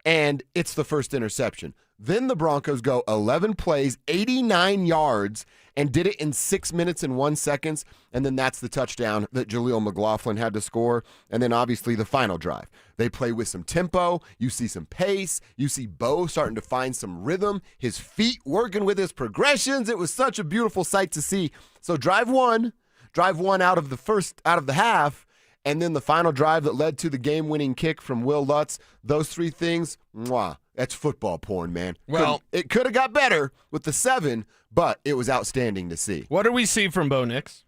and it's the first interception. Then the Broncos go 11 plays, 89 yards, and did it in 6 minutes and 1 second. And then that's the touchdown that Jaleel McLaughlin had to score. And then obviously the final drive. They play with some tempo. You see some pace. You see Bo starting to find some rhythm. His feet working with his progressions. It was such a beautiful sight to see. So drive one out of the half. And then the final drive that led to the game-winning kick from Will Lutz. Those three things, mwah. That's football porn, man. Well, it could have got better with the 7, but it was outstanding to see. What do we see from Bo Nix?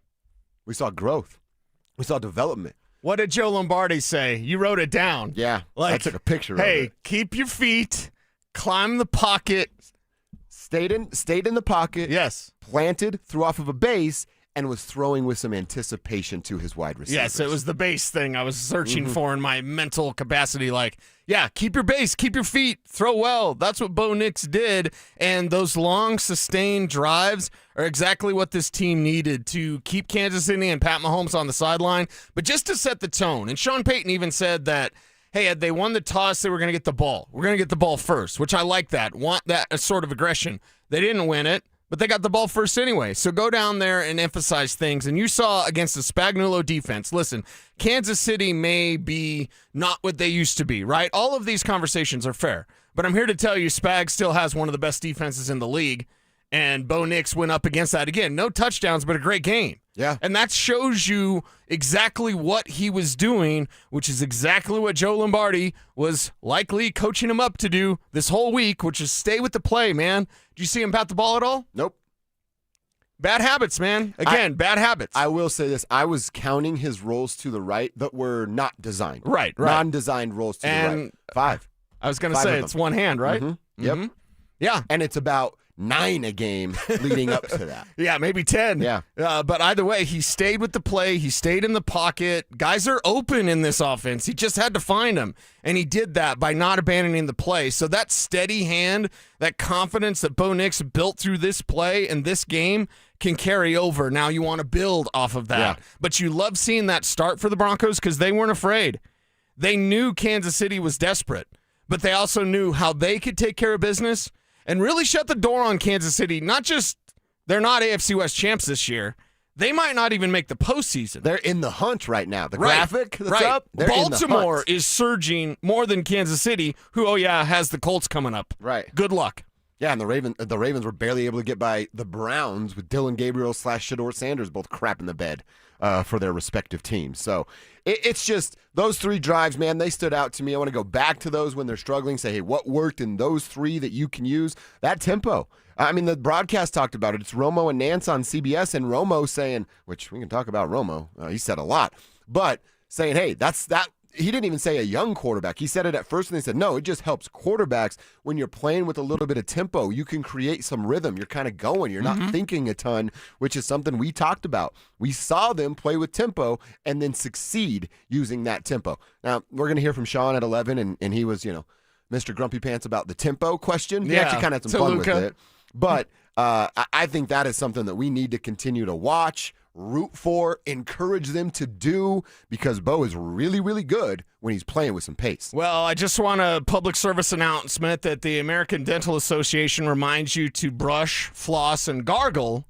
We saw growth. We saw development. What did Joe Lombardi say? You wrote it down. Yeah, I took a picture of it. Hey, keep your feet, climb the pocket. Stayed in the pocket. Yes. Planted, threw off of a base, and was throwing with some anticipation to his wide receivers. Yes, it was the base thing I was searching for in my mental capacity. Like, yeah, keep your base, keep your feet, throw well. That's what Bo Nix did. And those long, sustained drives are exactly what this team needed to keep Kansas City and Pat Mahomes on the sideline, but just to set the tone. And Sean Payton even said that, hey, had they won the toss, they were going to get the ball. We're going to get the ball first, which I like that. Want that sort of aggression. They didn't win it, but they got the ball first anyway. So go down there and emphasize things. And you saw against the Spagnuolo defense, listen, Kansas City may be not what they used to be, right? All of these conversations are fair. But I'm here to tell you Spag still has one of the best defenses in the league. And Bo Nix went up against that again. No touchdowns, but a great game. Yeah. And that shows you exactly what he was doing, which is exactly what Joe Lombardi was likely coaching him up to do this whole week, which is stay with the play, man. Did you see him pat the ball at all? Nope. Bad habits, man. Again, bad habits. I will say this. I was counting his rolls to the right that were not designed. Right. Non-designed rolls to the right. 5. I was going to say it's one hand, right? Mm-hmm. Yep. Mm-hmm. Yeah. And it's about 9 a game leading up to that. Yeah, maybe 10. Yeah. But either way, he stayed with the play. He stayed in the pocket. Guys are open in this offense. He just had to find them. And he did that by not abandoning the play. So that steady hand, that confidence that Bo Nix built through this play and this game can carry over. Now you want to build off of that. Yeah. But you love seeing that start for the Broncos because they weren't afraid. They knew Kansas City was desperate, but they also knew how they could take care of business and really shut the door on Kansas City. Not just they're not AFC West champs this year. They might not even make the postseason. They're in the hunt right now. The graphic that's up, they're Baltimore in the hunt. is surging more than Kansas City, who, has the Colts coming up. Right. Good luck. Yeah, and the Ravens were barely able to get by the Browns with Dylan Gabriel / Shedeur Sanders both crap in the bed for their respective teams. So it's just those 3 drives, man, they stood out to me. I want to go back to those when they're struggling, say, hey, what worked in those 3 that you can use? That tempo. I mean, the broadcast talked about it. It's Romo and Nance on CBS, and Romo saying, which we can talk about Romo. He said a lot. But saying, hey, that's that. He didn't even say a young quarterback. He said it at first, and they said, no, it just helps quarterbacks when you're playing with a little bit of tempo. You can create some rhythm. You're kind of going. You're not thinking a ton, which is something we talked about. We saw them play with tempo and then succeed using that tempo. Now, we're going to hear from Sean at 11, and he was, Mr. Grumpy Pants about the tempo question. He actually kind of had some fun with it. But I think that is something that we need to continue to watch, root for, encourage them to do, because Bo is really, really good when he's playing with some pace. Well, I just want a public service announcement that the American Dental Association reminds you to brush, floss, and gargle,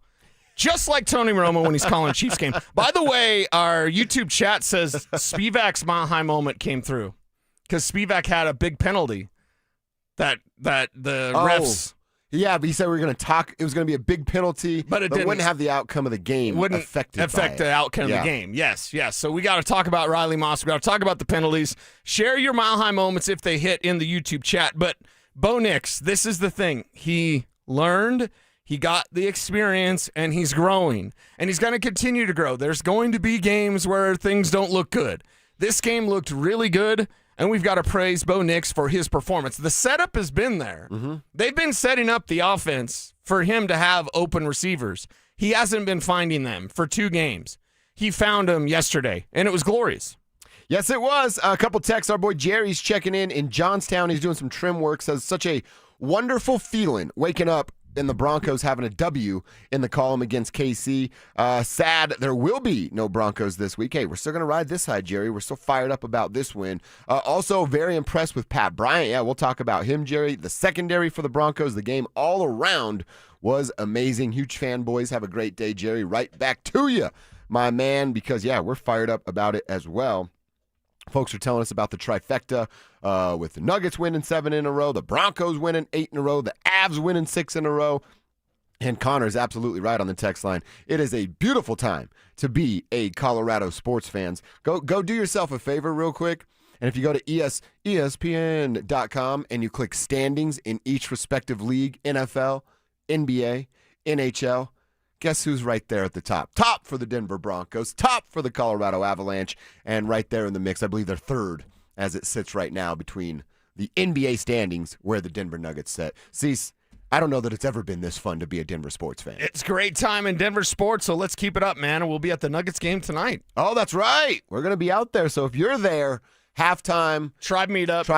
just like Tony Romo when he's calling a Chiefs game. By the way, our YouTube chat says Spivak's Mile High moment came through because Spivak had a big penalty that the refs... Yeah, but he said we were going to talk. It was going to be a big penalty, but it wouldn't have the outcome of the game. Wouldn't affect the outcome of the game. Yes. So we got to talk about Riley Moss. We got to talk about the penalties. Share your Mile High moments if they hit in the YouTube chat. But Bo Nix, this is the thing. He learned, he got the experience, and he's growing. And he's going to continue to grow. There's going to be games where things don't look good. This game looked really good. And we've got to praise Bo Nix for his performance. The setup has been there. They've been setting up the offense for him to have open receivers. He hasn't been finding them for 2 games. He found them yesterday, and it was glorious. Yes, it was. A couple texts. Our boy Jerry's checking in Johnstown. He's doing some trim work. Says such a wonderful feeling waking up in the Broncos having a W in the column against KC. Sad there will be no Broncos this week. Hey, we're still going to ride this side, Jerry. We're still fired up about this win. Also very impressed with Pat Bryant. Yeah, we'll talk about him, Jerry. The secondary for the Broncos, the game all around was amazing. Huge fan, boys. Have a great day, Jerry. Right back to you, my man, because, yeah, we're fired up about it as well. Folks are telling us about the trifecta with the Nuggets winning 7 in a row, the Broncos winning 8 in a row, the Avs winning 6 in a row. And Connor's absolutely right on the text line. It is a beautiful time to be a Colorado sports fans. Go do yourself a favor real quick. And if you go to ESPN.com and you click standings in each respective league, NFL, NBA, NHL, guess who's right there at the top? Top for the Denver Broncos, top for the Colorado Avalanche, and right there in the mix, I believe they're third as it sits right now between the NBA standings where the Denver Nuggets sit. Cease, I don't know that it's ever been this fun to be a Denver sports fan. It's great time in Denver sports, so let's keep it up, man, and we'll be at the Nuggets game tonight. Oh, that's right. We're going to be out there, so if you're there, halftime. Tribe meetup,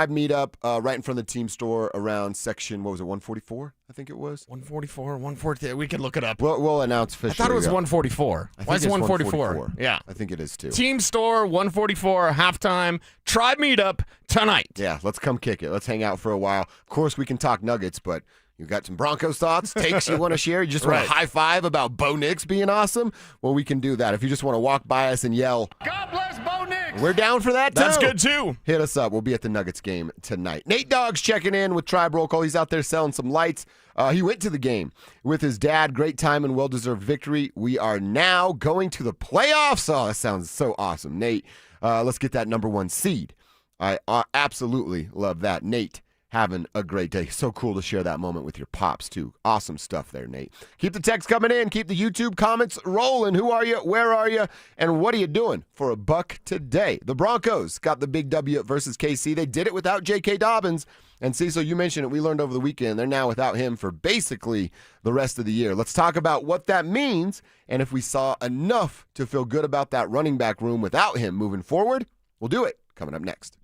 right in front of the team store around section, what was it, 144? I think it was. 144, 140. We can look it up. We'll announce officially. I thought it was 144. Why is it 144? Yeah. I think it is too. Team store, 144, halftime. Tribe meetup tonight. Yeah, let's come kick it. Let's hang out for a while. Of course, we can talk Nuggets, but you got some Broncos thoughts, takes you want to share? You just want to high five about Bo Nix being awesome? Well, we can do that. If you just want to walk by us and yell, God bless Bo Nix! We're down for that, too. That's good, too. Hit us up. We'll be at the Nuggets game tonight. Nate Dogg's checking in with Tribe Roll Call. He's out there selling some lights. He went to the game with his dad. Great time and well-deserved victory. We are now going to the playoffs. Oh, that sounds so awesome. Nate, let's get that number 1 seed. I absolutely love that. Nate, having a great day. So cool to share that moment with your pops, too. Awesome stuff there, Nate. Keep the text coming in. Keep the YouTube comments rolling. Who are you? Where are you? And what are you doing for a buck today? The Broncos got the big W versus KC. They did it without J.K. Dobbins. And Cecil, you mentioned it. We learned over the weekend. They're now without him for basically the rest of the year. Let's talk about what that means and if we saw enough to feel good about that running back room without him moving forward. We'll do it coming up next.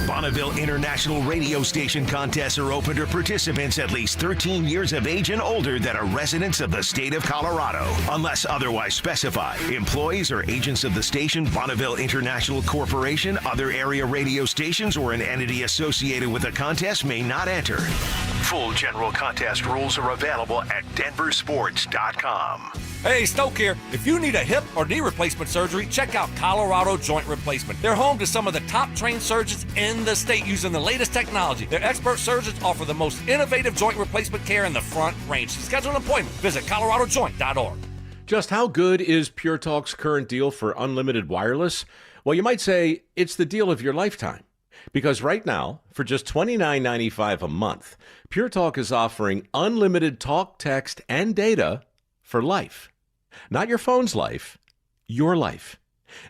Bonneville International Radio Station contests are open to participants at least 13 years of age and older that are residents of the state of Colorado. Unless otherwise specified, employees or agents of the station, Bonneville International Corporation, other area radio stations, or an entity associated with the contest may not enter. Full general contest rules are available at DenverSports.com. Hey, Stoke here. If you need a hip or knee replacement surgery, check out Colorado Joint Replacement. They're home to some of the top trained surgeons in the state using the latest technology. Their expert surgeons offer the most innovative joint replacement care in the Front Range. To schedule an appointment, visit coloradojoint.org. Just how good is Pure Talk's current deal for unlimited wireless? Well, you might say it's the deal of your lifetime. Because right now, for just $29.95 a month, Pure Talk is offering unlimited talk, text, and data for life. Not your phone's life, your life.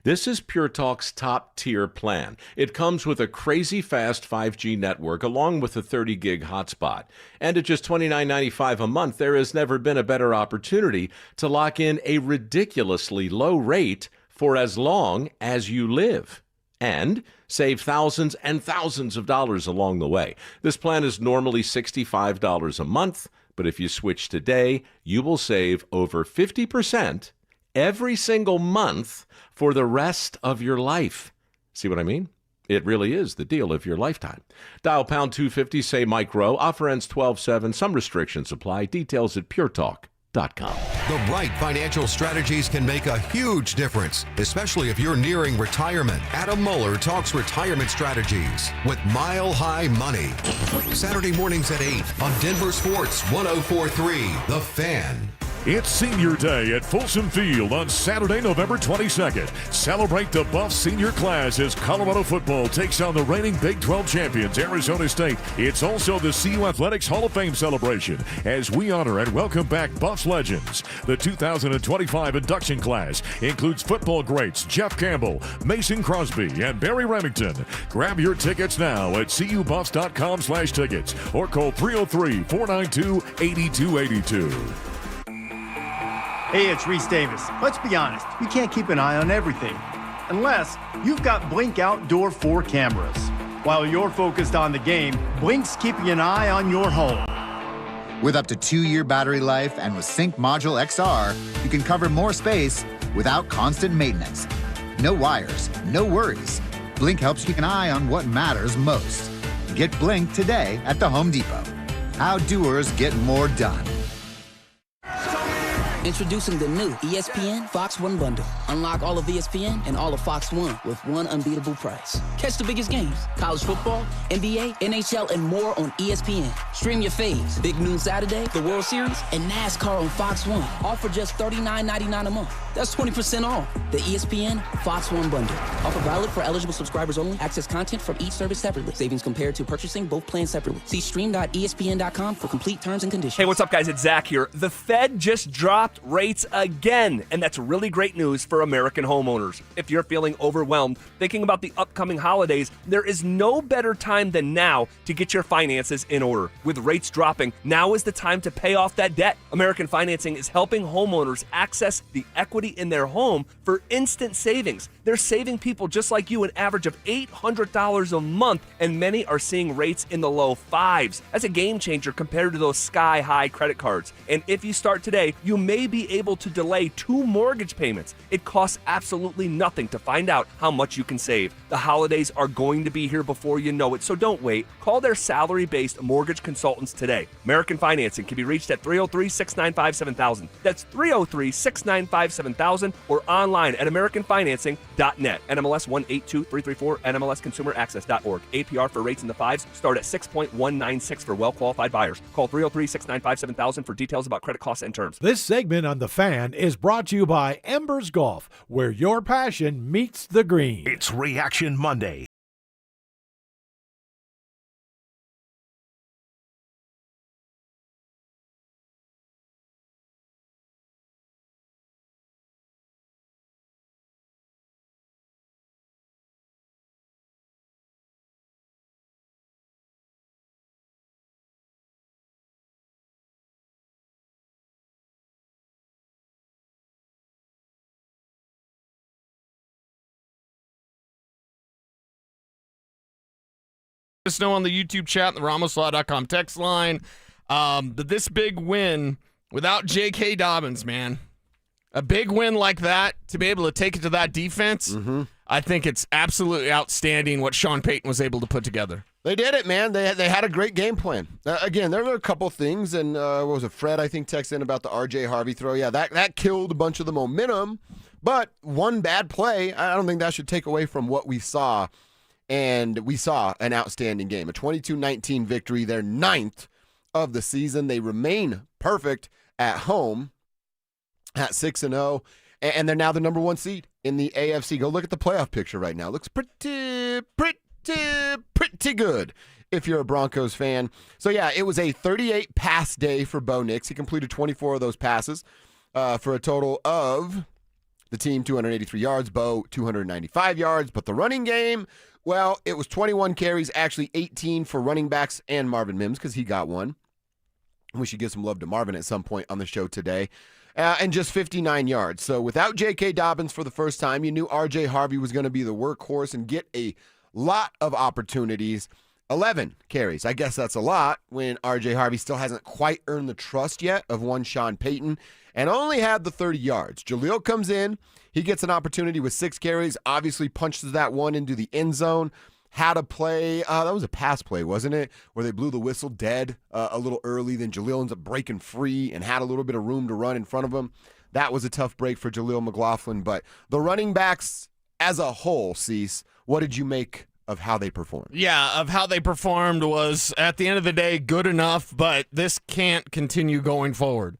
This is Pure Talk's top-tier plan. It comes with a crazy fast 5G network along with a 30-gig hotspot. And at just $29.95 a month, there has never been a better opportunity to lock in a ridiculously low rate for as long as you live. And save thousands and thousands of dollars along the way. This plan is normally $65 a month, but if you switch today, you will save over 50% every single month for the rest of your life. See what I mean? It really is the deal of your lifetime. Dial pound 250, say Mike Rowe. Offer ends 12/7. Some restrictions apply. Details at puretalk.com. The right financial strategies can make a huge difference, especially if you're nearing retirement. Adam Mueller talks retirement strategies with Mile High Money. Saturday mornings at 8 on Denver Sports 104.3 The Fan. It's Senior Day at Folsom Field on Saturday, November 22nd. Celebrate the Buff senior class as Colorado football takes on the reigning Big 12 champions, Arizona State. It's also the CU Athletics Hall of Fame celebration as we honor and welcome back Buffs legends. The 2025 induction class includes football greats Jeff Campbell, Mason Crosby, and Barry Remington. Grab your tickets now at cubuffs.com/tickets or call 303-492-8282. Hey, it's Reese Davis. Let's be honest, you can't keep an eye on everything unless you've got Blink Outdoor 4 cameras. While you're focused on the game, Blink's keeping an eye on your home. With up to 2-year battery life and with Sync Module XR, you can cover more space without constant maintenance. No wires, no worries. Blink helps keep an eye on what matters most. Get Blink today at the Home Depot. How doers get more done. Introducing the new ESPN Fox One bundle. Unlock all of ESPN and all of Fox One with one unbeatable price. Catch the biggest games, college football, NBA, NHL, and more on ESPN. Stream your faves, Big Noon Saturday, the World Series, and NASCAR on Fox One. All for just $39.99 a month. That's 20% off. The ESPN Fox One bundle. Offer valid for eligible subscribers only. Access content from each service separately. Savings compared to purchasing both plans separately. See stream.espn.com for complete terms and conditions. Hey, what's up, guys? It's Zach here. The Fed just dropped rates again, and that's really great news for American homeowners. If you're feeling overwhelmed, thinking about the upcoming holidays, there is no better time than now to get your finances in order. With rates dropping, now is the time to pay off that debt. American Financing is helping homeowners access the equity in their home for instant savings. They're saving people just like you an average of $800 a month, and many are seeing rates in the low fives. That's a game changer compared to those sky-high credit cards. And if you start today, you may be able to delay 2 mortgage payments. It costs absolutely nothing to find out how much you can save. The holidays are going to be here before you know it, so don't wait. Call their salary-based mortgage consultants today. American Financing can be reached at 303-695-7000. That's 303-695-7000 or online at AmericanFinancing.net. NMLS 182334, NMLSConsumerAccess.org. APR for rates in the 5s start at 6.196 for well-qualified buyers. Call 303-695-7000 for details about credit costs and terms. This segment on The Fan is brought to you by Embers Golf, where your passion meets the green. It's Reaction Monday. Let us know on the YouTube chat and the RamosLaw.com text line that this big win without J.K. Dobbins, man, a big win like that, to be able to take it to that defense, I think it's absolutely outstanding what Sean Payton was able to put together. They did it, man. They had a great game plan. Again, there were a couple things, and what was it? Fred, I think, texted in about the R.J. Harvey throw. Yeah, that killed a bunch of the momentum, but one bad play, I don't think that should take away from what we saw. And we saw an outstanding game, a 22-19 victory, their 9th of the season. They remain perfect at home at 6-0, and they're now the number 1 seed in the AFC. Go look at the playoff picture right now. Looks pretty good if you're a Broncos fan. So, yeah, it was a 38-pass day for Bo Nix. He completed 24 of those passes for a total of the team 283 yards, Bo 295 yards. But the running game, well, it was 21 carries, actually 18 for running backs and Marvin Mims because he got one. We should give some love to Marvin at some point on the show today. And just 59 yards. So without J.K. Dobbins for the first time, you knew R.J. Harvey was going to be the workhorse and get a lot of opportunities. 11 carries. I guess that's a lot when R.J. Harvey still hasn't quite earned the trust yet of one Sean Payton and only had the 30 yards. Jaleel comes in. He gets an opportunity with 6 carries, obviously punches that one into the end zone. Had a play, that was a pass play, wasn't it? Where they blew the whistle dead a little early. Then Jaleel ends up breaking free and had a little bit of room to run in front of him. That was a tough break for Jaleel McLaughlin. But the running backs as a whole, Cease, what did you make of how they performed? Yeah, of how they performed was, at the end of the day, good enough, but this can't continue going forward.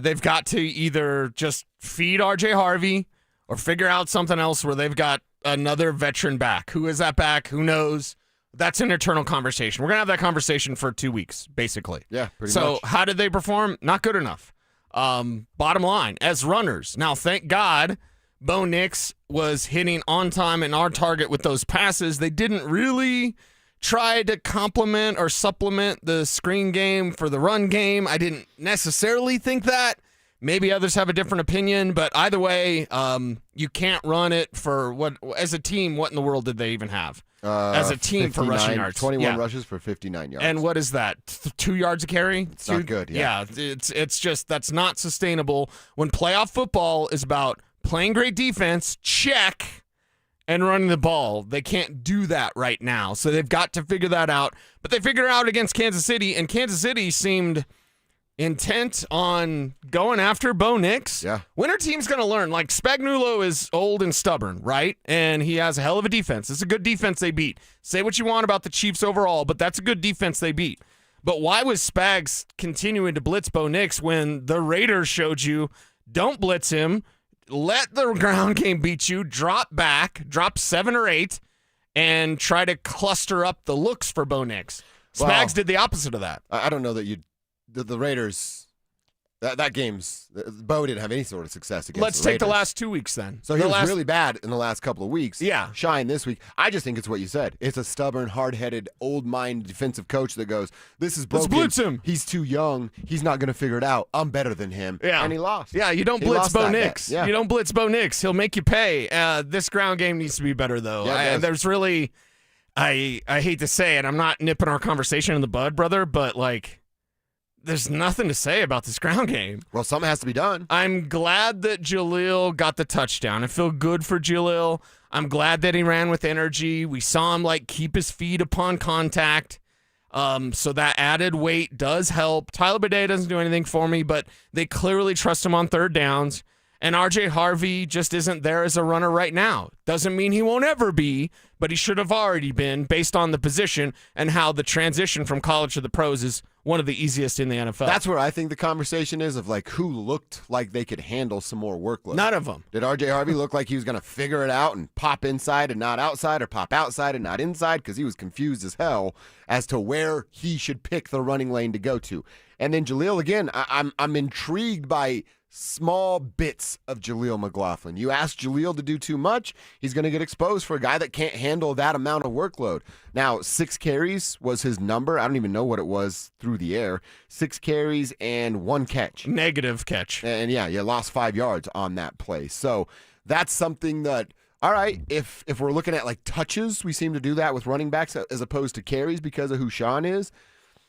They've got to either just feed R.J. Harvey or figure out something else where they've got another veteran back. Who is that back? Who knows? That's an eternal conversation. We're going to have that conversation for 2 weeks, basically. Yeah, pretty much. So how did they perform? Not good enough. Bottom line, as runners. Now, thank God, Bo Nix was hitting on time and on target with those passes. They didn't really try to complement or supplement the screen game for the run game. I didn't necessarily think that. Maybe others have a different opinion, but either way, you can't run it for what, as a team, what in the world did they even have? as a team for rushing yards. 21 rushes for 59 yards. And what is that? 2 yards a carry? It's not good. Yeah. It's just that's not sustainable when playoff football is about playing great defense, check, and running the ball. They can't do that right now. So they've got to figure that out. But they figured it out against Kansas City, and Kansas City seemed intent on going after Bo Nix. Yeah. Winter team's going to learn. Like, Spagnuolo is old and stubborn, right? And he has a hell of a defense. It's a good defense they beat. Say what you want about the Chiefs overall, but that's a good defense they beat. But why was Spags continuing to blitz Bo Nix when the Raiders showed you, don't blitz him, let the ground game beat you, drop back, drop 7 or 8, and try to cluster up the looks for Bo Nix? Spags did the opposite of that. I don't know that the Raiders, that game's, Bo didn't have any sort of success against Let's the Raiders. take the last 2 weeks then. So he was really bad in the last couple of weeks. Yeah. Shine this week. I just think it's what you said. It's a stubborn, hard-headed, old-mind defensive coach that goes, this is broken. Let's blitz him. He's too young. He's not going to figure it out. I'm better than him. Yeah. And he lost. Yeah, you don't He blitz lost Bo that Nix. bet. Yeah. You don't blitz Bo Nix. He'll make you pay. This ground game needs to be better, though. Yeah, There's really, I hate to say it, I'm not nipping our conversation in the bud, brother, but, like, there's nothing to say about this ground game. Well, something has to be done. I'm glad that Jaleel got the touchdown. I feel good for Jaleel. I'm glad that he ran with energy. We saw him, like, keep his feet upon contact. So that added weight does help. Tyler Bidet doesn't do anything for me, but they clearly trust him on third downs. And R.J. Harvey just isn't there as a runner right now. Doesn't mean he won't ever be, but he should have already been based on the position and how the transition from college to the pros is one of the easiest in the NFL. That's where I think the conversation is of, like, who looked like they could handle some more workload. None of them. Did R.J. Harvey look like he was going to figure it out and pop inside and not outside, or pop outside and not inside? Because he was confused as hell as to where he should pick the running lane to go to. And then Jaleel, again, I'm intrigued by small bits of Jaleel McLaughlin. You ask Jaleel to do too much, he's going to get exposed for a guy that can't handle that amount of workload. Now, 6 carries was his number. I don't even know what it was through the air. 6 carries and 1 catch. Negative catch. And yeah, you lost 5 yards on that play. So that's something that, all right, if we're looking at like touches, we seem to do that with running backs as opposed to carries because of who Sean is.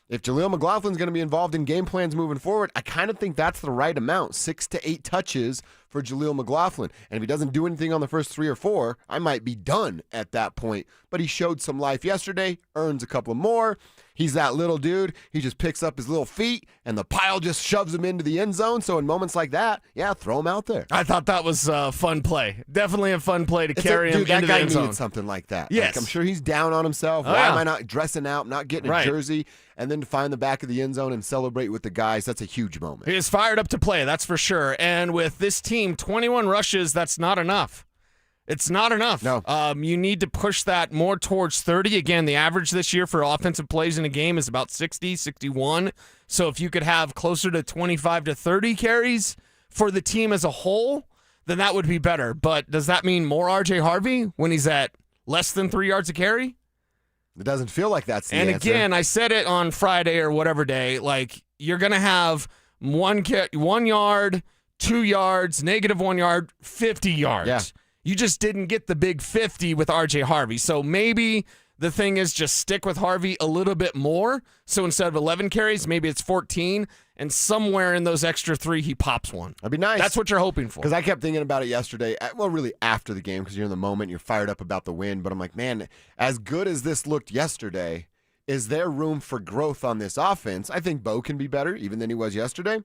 If Jaleel McLaughlin's going to be involved in game plans moving forward, I kind of think that's the right amount, 6 to 8 touches for Jaleel McLaughlin. And if he doesn't do anything on the first 3 or 4, I might be done at that point. But he showed some life yesterday, earns a couple more. He's that little dude. He just picks up his little feet, and the pile just shoves him into the end zone. So in moments like that, yeah, throw him out there. I thought that was a fun play. Definitely a fun play to carry him into the end zone. That guy needed something like that. Yes. Like, I'm sure he's down on himself. Why am I not dressing out, not getting a jersey, and then to find the back of the end zone and celebrate with the guys? That's a huge moment. He is fired up to play, that's for sure. And with this team, 21 rushes, that's not enough. It's not enough. No. You need to push that more towards 30. Again, the average this year for offensive plays in a game is about 60, 61. So if you could have closer to 25 to 30 carries for the team as a whole, then that would be better. But does that mean more R.J. Harvey when he's at less than 3 yards a carry? It doesn't feel like that's the answer. answer. Again, I said it on Friday or whatever day, like you're going to have 1 yard, 2 yards, -1 yard, 50 yards. Yeah. You just didn't get the big 50 with R.J. Harvey. So maybe the thing is just stick with Harvey a little bit more. So instead of 11 carries, maybe it's 14. And somewhere in those extra 3, he pops one. That'd be nice. That's what you're hoping for. Because I kept thinking about it yesterday. Well, really after the game, because you're in the moment, you're fired up about the win. But I'm like, man, as good as this looked yesterday, is there room for growth on this offense? I think Bo can be better even than he was yesterday.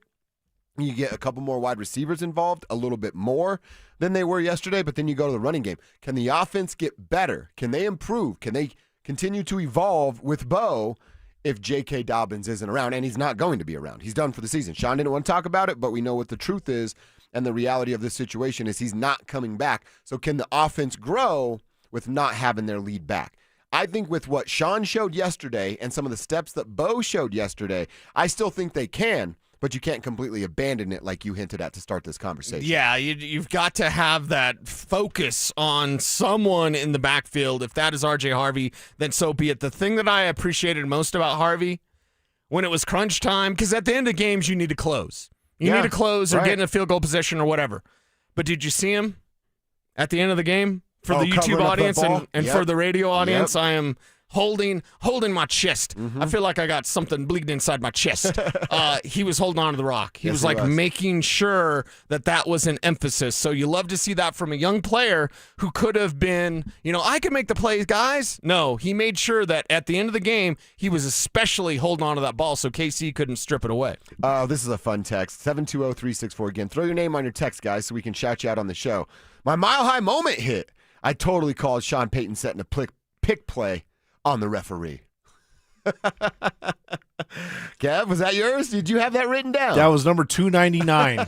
You get a couple more wide receivers involved, a little bit more than they were yesterday, but then you go to the running game. Can the offense get better? Can they improve? Can they continue to evolve with Bo if J.K. Dobbins isn't around? And he's not going to be around. He's done for the season. Sean didn't want to talk about it, but we know what the truth is, and the reality of this situation is he's not coming back. So can the offense grow with not having their lead back? I think with what Sean showed yesterday and some of the steps that Bo showed yesterday, I still think they can. But you can't completely abandon it like you hinted at to start this conversation. Yeah, you've got to have that focus on someone in the backfield. If that is R.J. Harvey, then so be it. The thing that I appreciated most about Harvey, when it was crunch time, because at the end of games, you need to close. You need to close or get in a field goal position or whatever. But did you see him at the end of the game? For the YouTube covering up audience football? and Yep. for the radio audience, Yep. I am holding my chest. I feel like I got something bleeding inside my chest. He was holding on to the rock. He Yes, was he like was. making sure that was an emphasis. So you love to see that from a young player who could have been, I can make the plays, guys. No, he made sure that at the end of the game, he was especially holding on to that ball so KC couldn't strip it away. This is a fun text. 720-364. Again, throw your name on your text, guys, so we can shout you out on the show. My mile-high moment hit. I totally called Sean Payton setting a pick play on the referee. Kev, was that yours? Did you have that written down? That was number 299.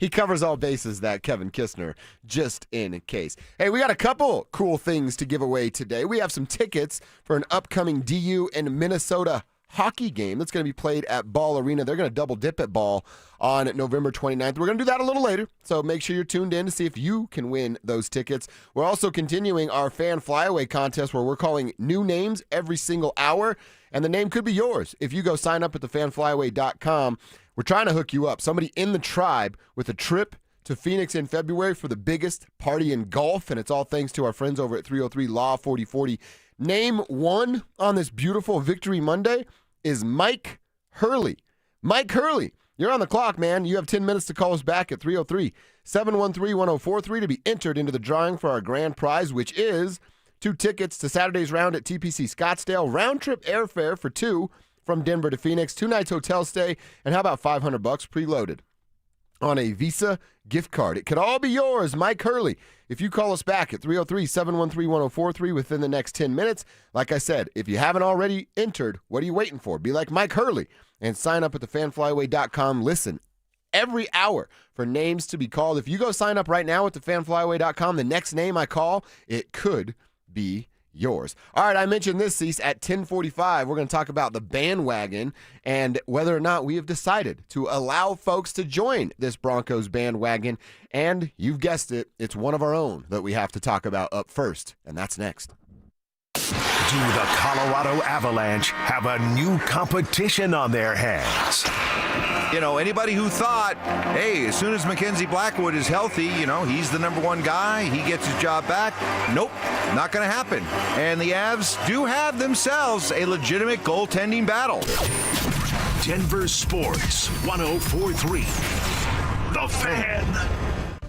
He covers all bases, that Kevin Kistner, just in case. Hey, we got a couple cool things to give away today. We have some tickets for an upcoming DU and Minnesota hockey game that's going to be played at Ball Arena. They're going to double dip at Ball on November 29th. We're going to do that a little later, so make sure you're tuned in to see if you can win those tickets. We're also continuing our fan flyaway contest where we're calling new names every single hour, and the name could be yours if you go sign up at thefanflyaway.com. We're trying to hook you up. Somebody in the tribe with a trip to Phoenix in February for the biggest party in golf, and it's all thanks to our friends over at 303 Law 4040. Name one on this beautiful Victory Monday is Mike Hurley. Mike Hurley, you're on the clock, man. You have 10 minutes to call us back at 303-713-1043 to be entered into the drawing for our grand prize, which is 2 tickets to Saturday's round at TPC Scottsdale, round-trip airfare for 2 from Denver to Phoenix, 2 nights hotel stay, and how about $500 preloaded on a Visa gift card. It could all be yours, Mike Hurley. If you call us back at 303-713-1043 within the next 10 minutes, like I said, if you haven't already entered, what are you waiting for? Be like Mike Hurley and sign up at thefanflyaway.com. Listen every hour for names to be called. If you go sign up right now at thefanflyaway.com, the next name I call, it could be yours. All right, I mentioned this, Cease, at 10:45. We're going to talk about the bandwagon and whether or not we have decided to allow folks to join this Broncos bandwagon. And you've guessed it, it's one of our own that we have to talk about up first, and that's next. Do the Colorado Avalanche have a new competition on their hands? Anybody who thought, hey, as soon as Mackenzie Blackwood is healthy, he's the number one guy, he gets his job back. Nope, not going to happen. And the Avs do have themselves a legitimate goaltending battle. Denver Sports 104.3. The Fan.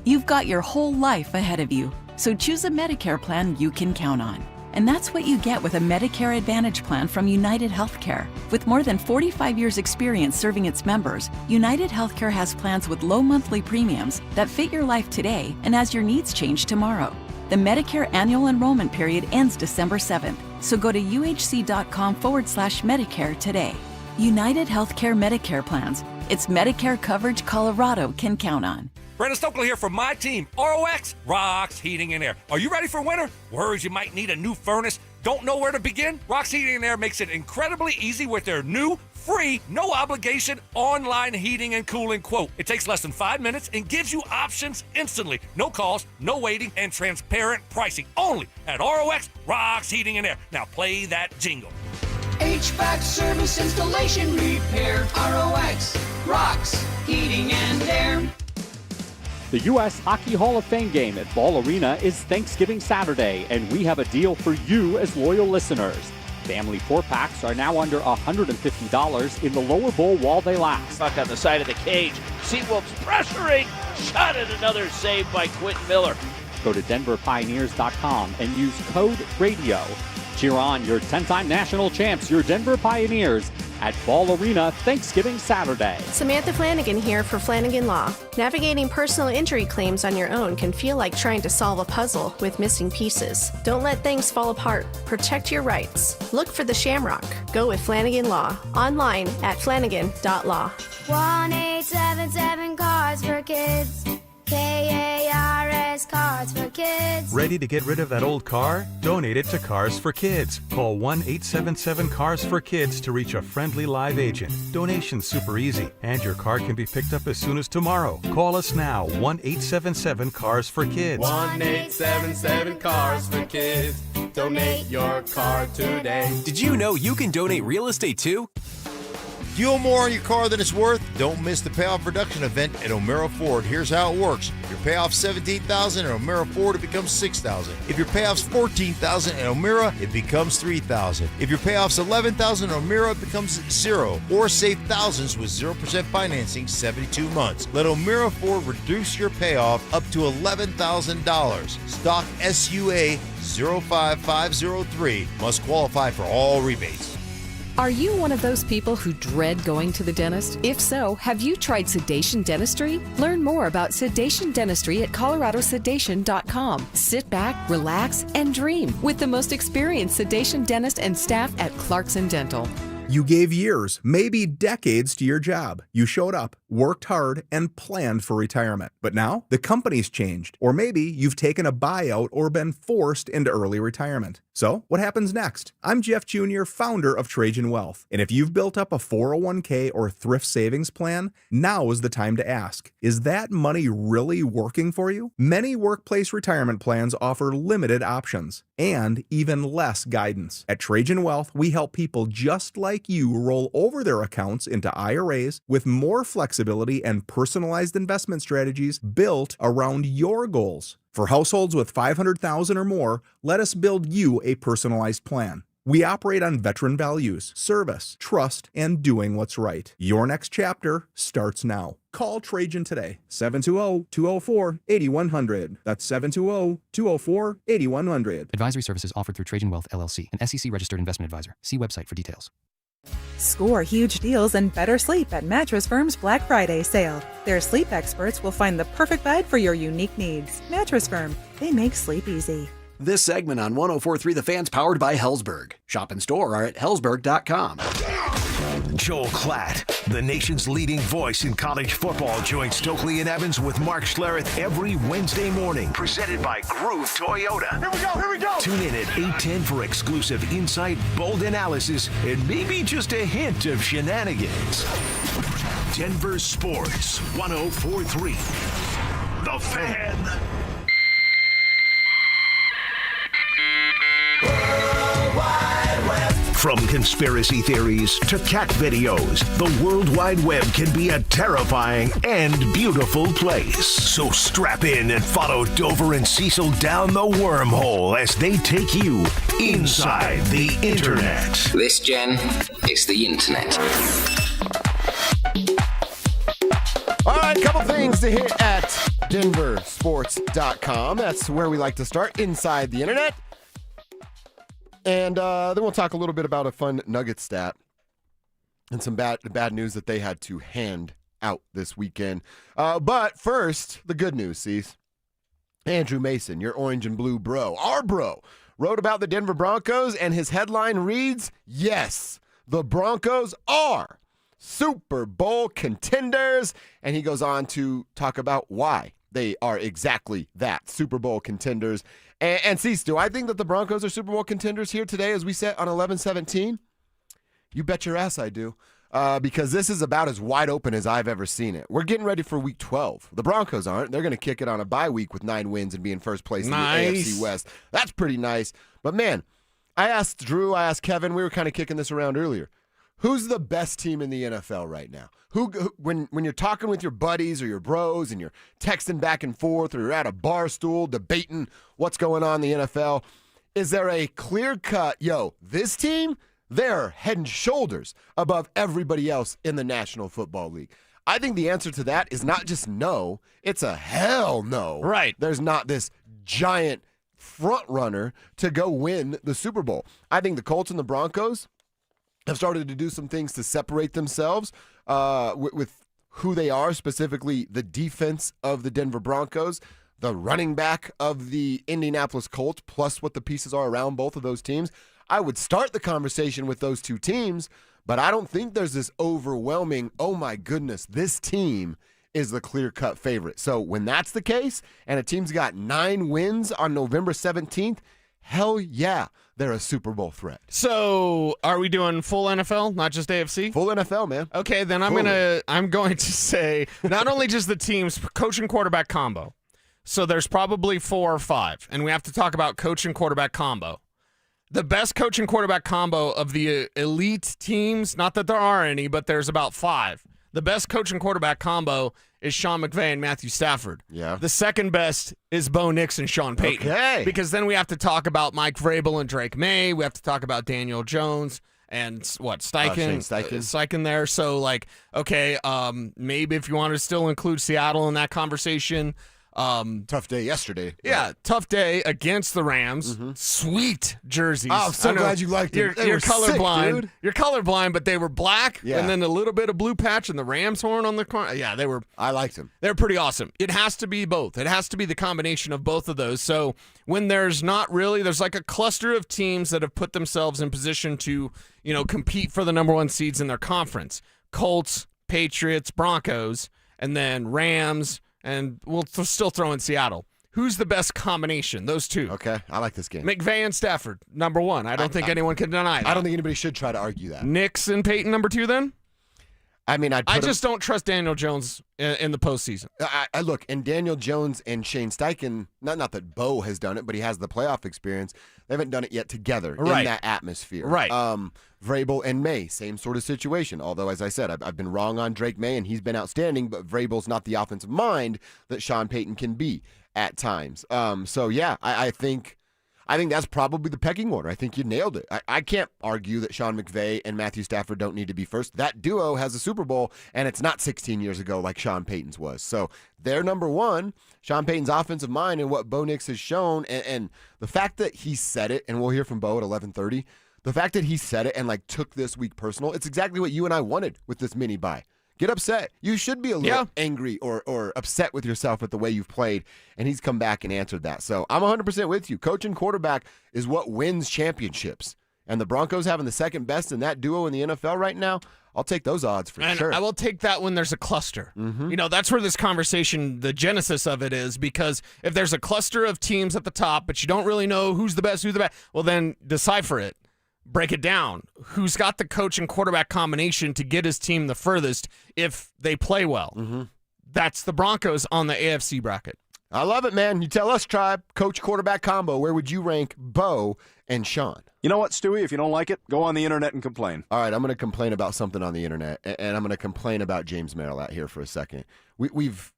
You've got your whole life ahead of you, so choose a Medicare plan you can count on. And that's what you get with a Medicare Advantage plan from United Healthcare. With more than 45 years' experience serving its members, United Healthcare has plans with low monthly premiums that fit your life today and as your needs change tomorrow. The Medicare annual enrollment period ends December 7th, so go to uhc.com/Medicare today. United Healthcare Medicare plans. It's Medicare coverage Colorado can count on. Brandon Stokely here from my team, ROX, Rocks Heating and Air. Are you ready for winter? Worries you might need a new furnace? Don't know where to begin? Rocks Heating and Air makes it incredibly easy with their new, free, no obligation online heating and cooling quote. It takes less than 5 minutes and gives you options instantly. No calls, no waiting, and transparent pricing. Only at ROX, Rocks Heating and Air. Now play that jingle. HVAC service, installation, repair. ROX, Rocks Heating and Air. The U.S. Hockey Hall of Fame game at Ball Arena is Thanksgiving Saturday, and we have a deal for you as loyal listeners. Family 4-packs are now under $150 in the lower bowl while they last. Puck on the side of the cage. Seawolves pressuring. Shot at another save by Quentin Miller. Go to DenverPioneers.com and use code RADIO. Cheer on your 10-time national champs, your Denver Pioneers, at Ball Arena Thanksgiving Saturday. Samantha Flanagan here for Flanagan Law. Navigating personal injury claims on your own can feel like trying to solve a puzzle with missing pieces. Don't let things fall apart. Protect your rights. Look for the Shamrock. Go with Flanagan Law. Online at flanagan.law. 1-877 Cars for Kids. KARS Cars for Kids. Ready to get rid of that old car? Donate it to Cars for Kids. Call 1-877 Cars for Kids to reach a friendly live agent. Donation's super easy, and your car can be picked up as soon as tomorrow. Call us now, 1-877 Cars for Kids. 1-877 Cars for Kids. Donate your car today. Did you know you can donate real estate too? Fuel more on your car than it's worth? Don't miss the payoff reduction event at O'Mara Ford. Here's how it works. If your payoff's $17,000 at O'Mara Ford, it becomes $6,000. If your payoff's $14,000 at O'Mara, it becomes $3,000. If your payoff's $11,000 at O'Mara, it becomes $0. Or save thousands with 0% financing 72 months. Let O'Mara Ford reduce your payoff up to $11,000. Stock SUA 05503 must qualify for all rebates. Are you one of those people who dread going to the dentist? If so, have you tried sedation dentistry? Learn more about sedation dentistry at coloradosedation.com. Sit back, relax, and dream with the most experienced sedation dentist and staff at Clarkson Dental. You gave years, maybe decades to your job. You showed up, worked hard, and planned for retirement. But now, the company's changed. Or maybe you've taken a buyout or been forced into early retirement. So, what happens next? I'm Jeff Jr., founder of Trajan Wealth. And if you've built up a 401k or thrift savings plan, now is the time to ask, is that money really working for you? Many workplace retirement plans offer limited options and even less guidance. At Trajan Wealth, we help people just like you roll over their accounts into IRAs with more flexibility and personalized investment strategies built around your goals. For households with $500,000 or more, let us build you a personalized plan. We operate on veteran values, service, trust, and doing what's right. Your next chapter starts now. Call Trajan today, 720-204-8100. That's 720-204-8100. Advisory services offered through Trajan Wealth, LLC, an SEC-registered investment advisor. See website for details. Score huge deals and better sleep at Mattress Firm's Black Friday sale. Their sleep experts will find the perfect bed for your unique needs. Mattress Firm, they make sleep easy. This segment on 104.3 The Fan's powered by Hellsberg. Shop and store are at hellsberg.com. Joel Klatt, the nation's leading voice in college football, joins Stokely and Evans with Mark Schlereth every Wednesday morning. Presented by Groove Toyota. Here we go. Tune in at 8:10 for exclusive insight, bold analysis, and maybe just a hint of shenanigans. Denver Sports 104.3 The Fan. From conspiracy theories to cat videos, the World Wide Web can be a terrifying and beautiful place. So strap in and follow Dover and Cecil down the wormhole as they take you inside the internet. This, Jen, is the internet. All right, a couple things to hit at DenverSports.com. That's where we like to start, inside the internet. And then we'll talk a little bit about a fun Nugget stat and some bad news that they had to hand out this weekend. But first, the good news, Cease. Andrew Mason, your orange and blue bro, our bro, wrote about the Denver Broncos, and his headline reads, yes, the Broncos are Super Bowl contenders. And he goes on to talk about why they are exactly that, Super Bowl contenders. And Cease, do I think that the Broncos are Super Bowl contenders here today as we set on 11-17? You bet your ass I do. Because this is about as wide open as I've ever seen it. We're getting ready for Week 12. The Broncos aren't. They're going to kick it on a bye week with 9 wins and be in first place in the AFC West. That's pretty nice. But, man, I asked Drew, I asked Kevin, we were kind of kicking this around earlier. Who's the best team in the NFL right now? Who when you're talking with your buddies or your bros and you're texting back and forth or you're at a bar stool debating what's going on in the NFL, is there a clear-cut, this team, they're head and shoulders above everybody else in the National Football League? I think the answer to that is not just no, it's a hell no. Right. There's not this giant front runner to go win the Super Bowl. I think the Colts and the Broncos have started to do some things to separate themselves with who they are, specifically the defense of the Denver Broncos, the running back of the Indianapolis Colts, plus what the pieces are around both of those teams. I would start the conversation with those two teams, but I don't think there's this overwhelming, oh my goodness, this team is the clear-cut favorite. So when that's the case, and a team's got 9 wins on November 17th, hell yeah, they're a Super Bowl threat. So, are we doing full NFL, not just AFC? Full NFL, man. Okay, then I'm going to say not only just the teams, coach and quarterback combo. So there's probably 4 or 5, and we have to talk about coach and quarterback combo. The best coach and quarterback combo of the elite teams, not that there are any, but there's about 5. The best coach and quarterback combo is Sean McVay and Matthew Stafford. Yeah. The second best is Bo Nix and Sean Payton. Okay. Because then we have to talk about Mike Vrabel and Drake May. We have to talk about Daniel Jones and Steichen. Shane Steichen. Steichen there. So, okay, maybe if you want to still include Seattle in that conversation. Tough day yesterday. Yeah, tough day against the Rams. Sweet jerseys. Oh, I'm so glad you liked them. You're colorblind. Sick, dude. You're colorblind, but they were black, Yeah. and then a little bit of blue patch and the Rams horn on the corner. Yeah, they were. I liked them. They're pretty awesome. It has to be both. It has to be the combination of both of those. So when there's like a cluster of teams that have put themselves in position to, compete for the number 1 seeds in their conference. Colts, Patriots, Broncos, and then Rams, and we'll still throw in Seattle. Who's the best combination? Those two. Okay, I like this game. McVay and Stafford, number 1. I don't think anyone can deny that. I don't think anybody should try to argue that. Nix and Payton, number 2, then? I mean, I just don't trust Daniel Jones in the postseason. I look, and Daniel Jones and Shane Steichen, not that Bo has done it, but he has the playoff experience. They haven't done it yet together in that atmosphere. Right. Vrabel and May, same sort of situation. Although, as I said, I've been wrong on Drake May, and he's been outstanding, but Vrabel's not the offensive mind that Sean Payton can be at times. I think that's probably the pecking order. I think you nailed it. I can't argue that Sean McVay and Matthew Stafford don't need to be first. That duo has a Super Bowl, and it's not 16 years ago like Sean Payton's was. So they're number 1. Sean Payton's offensive mind and what Bo Nix has shown, and the fact that he said it, and we'll hear from Bo at 11:30, the fact that he said it and took this week personal, it's exactly what you and I wanted with this mini bye. Get upset. You should be a little angry or upset with yourself with the way you've played, and he's come back and answered that. So I'm 100% with you. Coach and quarterback is what wins championships, and the Broncos having the second best in that duo in the NFL right now, I'll take those odds for sure. I will take that when there's a cluster. That's where this conversation, the genesis of it is, because if there's a cluster of teams at the top, but you don't really know who's the best, well, then decipher it. Break it down. Who's got the coach and quarterback combination to get his team the furthest if they play well? That's the Broncos on the AFC bracket. I love it, man. You tell us, Tribe. Coach quarterback combo. Where would you rank Bo and Sean? You know what, Stewie? If you don't like it, go on the internet and complain. All right, I'm going to complain about something on the internet, and I'm going to complain about James Merilatt here for a second. We've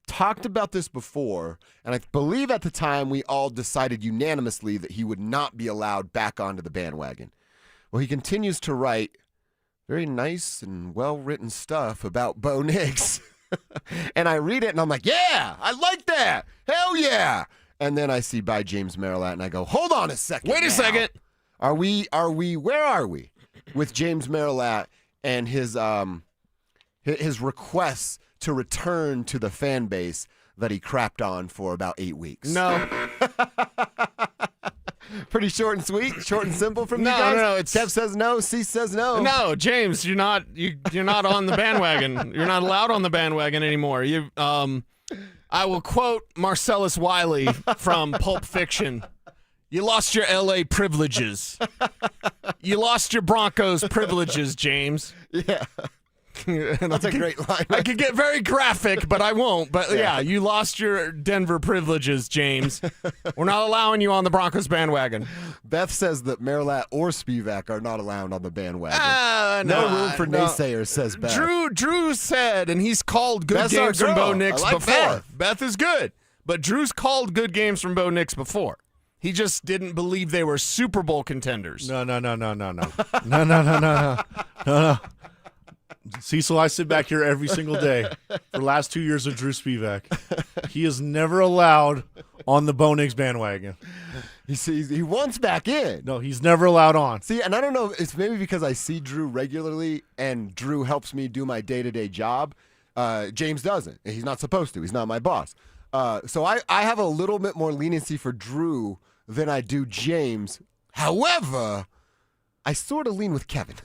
talked about this before, and I believe at the time we all decided unanimously that he would not be allowed back onto the bandwagon. Well, he continues to write very nice and well-written stuff about Bo Nix. And I read it, and I'm like, yeah, I like that. Hell yeah. And then I see by James Merilatt, and I go, hold on a second. Wait a second. Where are we with James Merilatt and his requests to return to the fan base that he crapped on for about 8 weeks? No. Pretty short and sweet, short and simple from you guys? No. Kev says no, Cease says no. No, James, you're not on the bandwagon. You're not allowed on the bandwagon anymore. I will quote Marcellus Wiley from Pulp Fiction. You lost your LA privileges. You lost your Broncos privileges, James. Yeah. That's a great line. I could get very graphic, but I won't. But yeah, you lost your Denver privileges, James. We're not allowing you on the Broncos bandwagon. Beth says that Merilatt or Spivak are not allowed on the bandwagon. No room for naysayers, says Beth. Drew said, and he's called good Beth's games from Bo Nix like before. Beth is good, but Drew's called good games from Bo Nix before. He just didn't believe they were Super Bowl contenders. No. Cecil, I sit back here every single day for the last 2 years of Drew Spivak. He is never allowed on the Bo Nix bandwagon. He wants back in. No, he's never allowed on. See, and I don't know, it's maybe because I see Drew regularly and Drew helps me do my day-to-day job. James doesn't. He's not supposed to. He's not my boss. So I have a little bit more leniency for Drew than I do James. However, I sort of lean with Kevin.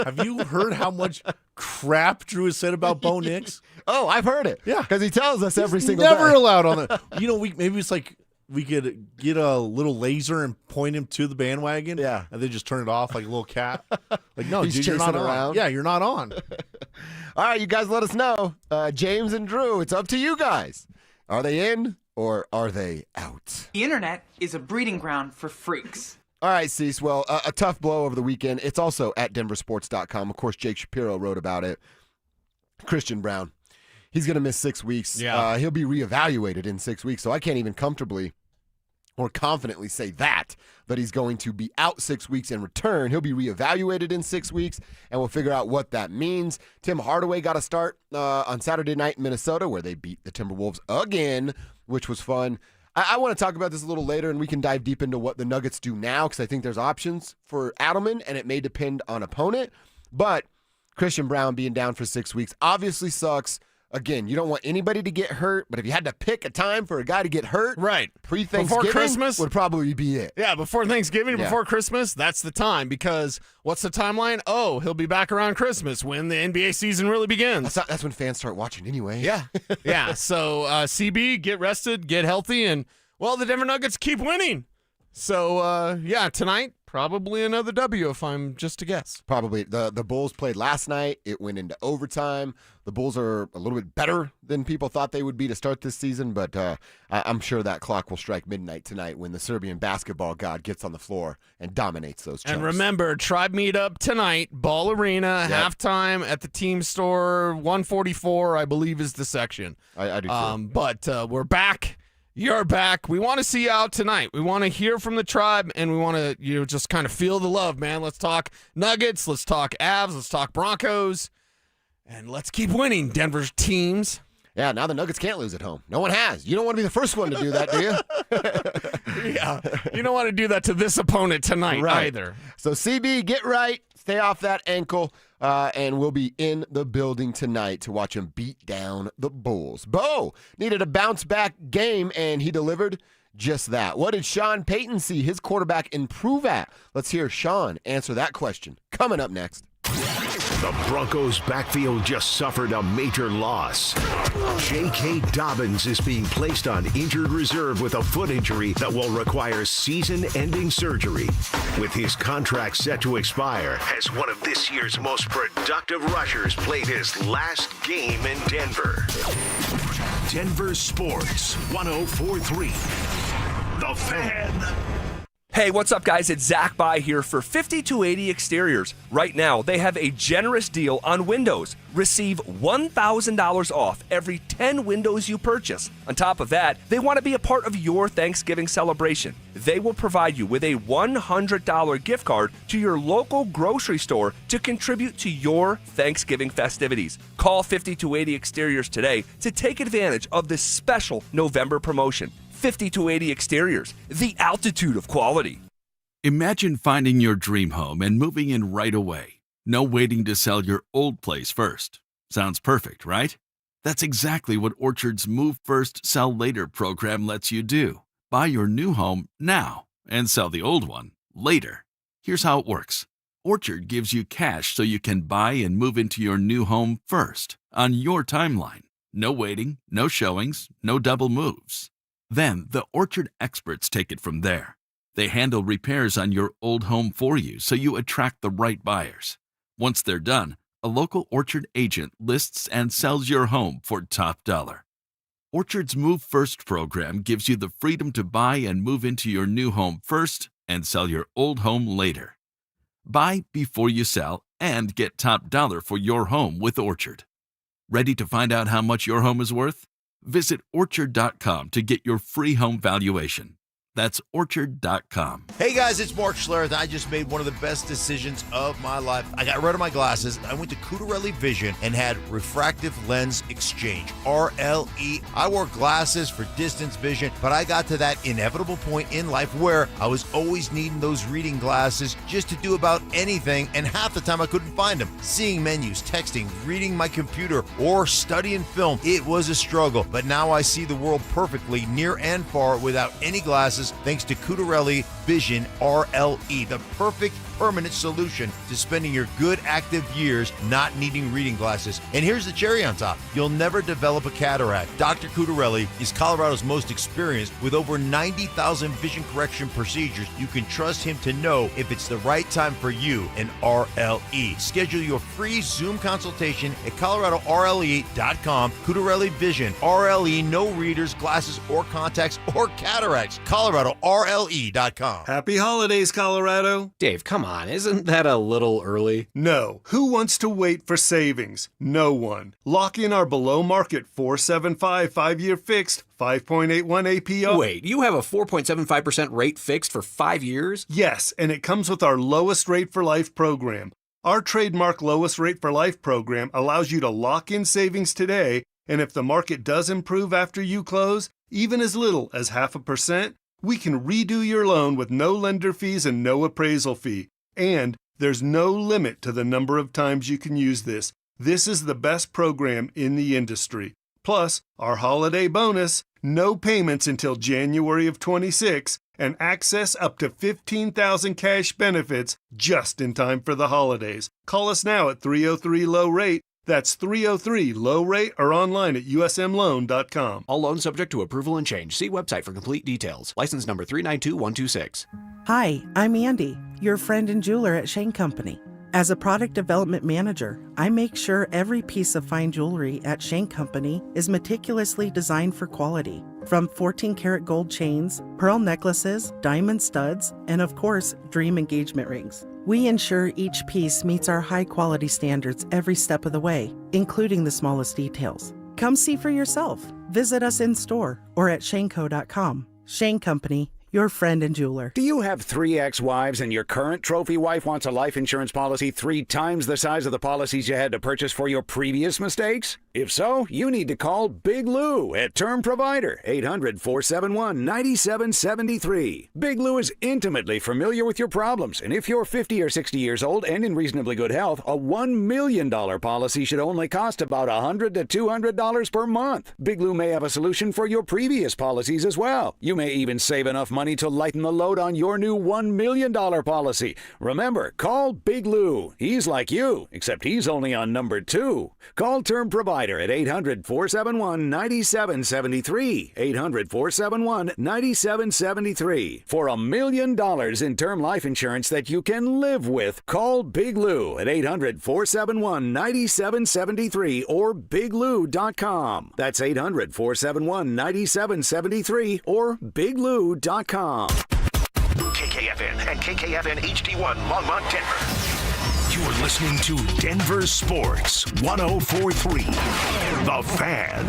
Have you heard how much crap Drew has said about Bo Nix? Oh, I've heard it. Yeah. Because he tells us every single day. Never allowed on the. Maybe it's like we could get a little laser and point him to the bandwagon. Yeah. And then just turn it off like a little cat. Like, no, He's dude, you're not chasing around. on. Yeah, you're not on. All right, you guys let us know. James and Drew, it's up to you guys. Are they in or are they out? The internet is a breeding ground for freaks. All right, Cecil. Well, a tough blow over the weekend. It's also at DenverSports.com. Of course, Jake Shapiro wrote about it. Christian Brown, he's going to miss 6 weeks. Yeah. He'll be reevaluated in 6 weeks, so I can't even comfortably or confidently say that he's going to be out 6 weeks and return. He'll be reevaluated in 6 weeks, and we'll figure out what that means. Tim Hardaway got a start on Saturday night in Minnesota where they beat the Timberwolves again, which was fun. I want to talk about this a little later, and we can dive deep into what the Nuggets do now because I think there's options for Adelman, and it may depend on opponent. But Christian Brown being down for 6 weeks obviously sucks. Again, you don't want anybody to get hurt, but if you had to pick a time for a guy to get hurt, right, pre-Thanksgiving before Christmas would probably be it. Yeah, before Thanksgiving, Yeah. before Christmas, that's the time because what's the timeline? Oh, he'll be back around Christmas when the NBA season really begins. That's when fans start watching anyway. Yeah, yeah. So CB, get rested, get healthy, and, well, the Denver Nuggets keep winning. So, yeah, tonight, probably another W if I'm just to guess. Probably. The Bulls played last night. It went into overtime. The Bulls are a little bit better than people thought they would be to start this season, but I'm sure that clock will strike midnight tonight when the Serbian basketball god gets on the floor and dominates those chumps. And remember, Tribe Meetup tonight, Ball Arena, halftime at the team store, 144, I believe is the section. I do too. But we're back. You're back. We want to see you out tonight. We want to hear from the Tribe, and we want to just kind of feel the love, man. Let's talk Nuggets. Let's talk Avs. Let's talk Broncos. And let's keep winning, Denver's teams. Yeah, now the Nuggets can't lose at home. No one has. You don't want to be the first one to do that, do you? Yeah. You don't want to do that to this opponent tonight either. So, CB, get right. Stay off that ankle. And we'll be in the building tonight to watch him beat down the Bulls. Bo needed a bounce-back game, and he delivered just that. What did Sean Payton see his quarterback improve at? Let's hear Sean answer that question. Coming up next. The Broncos' backfield just suffered a major loss. J.K. Dobbins is being placed on injured reserve with a foot injury that will require season-ending surgery. With his contract set to expire, has one of this year's most productive rushers played his last game in Denver. Denver Sports 104.3. The Fan. Hey, what's up, guys? It's Zach By here for 5280 Exteriors. Right now, they have a generous deal on windows. Receive $1,000 off every 10 windows you purchase. On top of that, they want to be a part of your Thanksgiving celebration. They will provide you with a $100 gift card to your local grocery store to contribute to your Thanksgiving festivities. Call 5280 Exteriors today to take advantage of this special November promotion. 5280 Exteriors, the altitude of quality. Imagine finding your dream home and moving in right away. No waiting to sell your old place first. Sounds perfect, right? That's exactly what Orchard's Move First, Sell Later program lets you do. Buy your new home now and sell the old one later. Here's how it works. Orchard gives you cash so you can buy and move into your new home first, on your timeline. No waiting, no showings, no double moves. Then, the Orchard experts take it from there. They handle repairs on your old home for you so you attract the right buyers. Once they're done, a local Orchard agent lists and sells your home for top dollar. Orchard's Move First program gives you the freedom to buy and move into your new home first and sell your old home later. Buy before you sell and get top dollar for your home with Orchard. Ready to find out how much your home is worth? Visit Orchard.com to get your free home valuation. That's Orchard.com. Hey guys, it's Mark Schlereth. I just made one of the best decisions of my life. I got rid of my glasses. I went to Cutarelli Vision and had refractive lens exchange, RLE. I wore glasses for distance vision, but I got to that inevitable point in life where I was always needing those reading glasses just to do about anything, and half the time I couldn't find them. Seeing menus, texting, reading my computer, or studying film, it was a struggle. But now I see the world perfectly, near and far, without any glasses, thanks to Cutarelli Vision RLE, the perfect permanent solution to spending your good active years not needing reading glasses. And here's the cherry on top. You'll never develop a cataract. Dr. Cutarelli is Colorado's most experienced with over 90,000 vision correction procedures. You can trust him to know if it's the right time for you and RLE. Schedule your free Zoom consultation at ColoradoRLE.com. Cutarelli Vision, RLE, no readers, glasses, or contacts, or cataracts. ColoradoRLE.com. Happy holidays, Colorado. Dave, come on. Isn't that a little early? No. Who wants to wait for savings? No one. Lock in our below-market 4.75 5-year fixed 5.81 APR. Wait, you have a 4.75% rate fixed for 5 years? Yes, and it comes with our lowest rate for life program. Our trademark lowest rate for life program allows you to lock in savings today, and if the market does improve after you close, even as little as 0.5%, we can redo your loan with no lender fees and no appraisal fee. And there's no limit to the number of times you can use this. This is the best program in the industry. Plus, our holiday bonus, no payments until January of 26, and access up to $15,000 cash benefits just in time for the holidays. Call us now at 303-LOW-RATE. That's 303-LOW-RATE or online at usmloan.com. All loans subject to approval and change. See website for complete details. License number 392126. Hi, I'm Andy, your friend and jeweler at Shane Company. As a product development manager, I make sure every piece of fine jewelry at Shane Company is meticulously designed for quality. From 14-karat gold chains, pearl necklaces, diamond studs, and of course, dream engagement rings. We ensure each piece meets our high-quality standards every step of the way, including the smallest details. Come see for yourself. Visit us in store or at shaneco.com. Shane Company, your friend and jeweler. Do you have 3 ex-wives and your current trophy wife wants a life insurance policy 3 times the size of the policies you had to purchase for your previous mistakes? If so, you need to call Big Lou at Term Provider, 800-471-9773. Big Lou is intimately familiar with your problems, and if you're 50 or 60 years old and in reasonably good health, a $1 million policy should only cost about $100 to $200 per month. Big Lou may have a solution for your previous policies as well. You may even save enough money to lighten the load on your new $1 million policy. Remember, call Big Lou. He's like you, except he's only on number 2. Call Term Provider at 800-471-9773. 800-471-9773. For $1 million in term life insurance that you can live with, call Big Lou at 800-471-9773 or biglou.com. That's 800-471-9773 or biglou.com. KKFN and KKFN HD1 Longmont, Denver. You're listening to Denver Sports 104.3 The Fan.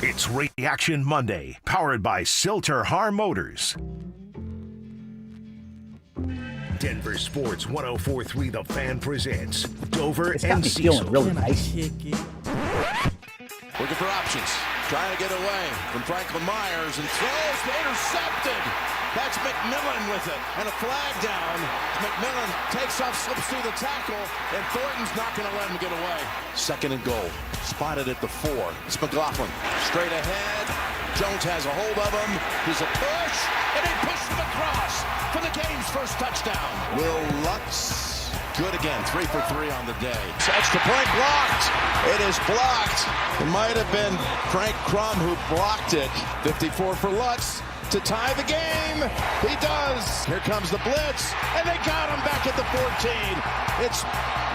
It's Reaction Monday, powered by Silter-Har Motors. Denver Sports 104.3 The Fan presents Dover and Cecil. Feeling really nice. Looking for options. Trying to get away from Franklin Myers and throws, intercepted. That's McMillan with it. And a flag down. McMillan takes off, slips through the tackle, and Thornton's not going to let him get away. 2nd and goal. Spotted at the 4. It's McLaughlin. Straight ahead. Jones has a hold of him. He's a push, and he pushed him across for the game's first touchdown. Will Lutz. Good again, 3 for 3 on the day. That's the point, blocked. It is blocked. It might have been Frank Crum who blocked it. 54 for Lutz to tie the game. He does. Here comes the blitz, and they got him back at the 14. It's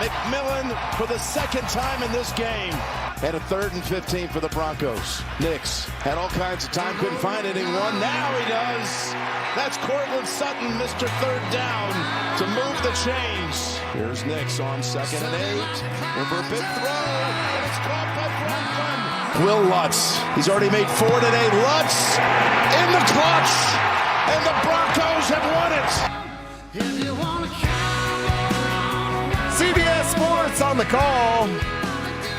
McMillan for the 2nd time in this game. And a 3rd and 15 for the Broncos. Nix had all kinds of time, couldn't find anyone. Now he does. That's Cortland Sutton, Mr. 3rd down, to move the chains. Here's Nix on 2nd and 8. In for a big throw, and it's caught by Franklin. Will Lutz. He's already made 4 today. Lutz in the clutch, and the Broncos have won it. CBS Sports on the call.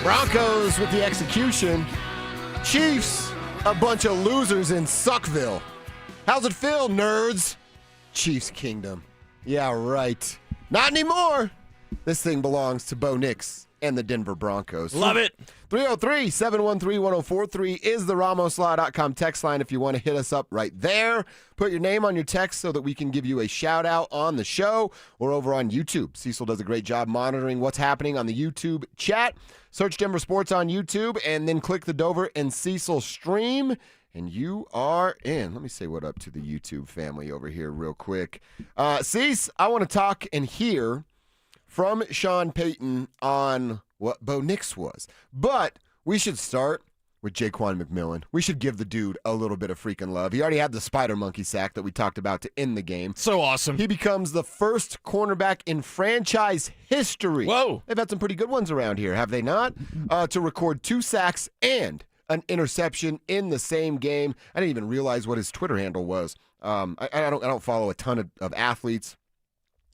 Broncos with the execution. Chiefs, a bunch of losers in Suckville. How's it feel, nerds? Chiefs Kingdom. Yeah, right. Not anymore. This thing belongs to Bo Nix and the Denver Broncos. Love it. 303-713-1043 is the RamosLaw.com text line if you want to hit us up right there. Put your name on your text so that we can give you a shout-out on the show or over on YouTube. Cecil does a great job monitoring what's happening on the YouTube chat. Search Denver Sports on YouTube and then click the Dover and Cecil stream, and you are in. Let me say what up to the YouTube family over here real quick. Cease, I want to talk and hear from Sean Payton on what Bo Nix was. But we should start with Jaquan McMillan. We should give the dude a little bit of freaking love. He already had the spider monkey sack that we talked about to end the game. So awesome. He becomes the first cornerback in franchise history. Whoa. They've had some pretty good ones around here, have they not? To record 2 sacks and an interception in the same game. I didn't even realize what his Twitter handle was. I don't follow a ton of athletes.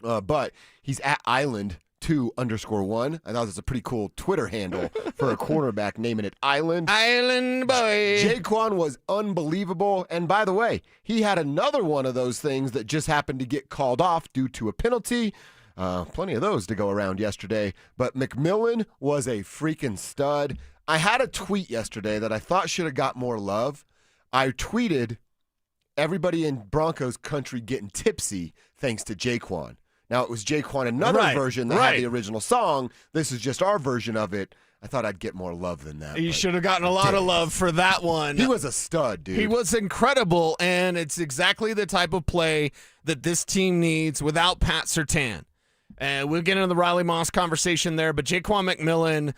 But he's at Island2_1. I thought that's a pretty cool Twitter handle for a cornerback, naming it Island. Island boy. Jaquan was unbelievable. And by the way, he had another one of those things that just happened to get called off due to a penalty. Plenty of those to go around yesterday. But McMillan was a freaking stud. I had a tweet yesterday that I thought should have got more love. I tweeted, everybody in Broncos country getting tipsy thanks to Jaquan. Now, it was Jaquan, another version that had the original song. This is just our version of it. I thought I'd get more love than that. You should have gotten a lot of love for that one. He was a stud, dude. He was incredible, and it's exactly the type of play that this team needs without Pat Surtain. And we'll get into the Riley Moss conversation there, but Jaquan McMillan,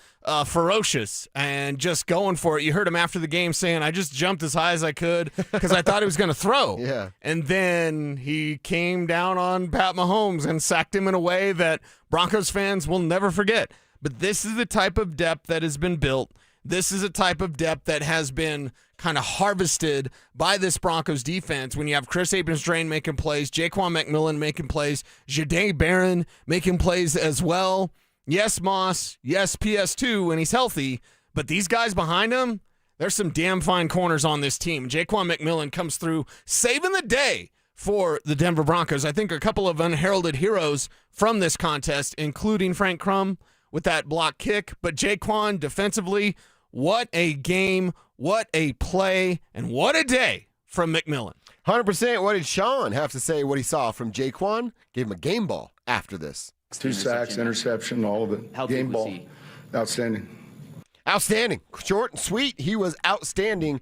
ferocious and just going for it. You heard him after the game saying, I just jumped as high as I could because I thought he was going to throw. Yeah. And then he came down on Pat Mahomes and sacked him in a way that Broncos fans will never forget. But this is the type of depth that has been built. This is a type of depth that has been kind of harvested by this Broncos defense when you have Chris Abrams-Drain making plays, Jaquan McMillan making plays, Jahdae Barron making plays as well. Yes, Moss. Yes, PS2 when he's healthy. But these guys behind him, there's some damn fine corners on this team. Jaquan McMillan comes through saving the day for the Denver Broncos. I think a couple of unheralded heroes from this contest, including Frank Crum with that block kick. But Jaquan defensively, what a game, what a play, and what a day from McMillan. 100%. What did Sean have to say what he saw from Jaquan? Gave him a game ball after this. 2 sacks, interception, all of it. Game ball. Outstanding. Outstanding. Short and sweet. He was outstanding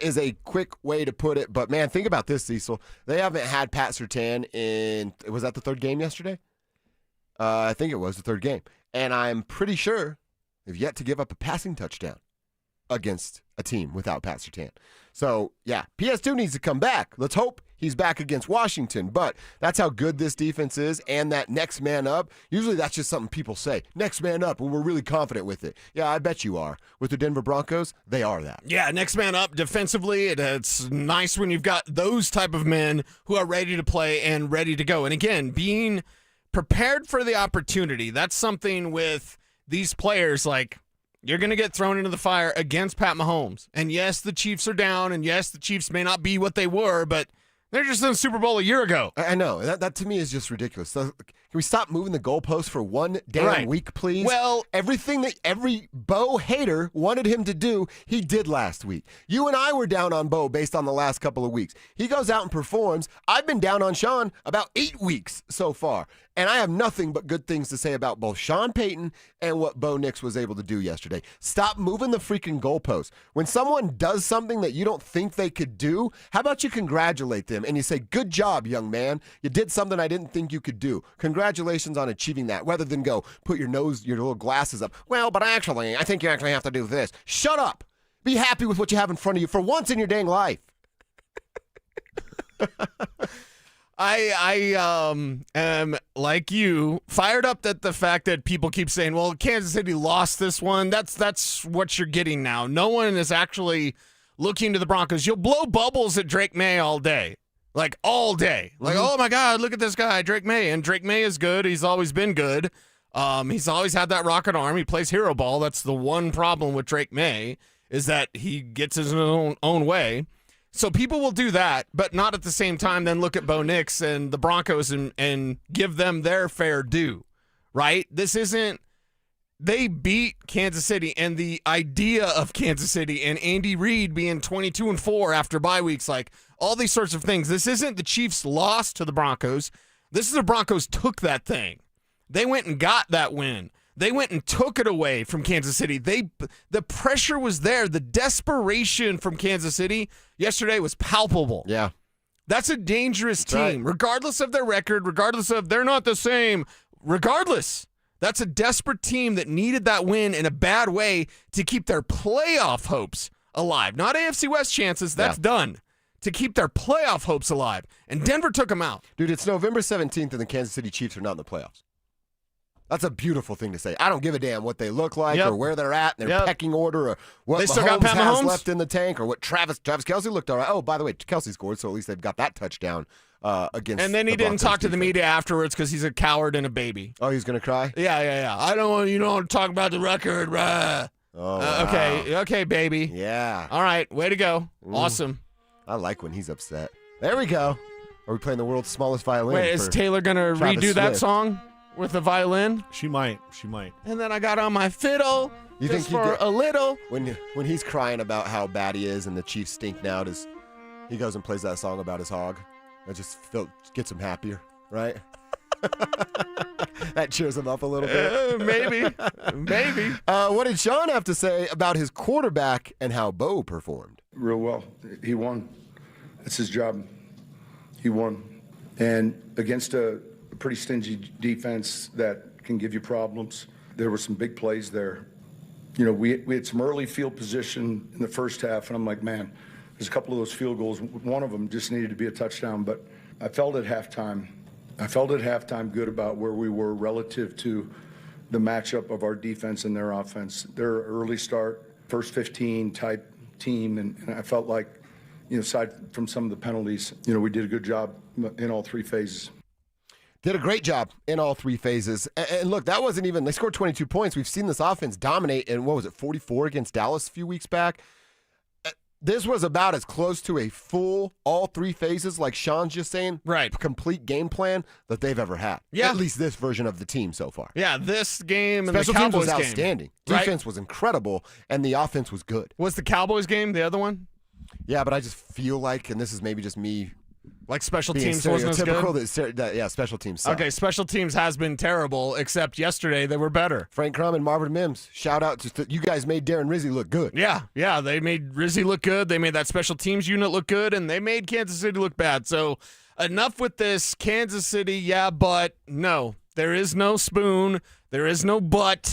is a quick way to put it. But, man, think about this, Cecil. They haven't had Pat Surtain in, was that the third game yesterday? I think it was the third game. And I'm pretty sure they've yet to give up a passing touchdown against a team without Pat Surtain. So, yeah, PS2 needs to come back. Let's hope he's back against Washington. But that's how good this defense is, and that next man up. Usually that's just something people say. Next man up, and we're really confident with it. Yeah, I bet you are. With the Denver Broncos, they are that. Yeah, next man up defensively. It's nice when you've got those type of men who are ready to play and ready to go. And, again, being prepared for the opportunity. That's something with these players, like, you're going to get thrown into the fire against Pat Mahomes. And yes, the Chiefs are down, and yes, the Chiefs may not be what they were, but they're just in the Super Bowl a year ago. I know. That to me is just ridiculous. So, can we stop moving the goalposts for one damn week, please? Well, everything that every Bo hater wanted him to do, he did last week. You and I were down on Bo based on the last couple of weeks. He goes out and performs. I've been down on Sean about 8 weeks so far. And I have nothing but good things to say about both Sean Payton and what Bo Nix was able to do yesterday. Stop moving the freaking goalposts. When someone does something that you don't think they could do, how about you congratulate them and you say, good job, young man. You did something I didn't think you could do. Congratulations on achieving that, rather than go put your little glasses up. Well, but actually, I think you actually have to do this. Shut up. Be happy with what you have in front of you for once in your dang life. I am, like you, fired up at the fact that people keep saying, well, Kansas City lost this one. That's what you're getting now. No one is actually looking to the Broncos. You'll blow bubbles at Drake May all day. Like, all day. Like, oh, my God, look at this guy, Drake May. And Drake May is good. He's always been good. He's always had that rocket arm. He plays hero ball. That's the one problem with Drake May, is that he gets his own way. So people will do that, but not at the same time then look at Bo Nix and the Broncos and give them their fair due, right? This isn't they beat Kansas City, and the idea of Kansas City and Andy Reid being 22-4 after bye weeks, like all these sorts of things. This isn't the Chiefs' loss to the Broncos. This is the Broncos took that thing. They went and got that win. They went and took it away from Kansas City. The pressure was there. The desperation from Kansas City yesterday was palpable. Yeah. That's a dangerous team, regardless of their record, regardless of they're not the same, regardless. That's a desperate team that needed that win in a bad way to keep their playoff hopes alive. Not AFC West chances. That's done. To keep their playoff hopes alive. And Denver took them out. Dude, it's November 17th and the Kansas City Chiefs are not in the playoffs. That's a beautiful thing to say. I don't give a damn what they look like or where they're at in their pecking order or what Mahomes has left in the tank or what Travis Kelce looked all right. Oh, by the way, Kelce scored, so at least they've got that touchdown against And then he didn't talk to the media afterwards because he's a coward and a baby. Oh, he's going to cry? Yeah. I don't want you to talk about the record. Rah. Oh, wow. Okay, baby. Yeah. All right, way to go. Awesome. I like when he's upset. There we go. Are we playing the world's smallest violin? Wait, is Taylor going to redo that song? With the violin? She might. And then I got on my fiddle for a little. When he's crying about how bad he is and the Chiefs stink now, he goes and plays that song about his hog? That just gets him happier, right? That cheers him up a little bit. Maybe. What did Sean have to say about his quarterback and how Bo performed? Real well. He won. That's his job. He won. And against a pretty stingy defense that can give you problems. There were some big plays there. You know, we had some early field position in the first half, and I'm like, man, there's a couple of those field goals. One of them just needed to be a touchdown, but I felt at halftime good about where we were relative to the matchup of our defense and their offense. Their early start, first 15 type team, and I felt like, you know, aside from some of the penalties, you know, we did a good job in all three phases. Did a great job in all three phases. And look, that wasn't even, they scored 22 points. We've seen this offense dominate in, 44 against Dallas a few weeks back. This was about as close to a full, all three phases, like Sean's just saying, complete game plan that they've ever had. Yeah. At least this version of the team so far. Yeah, this game and Special the Cowboys teams was game. outstanding. Defense was incredible, and the offense was good. Was the Cowboys game the other one? Yeah, but I just feel like, and this is maybe just me, like special being teams wasn't as good? Yeah, special teams suck. Okay, special teams has been terrible, except yesterday they were better. Frank Crum and Marvin Mims, shout out to you guys made Darren Rizzi look good. Yeah, they made Rizzi look good. They made that special teams unit look good, and they made Kansas City look bad. So enough with this. Kansas City, but no. There is no spoon. There is no but.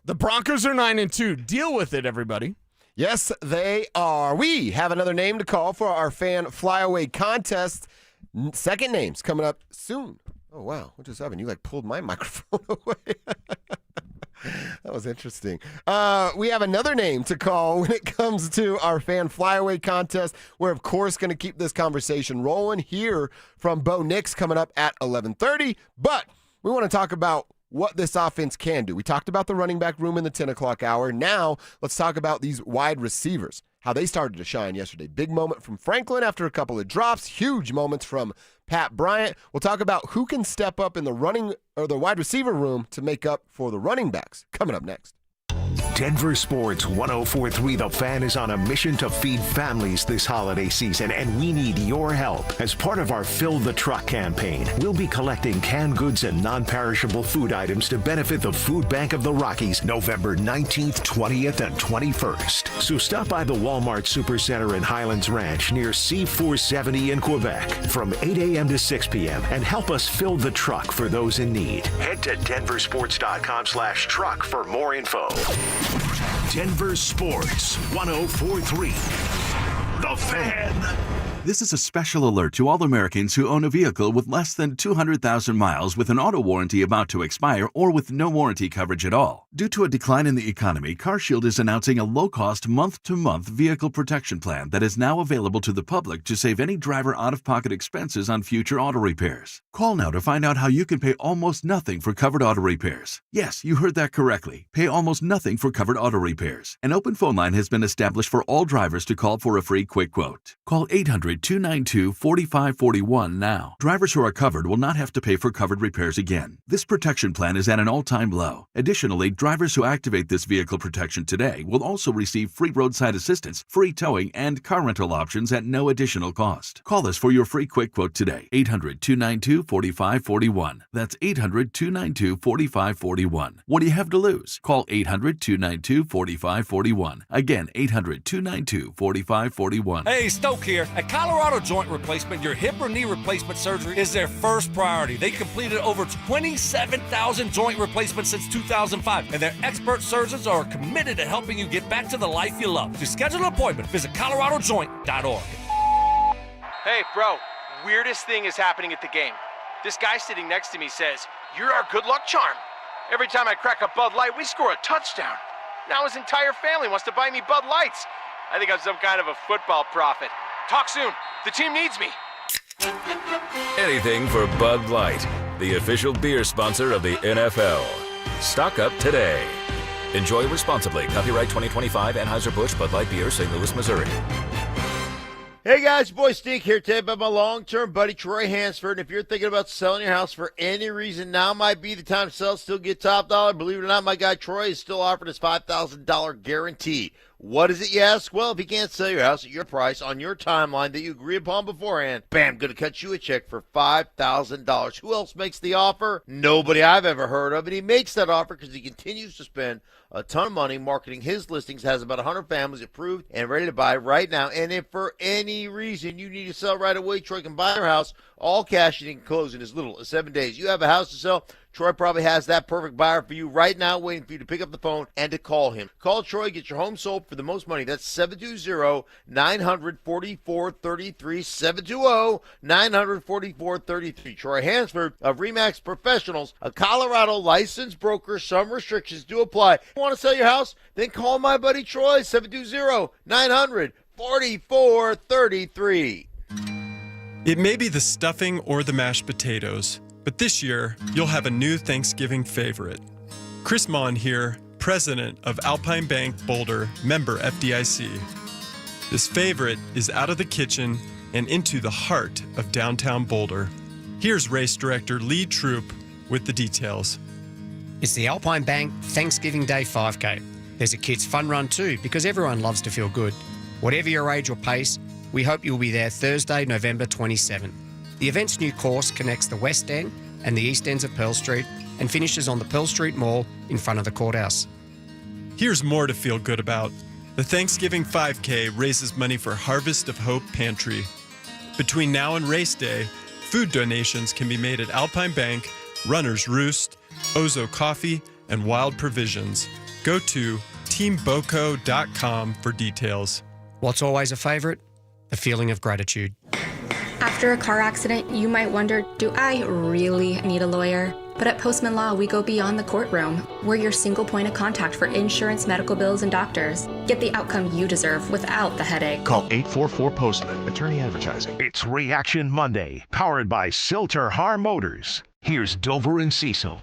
The Broncos are 9-2. Deal with it, everybody. Yes, they are. We have another name to call for our fan flyaway contest. Second names coming up soon. Oh, wow. What just happened? You pulled my microphone away. That was interesting. We have another name to call when it comes to our fan flyaway contest. We're, of course, going to keep this conversation rolling here from Bo Nix coming up at 11:30. But we want to talk about what this offense can do. We talked about the running back room in the 10 o'clock hour. Now let's talk about these wide receivers, how they started to shine yesterday. Big moment from Franklin after a couple of drops. Huge moments from Pat Bryant. We'll talk about who can step up in the running or the wide receiver room to make up for the running backs. Coming up next. Denver Sports 104.3 The Fan is on a mission to feed families this holiday season, and we need your help. As part of our Fill the Truck campaign, we'll be collecting canned goods and non-perishable food items to benefit the Food Bank of the Rockies November 19th, 20th, and 21st. So stop by the Walmart Supercenter in Highlands Ranch near C470 in Quebec from 8 a.m. to 6 p.m. and help us fill the truck for those in need. Head to denversports.com/truck for more info. Denver Sports 104.3 The Fan. This is a special alert to all Americans who own a vehicle with less than 200,000 miles with an auto warranty about to expire or with no warranty coverage at all. Due to a decline in the economy, CarShield is announcing a low-cost month-to-month vehicle protection plan that is now available to the public to save any driver out-of-pocket expenses on future auto repairs. Call now to find out how you can pay almost nothing for covered auto repairs. Yes, you heard that correctly. Pay almost nothing for covered auto repairs. An open phone line has been established for all drivers to call for a free quick quote. Call 800-292-4541 now. Drivers who are covered will not have to pay for covered repairs again. This protection plan is at an all-time low. Additionally, drivers who activate this vehicle protection today will also receive free roadside assistance, free towing, and car rental options at no additional cost. Call us for your free quick quote today. 800-292-4541. That's 800-292-4541. What do you have to lose? Call 800-292-4541. Again, 800-292-4541. Hey, Stoke here. At Colorado Joint Replacement, your hip or knee replacement surgery is their first priority. They completed over 27,000 joint replacements since 2005, and their expert surgeons are committed to helping you get back to the life you love. To schedule an appointment, visit coloradojoint.org. Hey, bro, weirdest thing is happening at the game. This guy sitting next to me says, "You're our good luck charm." Every time I crack a Bud Light, we score a touchdown. Now his entire family wants to buy me Bud Lights. I think I'm some kind of a football prophet. Talk soon. The team needs me. Anything for Bud Light, the official beer sponsor of the NFL. Stock up today. Enjoy responsibly. Copyright 2025 Anheuser-Busch Bud Light Beer, St. Louis, Missouri. Hey guys, boy Stink here today by my long-term buddy Troy Hansford. And if you're thinking about selling your house for any reason, now might be the time to sell, still get top dollar. Believe it or not, my guy Troy is still offering his $5,000 guarantee. What is it, you ask? Well, if you can't sell your house at your price on your timeline that you agree upon beforehand, bam, going to cut you a check for $5,000. Who else makes the offer? Nobody I've ever heard of. And he makes that offer because he continues to spend a ton of money marketing his listings, has about 100 families approved and ready to buy right now. And if for any reason you need to sell right away, Troy can buy your house all cash and he can close in as little as 7 days. You have a house to sell, Troy probably has that perfect buyer for you right now, waiting for you to pick up the phone and to call him. Call Troy, get your home sold for the most money. That's 720-944-33, 720-944-33. Troy Hansford of RE/MAX Professionals, a Colorado licensed broker. Some restrictions do apply. You want to sell your house? Then call my buddy Troy, 720-900-4433. It may be the stuffing or the mashed potatoes, but this year, you'll have a new Thanksgiving favorite. Chris Mon here, president of Alpine Bank Boulder, member FDIC. This favorite is out of the kitchen and into the heart of downtown Boulder. Here's race director Lee Troop with the details. It's the Alpine Bank Thanksgiving Day 5K. There's a kids' fun run too, because everyone loves to feel good. Whatever your age or pace, we hope you'll be there Thursday, November 27th. The event's new course connects the West End and the East Ends of Pearl Street and finishes on the Pearl Street Mall in front of the courthouse. Here's more to feel good about. The Thanksgiving 5K raises money for Harvest of Hope Pantry. Between now and race day, food donations can be made at Alpine Bank, Runner's Roost, Ozo Coffee, and Wild Provisions. Go to teamboco.com for details. What's always a favorite? The feeling of gratitude. After a car accident, you might wonder, do I really need a lawyer? But at Postman Law, we go beyond the courtroom. We're your single point of contact for insurance, medical bills, and doctors. Get the outcome you deserve without the headache. Call 844-POSTMAN, attorney advertising. It's Reaction Monday, powered by Silter Har Motors. Here's Dover and Cecil.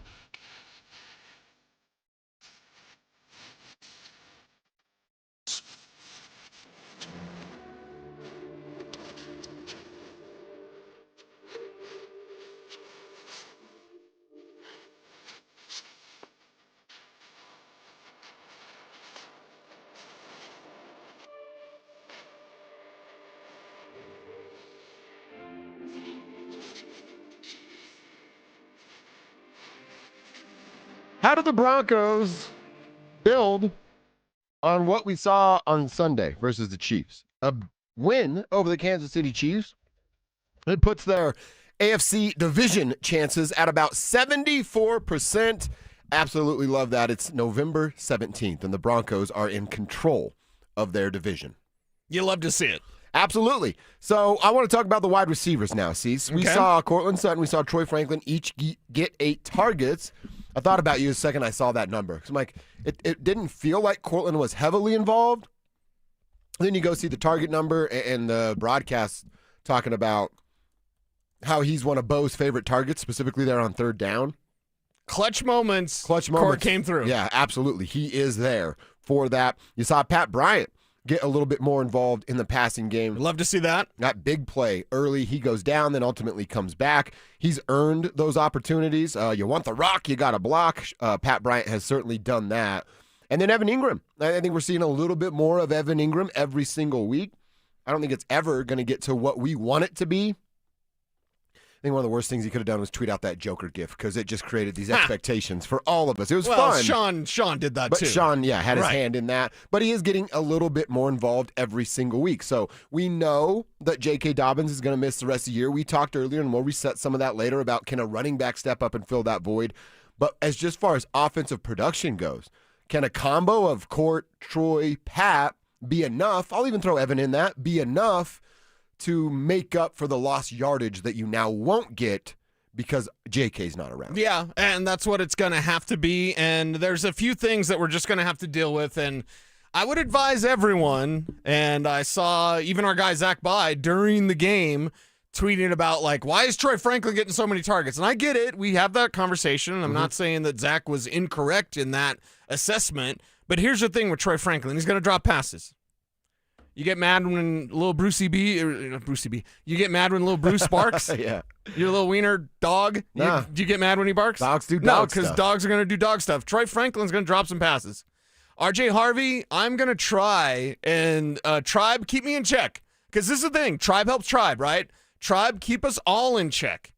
How did the Broncos build on what we saw on Sunday versus the Chiefs? A win over the Kansas City Chiefs. It puts their AFC division chances at about 74%. Absolutely love that. It's November 17th, and the Broncos are in control of their division. You love to see it. Absolutely. So I want to talk about the wide receivers now, Cease. We saw Cortland Sutton, we saw Troy Franklin each get 8 targets. I thought about you the second I saw that number. 'Cause I'm like, it didn't feel like Cortland was heavily involved. Then you go see the target number and the broadcast talking about how he's one of Bo's favorite targets, specifically there on third down. Clutch moments. Court came through. Yeah, absolutely. He is there for that. You saw Pat Bryant get a little bit more involved in the passing game. Love to see that. That big play early. He goes down, then ultimately comes back. He's earned those opportunities. You want the rock, you got to block. Pat Bryant has certainly done that. And then Evan Ingram. I think we're seeing a little bit more of Evan Ingram every single week. I don't think it's ever going to get to what we want it to be. I think one of the worst things he could have done was tweet out that Joker gif because it just created these expectations for all of us. It was fun. Sean did that but too. Sean, had his Right. hand in that. But he is getting a little bit more involved every single week. So we know that J.K. Dobbins is going to miss the rest of the year. We talked earlier, and we'll reset some of that later about can a running back step up and fill that void. But as just far as offensive production goes, can a combo of Court, Troy, Pat be enough? I'll even throw Evan in that. Be enough to make up for the lost yardage that you now won't get because JK's not around. Yeah, and that's what it's going to have to be. And there's a few things that we're just going to have to deal with. And I would advise everyone, and I saw even our guy Zach By during the game tweeting about, like, why is Troy Franklin getting so many targets? And I get it. We have that conversation. And I'm not saying that Zach was incorrect in that assessment. But here's the thing with Troy Franklin. He's going to drop passes. You get mad when little Brucey B, you get mad when little Bruce barks? Yeah. Your little wiener dog? Nah. Do you get mad when he barks? Dogs do No, dog because stuff. dogs are going to do dog stuff. Troy Franklin's going to drop some passes. RJ Harvey, I'm going to try, and Tribe, keep me in check. Because this is the thing. Tribe helps Tribe, right? Tribe, keep us all in check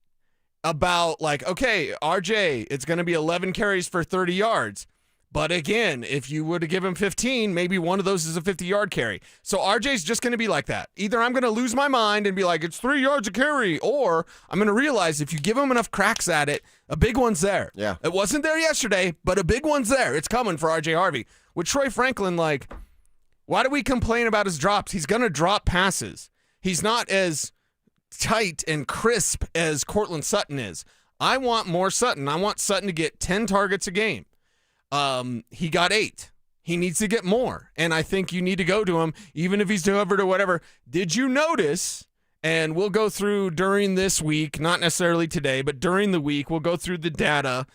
about, like, okay, RJ, it's going to be 11 carries for 30 yards. But again, if you were to give him 15, maybe one of those is a 50-yard carry. So RJ's just going to be like that. Either I'm going to lose my mind and be like, it's 3 yards a carry, or I'm going to realize if you give him enough cracks at it, a big one's there. Yeah. It wasn't there yesterday, but a big one's there. It's coming for RJ Harvey. With Troy Franklin, like, why do we complain about his drops? He's going to drop passes. He's not as tight and crisp as Cortland Sutton is. I want more Sutton. I want Sutton to get 10 targets a game. He got 8. He needs to get more. And I think you need to go to him, even if he's delivered or whatever. Did you notice, and we'll go through during this week, not necessarily today, but during the week, we'll go through the data.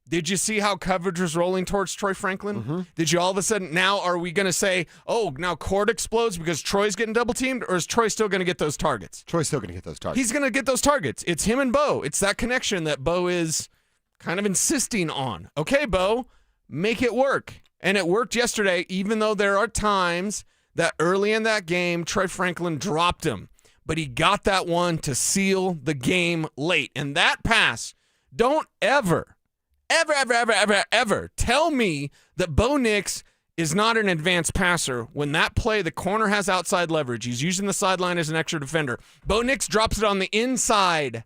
Did you see how coverage was rolling towards Troy Franklin? Did you all of a sudden, now are we going to say, oh, now Court explodes because Troy's getting double teamed, or is Troy still going to get those targets? Troy's still going to get those targets. He's going to get those targets. It's him and Bo. It's that connection that Bo is kind of insisting on. Okay, Bo, make it work. And it worked yesterday, even though there are times that early in that game, Troy Franklin dropped him. But he got that one to seal the game late. And that pass, don't ever tell me that Bo Nix is not an advanced passer when that play, the corner has outside leverage. He's using the sideline as an extra defender. Bo Nix drops it on the inside.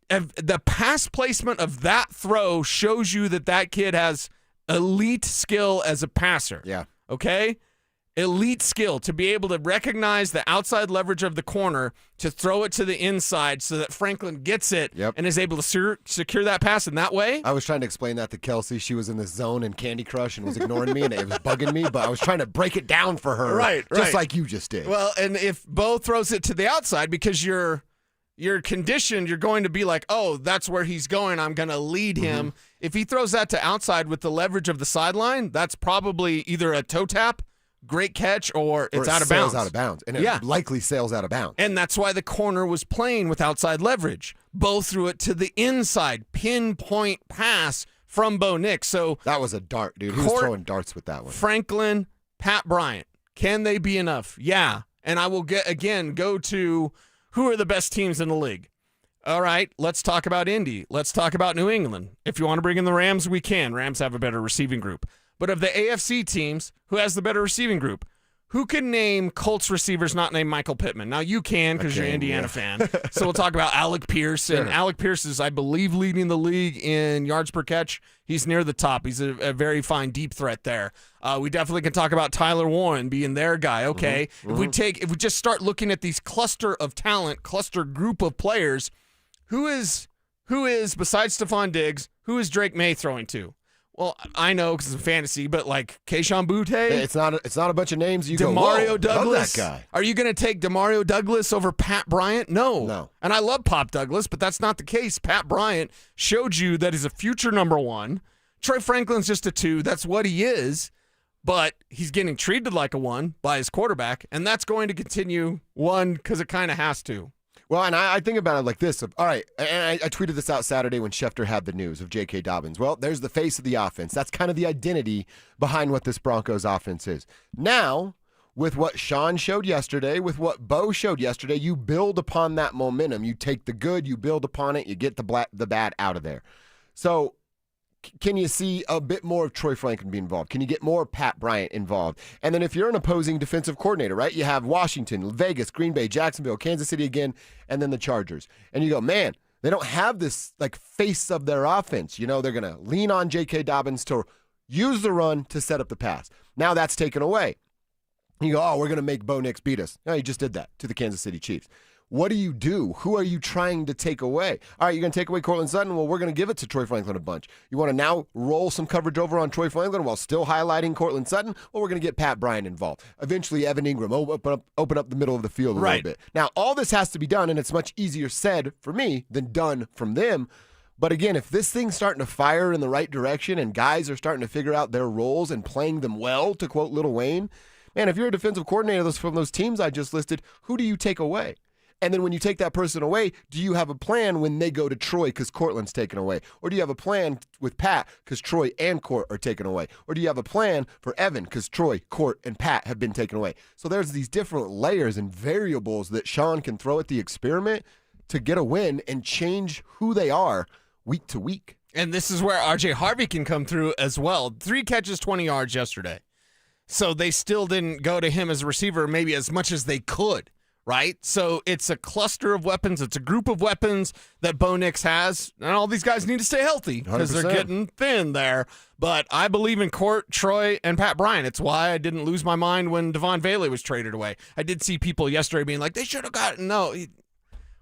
The pass placement of that throw shows you that kid has elite skill as a passer. Yeah. Okay? Elite skill to be able to recognize the outside leverage of the corner to throw it to the inside so that Franklin gets it and is able to secure that pass in that way. I was trying to explain that to Kelsey. She was in this zone in Candy Crush and was ignoring me, and it was bugging me, but I was trying to break it down for her. Right. Just like you just did. Well, and if Bo throws it to the outside because you're conditioned, you're going to be like, oh, that's where he's going. I'm going to lead him. If he throws that to outside with the leverage of the sideline, that's probably either a toe tap, great catch, or it's out of bounds. Out of bounds. And it likely sails out of bounds. And that's why the corner was playing with outside leverage. Bo threw it to the inside, pinpoint pass from Bo Nix. So that was a dart, dude. He was throwing darts with that one. Franklin, Pat Bryant, can they be enough? Yeah. And I will go to who are the best teams in the league. All right, let's talk about Indy. Let's talk about New England. If you want to bring in the Rams, we can. Rams have a better receiving group. But of the AFC teams, who has the better receiving group? Who can name Colts receivers not named Michael Pittman? Now, you can because you're an Indiana fan. So we'll talk about Alec Pierce. Sure. And Alec Pierce is, I believe, leading the league in yards per catch. He's near the top. He's a very fine deep threat there. We definitely can talk about Tyler Warren being their guy. Okay, if we just start looking at these cluster of talent, cluster group of players, who is besides Stephon Diggs, who is Drake May throwing to? Well, I know because it's fantasy, but like Keyshawn Butte. It's not a bunch of names. You Demario go, Douglas. Love that guy. Are you going to take Demario Douglas over Pat Bryant? No. And I love Pop Douglas, but that's not the case. Pat Bryant showed you that he's a future number 1. Troy Franklin's just a 2. That's what he is. But he's getting treated like a 1 by his quarterback, and that's going to continue 1 because it kind of has to. Well, and I think about it like this. All right, and I tweeted this out Saturday when Schefter had the news of J.K. Dobbins. Well, there's the face of the offense. That's kind of the identity behind what this Broncos offense is. Now, with what Sean showed yesterday, with what Bo showed yesterday, you build upon that momentum. You take the good, you build upon it, you get the bad out of there. So can you see a bit more of Troy Franklin be involved? Can you get more Pat Bryant involved? And then if you're an opposing defensive coordinator, right, you have Washington, Vegas, Green Bay, Jacksonville, Kansas City again, and then the Chargers. And you go, man, they don't have this like face of their offense. You know, they're going to lean on J.K. Dobbins to use the run to set up the pass. Now that's taken away. You go, oh, we're going to make Bo Nix beat us. No, he just did that to the Kansas City Chiefs. What do you do? Who are you trying to take away? All right, you're going to take away Courtland Sutton? Well, we're going to give it to Troy Franklin a bunch. You want to now roll some coverage over on Troy Franklin while still highlighting Courtland Sutton? Well, we're going to get Pat Bryant involved. Eventually, Evan Ingram, open up the middle of the field a little bit. Now, all this has to be done, and it's much easier said for me than done from them. But again, if this thing's starting to fire in the right direction and guys are starting to figure out their roles and playing them well, to quote Lil Wayne, man, if you're a defensive coordinator from those teams I just listed, who do you take away? And then when you take that person away, do you have a plan when they go to Troy because Courtland's taken away? Or do you have a plan with Pat because Troy and Court are taken away? Or do you have a plan for Evan because Troy, Court, and Pat have been taken away? So there's these different layers and variables that Sean can throw at the experiment to get a win and change who they are week to week. And this is where R.J. Harvey can come through as well. 3 catches, 20 yards yesterday. So they still didn't go to him as a receiver maybe as much as they could. Right? So it's a cluster of weapons. It's a group of weapons that Bo Nix has. And all these guys need to stay healthy because they're getting thin there. But I believe in Court, Troy, and Pat Bryant. It's why I didn't lose my mind when Devon Bailey was traded away. I did see people yesterday being like, they should have gotten, no.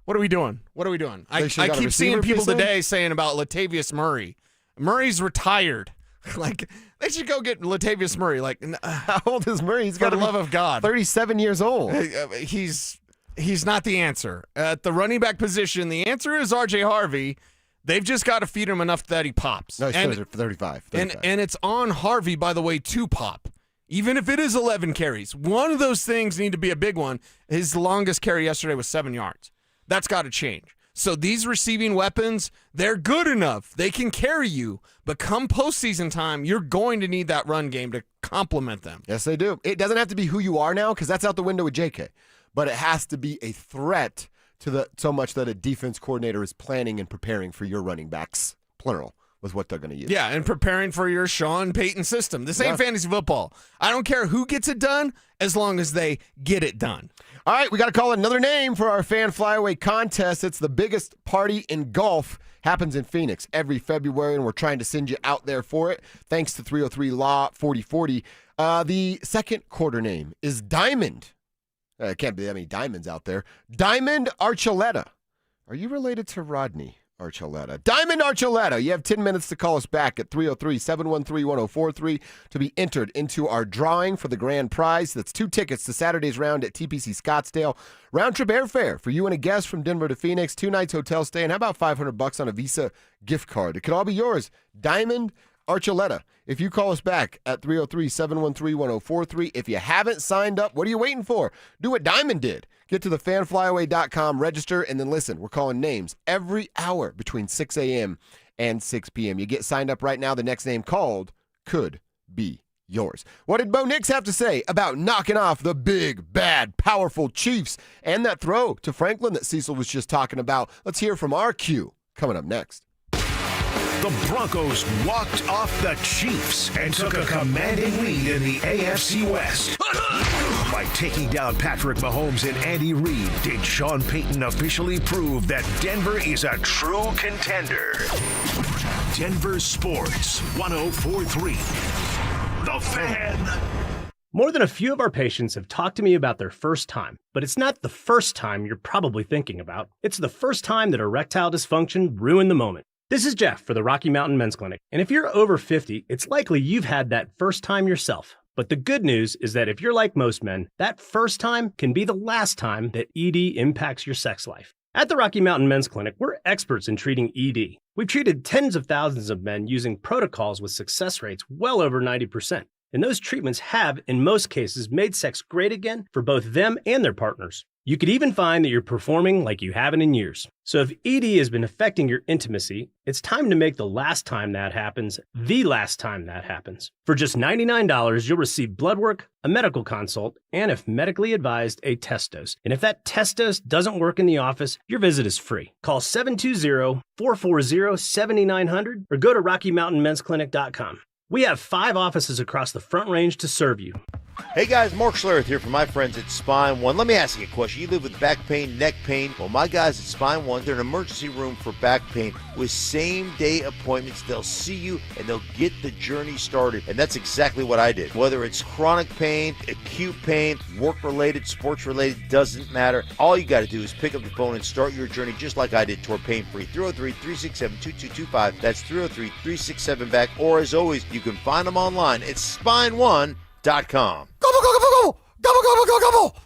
What are we doing? What are we doing? I keep seeing people today saying about Latavius Murray. Murray's retired. Like, they should go get Latavius Murray. Like, how old is Murray? He's got the love of God. 37 years old. He's not the answer. At the running back position, the answer is R.J. Harvey. They've just got to feed him enough that he pops. No, he's 35. And it's on Harvey, by the way, to pop. Even if it is 11 carries. One of those things need to be a big one. His longest carry yesterday was 7 yards. That's got to change. So these receiving weapons, they're good enough. They can carry you. But come postseason time, you're going to need that run game to complement them. Yes, they do. It doesn't have to be who you are now because that's out the window with JK. But it has to be a threat to so much that a defense coordinator is planning and preparing for your running backs, plural, was what they're going to use. Yeah, and preparing for your Sean Payton system. This ain't fantasy football. I don't care who gets it done as long as they get it done. All right, we got to call another name for our fan flyaway contest. It's the biggest party in golf. Happens in Phoenix every February, and we're trying to send you out there for it. Thanks to 303 Law 4040. The second quarter name is Diamond. Can't be that many diamonds out there. Diamond Archuleta. Are you related to Rodney Archuleta? Diamond Archuleta. You have 10 minutes to call us back at 303-713-1043 to be entered into our drawing for the grand prize. That's 2 tickets to Saturday's round at TPC Scottsdale. Round trip airfare for you and a guest from Denver to Phoenix. 2 nights hotel stay, and how about $500 on a Visa gift card? It could all be yours. Diamond Archuleta. If you call us back at 303-713-1043, if you haven't signed up, what are you waiting for? Do what Diamond did. Get to thefanflyaway.com, register, and then listen. We're calling names every hour between 6 a.m. and 6 p.m. You get signed up right now. The next name called could be yours. What did Bo Nix have to say about knocking off the big, bad, powerful Chiefs and that throw to Franklin that Cecil was just talking about? Let's hear from our Q coming up next. The Broncos walked off the Chiefs and took a commanding lead in the AFC West. By taking down Patrick Mahomes and Andy Reid, did Sean Payton officially prove that Denver is a true contender? Denver Sports 104.3. The Fan. More than a few of our patients have talked to me about their first time, but it's not the first time you're probably thinking about. It's the first time that erectile dysfunction ruined the moment. This is Jeff for the Rocky Mountain Men's Clinic. And if you're over 50, it's likely you've had that first time yourself. But the good news is that if you're like most men, that first time can be the last time that ED impacts your sex life. At the Rocky Mountain Men's Clinic, we're experts in treating ED. We've treated tens of thousands of men using protocols with success rates well over 90%. And those treatments have, in most cases, made sex great again for both them and their partners. You could even find that you're performing like you haven't in years. So if ED has been affecting your intimacy, it's time to make the last time that happens the last time that happens. For just $99, you'll receive blood work, a medical consult, and if medically advised, a test dose. And if that test dose doesn't work in the office, your visit is free. Call 720-440-7900 or go to RockyMountainMen'sClinic.com. We have 5 offices across the Front Range to serve you. Hey guys, Mark Schlereth here from my friends at Spine One. Let me ask you a question. You live with back pain, neck pain. Well, my guys at Spine One, they're an emergency room for back pain with same-day appointments. They'll see you and they'll get the journey started. And that's exactly what I did. Whether it's chronic pain, acute pain, work-related, sports-related, doesn't matter. All you got to do is pick up the phone and start your journey just like I did toward pain-free. 303-367-2225. That's 303-367-BACK. Or as always, you can find them online at spineone.com. Gobble, gobble, gobble, gobble, gobble, gobble, gobble, gobble.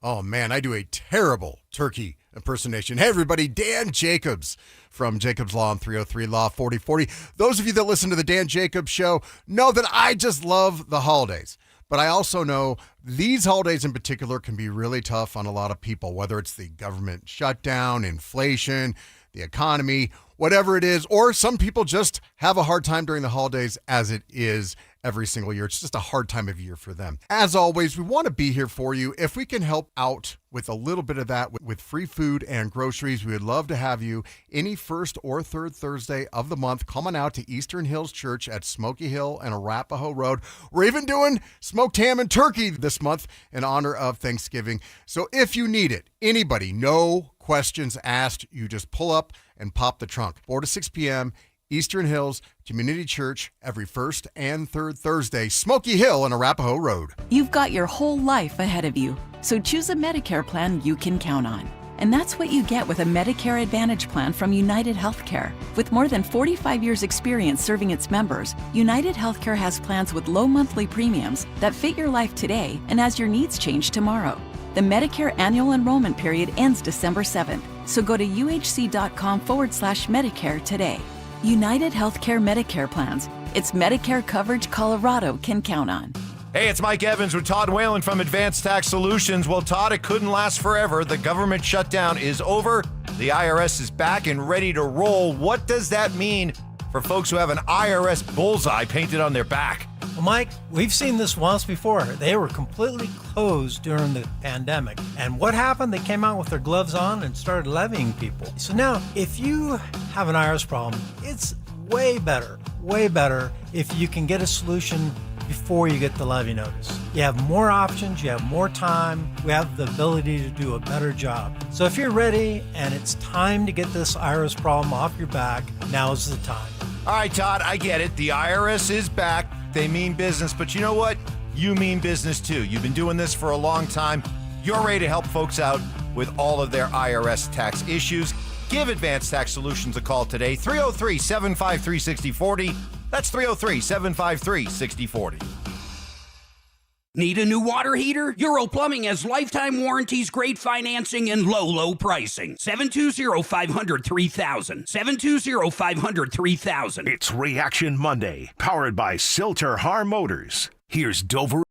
Oh, man, I do a terrible turkey impersonation. Hey, everybody, Dan Jacobs from Jacobs Law on 303 Law 4040. Those of you that listen to the Dan Jacobs Show know that I just love the holidays. But I also know these holidays in particular can be really tough on a lot of people, whether it's the government shutdown, inflation, the economy, whatever it is, or some people just have a hard time during the holidays as it is every single year. It's just a hard time of year for them. As always, we want to be here for you. If we can help out with a little bit of that with free food and groceries, we would love to have you any first or third Thursday of the month. Come on out to Eastern Hills Church at Smoky Hill and Arapahoe Road. We're even doing smoked ham and turkey this month in honor of Thanksgiving. So if you need it, anybody, no questions asked. You just pull up and pop the trunk. 4 to 6 p.m., Eastern Hills Community Church, every first and third Thursday, Smoky Hill and Arapahoe Road. You've got your whole life ahead of you, so choose a Medicare plan you can count on. And that's what you get with a Medicare Advantage plan from United Healthcare. With more than 45 years experience serving its members, United Healthcare has plans with low monthly premiums that fit your life today and as your needs change tomorrow. The Medicare annual enrollment period ends December 7th, so go to uhc.com/Medicare today. United Healthcare Medicare plans. It's Medicare coverage Colorado can count on. Hey, it's Mike Evans with Todd Whalen from Advanced Tax Solutions. Well, Todd, it couldn't last forever. The government shutdown is over. The IRS is back and ready to roll. What does that mean for folks who have an IRS bullseye painted on their back? Well, Mike, we've seen this once before. They were completely closed during the pandemic. And what happened? They came out with their gloves on and started levying people. So now, if you have an IRS problem, it's way better if you can get a solution before you get the levy notice. You have more options, you have more time, we have the ability to do a better job. So if you're ready and it's time to get this IRS problem off your back, now's the time. All right, Todd, I get it. The IRS is back. They mean business, but you know what? You mean business too. You've been doing this for a long time. You're ready to help folks out with all of their IRS tax issues. Give Advanced Tax Solutions a call today, 303-753-6040. That's 303-753-6040. Need a new water heater? Euro Plumbing has lifetime warranties, great financing, and low pricing. 720-500-3000. 720-500-3000. It's Reaction Monday, powered by Silter Har Motors. Here's Dover.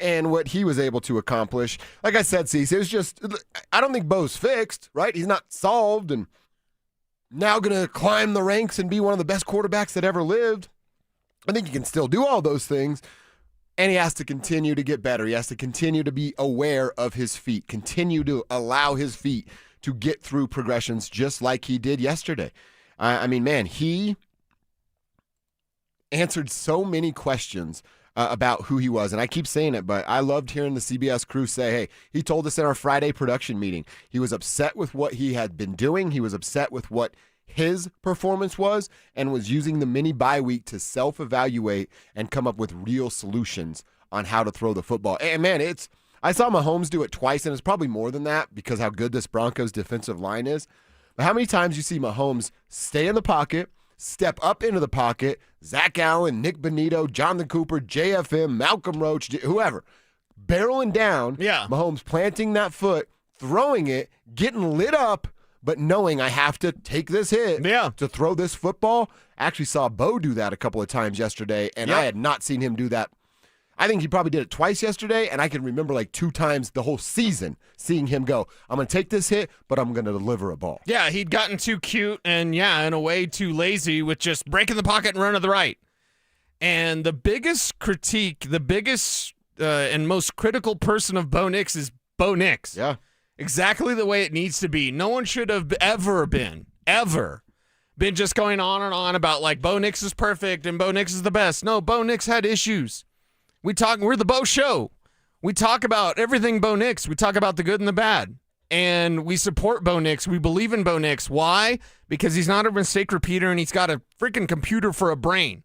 And what he was able to accomplish. Like I said, Cecil, it was just, I don't think Bo's fixed, right? He's not solved and now going to climb the ranks and be one of the best quarterbacks that ever lived. I think he can still do all those things. And he has to continue to get better. He has to continue to be aware of his feet, continue to allow his feet to get through progressions just like he did yesterday. I mean, man, he answered so many questions about who he was. And I keep saying it, but I loved hearing the CBS crew say, hey, he told us in our Friday production meeting, he was upset with what he had been doing. He was upset with what his performance was and was using the mini bye week to self-evaluate and come up with real solutions on how to throw the football. And man, I saw Mahomes do it twice, and it's probably more than that because how good this Broncos defensive line is. But how many times you see Mahomes stay in the pocket, step up into the pocket, Zach Allen, Nick Bonito, Jonathan Cooper, JFM, Malcolm Roach, whoever, barreling down, Mahomes planting that foot, throwing it, getting lit up, but knowing I have to take this hit to throw this football. I actually saw Bo do that a couple of times yesterday, and I had not seen him do that. I think he probably did it twice yesterday, and I can remember like 2 times the whole season seeing him go, I'm going to take this hit, but I'm going to deliver a ball. Yeah, he'd gotten too cute and, in a way, too lazy with just breaking the pocket and run to the right. And the biggest critique, the biggest and most critical person of Bo Nix is Bo Nix. Yeah. Exactly the way it needs to be. No one should have ever been just going on and on about like Bo Nix is perfect and Bo Nix is the best. No, Bo Nix had issues. We're the Bo Show. We talk about everything Bo Nix. We talk about the good and the bad. And we support Bo Nix. We believe in Bo Nix. Why? Because he's not a mistake repeater and he's got a freaking computer for a brain.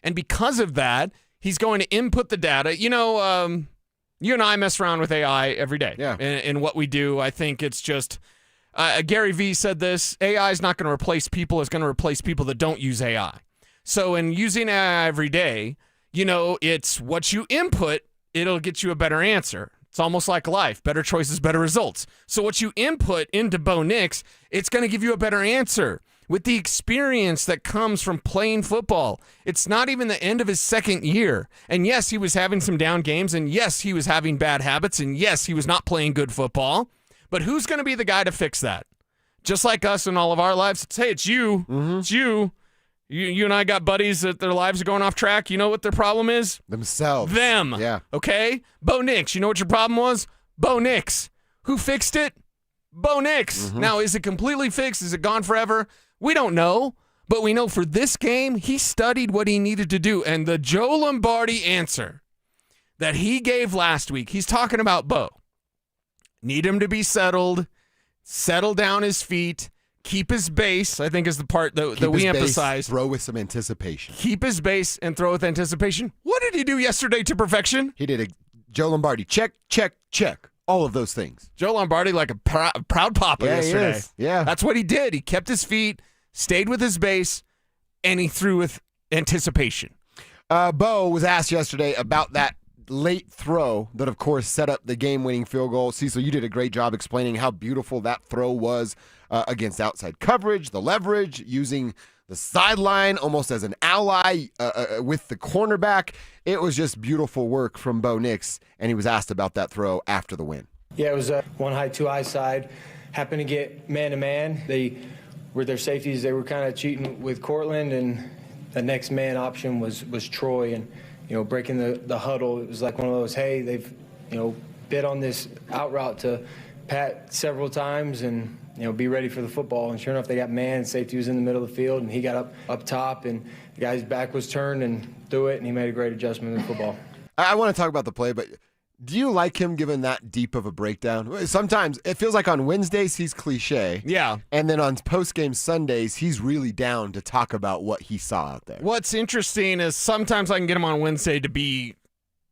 And because of that, he's going to input the data. You know, you and I mess around with AI every day in what we do. I think it's just, Gary Vee said this, AI is not going to replace people. It's going to replace people that don't use AI. So in using AI every day, you know, it's what you input, it'll get you a better answer. It's almost like life. Better choices, better results. So what you input into Bo Nix, it's going to give you a better answer. With the experience that comes from playing football, it's not even the end of his second year. And yes, he was having some down games, and yes, he was having bad habits, and yes, he was not playing good football. But who's going to be the guy to fix that? Just like us in all of our lives, it's you. It's you. You and I got buddies that their lives are going off track. You know what their problem is? Themselves. Them. Yeah. Okay? Bo Nix. You know what your problem was? Bo Nix. Who fixed it? Bo Nix. Now, is it completely fixed? Is it gone forever? We don't know. But we know for this game, he studied what he needed to do. And the Joe Lombardi answer that he gave last week, he's talking about Bo. Need him to be settled, settle down his feet, keep his base, I think is the part that we emphasize. Throw with some anticipation. Keep his base and throw with anticipation. What did he do yesterday to perfection? He did a Joe Lombardi check, check, check. All of those things. Joe Lombardi like a proud papa yesterday. He is. Yeah. That's what he did. He kept his feet, stayed with his base, and he threw with anticipation. Bo was asked yesterday about that late throw that, of course, set up the game-winning field goal. Cecil, you did a great job explaining how beautiful that throw was against outside coverage, the leverage, using the sideline almost as an ally with the cornerback. It was just beautiful work from Bo Nix, and he was asked about that throw after the win. Yeah, it was a 1 high, 2 high side. Happened to get man-to-man. They were their safeties. They were kind of cheating with Cortland, and the next man option was Troy. And, you know, breaking the huddle, it was like one of those, hey, they've, you know, bid on this out route to Pat several times and, you know, be ready for the football. And sure enough, they got man. Safety was in the middle of the field, and he got up top, and the guy's back was turned and threw it, and he made a great adjustment in the football. I want to talk about the play, but do you like him giving that deep of a breakdown? Sometimes it feels like on Wednesdays he's cliche. Yeah. And then on post-game Sundays, he's really down to talk about what he saw out there. What's interesting is sometimes I can get him on Wednesday to be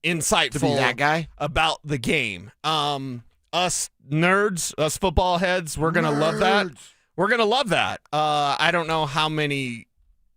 insightful. To be that guy? About the game. Us nerds, us football heads, we're going to love that. We're going to love that. I don't know how many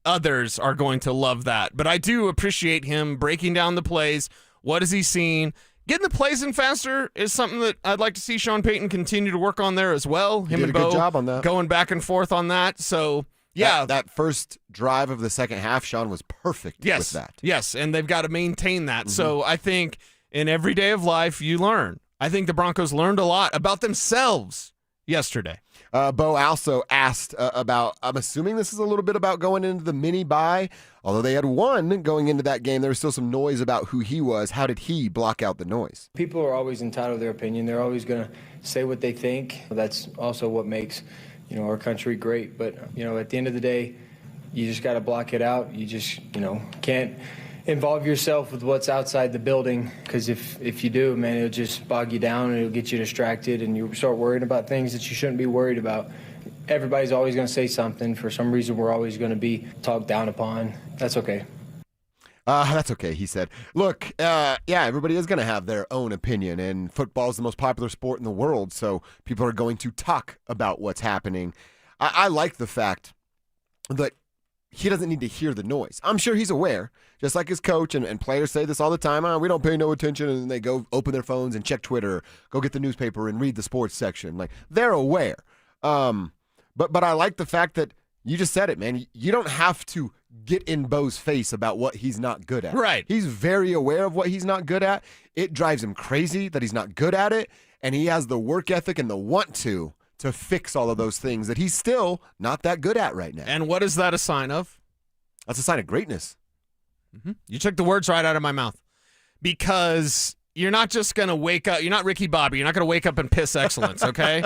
others are going to love that, but I do appreciate him breaking down the plays. What has he seen? Getting the plays in faster is something that I'd like to see Sean Payton continue to work on there as well. He did a good job on that. Going back and forth on that. So, yeah. That first drive of the second half, Sean was perfect with that. Yes, and they've got to maintain that. So I think in every day of life, you learn. I think the Broncos learned a lot about themselves yesterday. Bo also asked about, I'm assuming this is a little bit about going into the mini bye. Although they had won going into that game, there was still some noise about who he was. How did he block out the noise? People are always entitled to their opinion. They're always going to say what they think. That's also what makes, our country great. But, at the end of the day, you just got to block it out. You just, can't involve yourself with what's outside the building, because if you do, man, it'll just bog you down and it'll get you distracted and you start worrying about things that you shouldn't be worried about. Everybody's always going to say something. For some reason, we're always going to be talked down upon. That's okay. That's okay, he said. Look, everybody is going to have their own opinion, and football is the most popular sport in the world, so people are going to talk about what's happening. I like the fact that he doesn't need to hear the noise. I'm sure he's aware, just like his coach and players say this all the time. We don't pay no attention, and they go open their phones and check Twitter, go get the newspaper and read the sports section. Like, they're aware. But I like the fact that you just said it, man. You don't have to get in Bo's face about what he's not good at. Right. He's very aware of what he's not good at. It drives him crazy that he's not good at it, and he has the work ethic and the want to fix all of those things that he's still not that good at right now. And what is that a sign of? That's a sign of greatness. Mm-hmm. You took the words right out of my mouth, because you're not just going to wake up. You're not Ricky Bobby. You're not going to wake up and piss excellence, okay?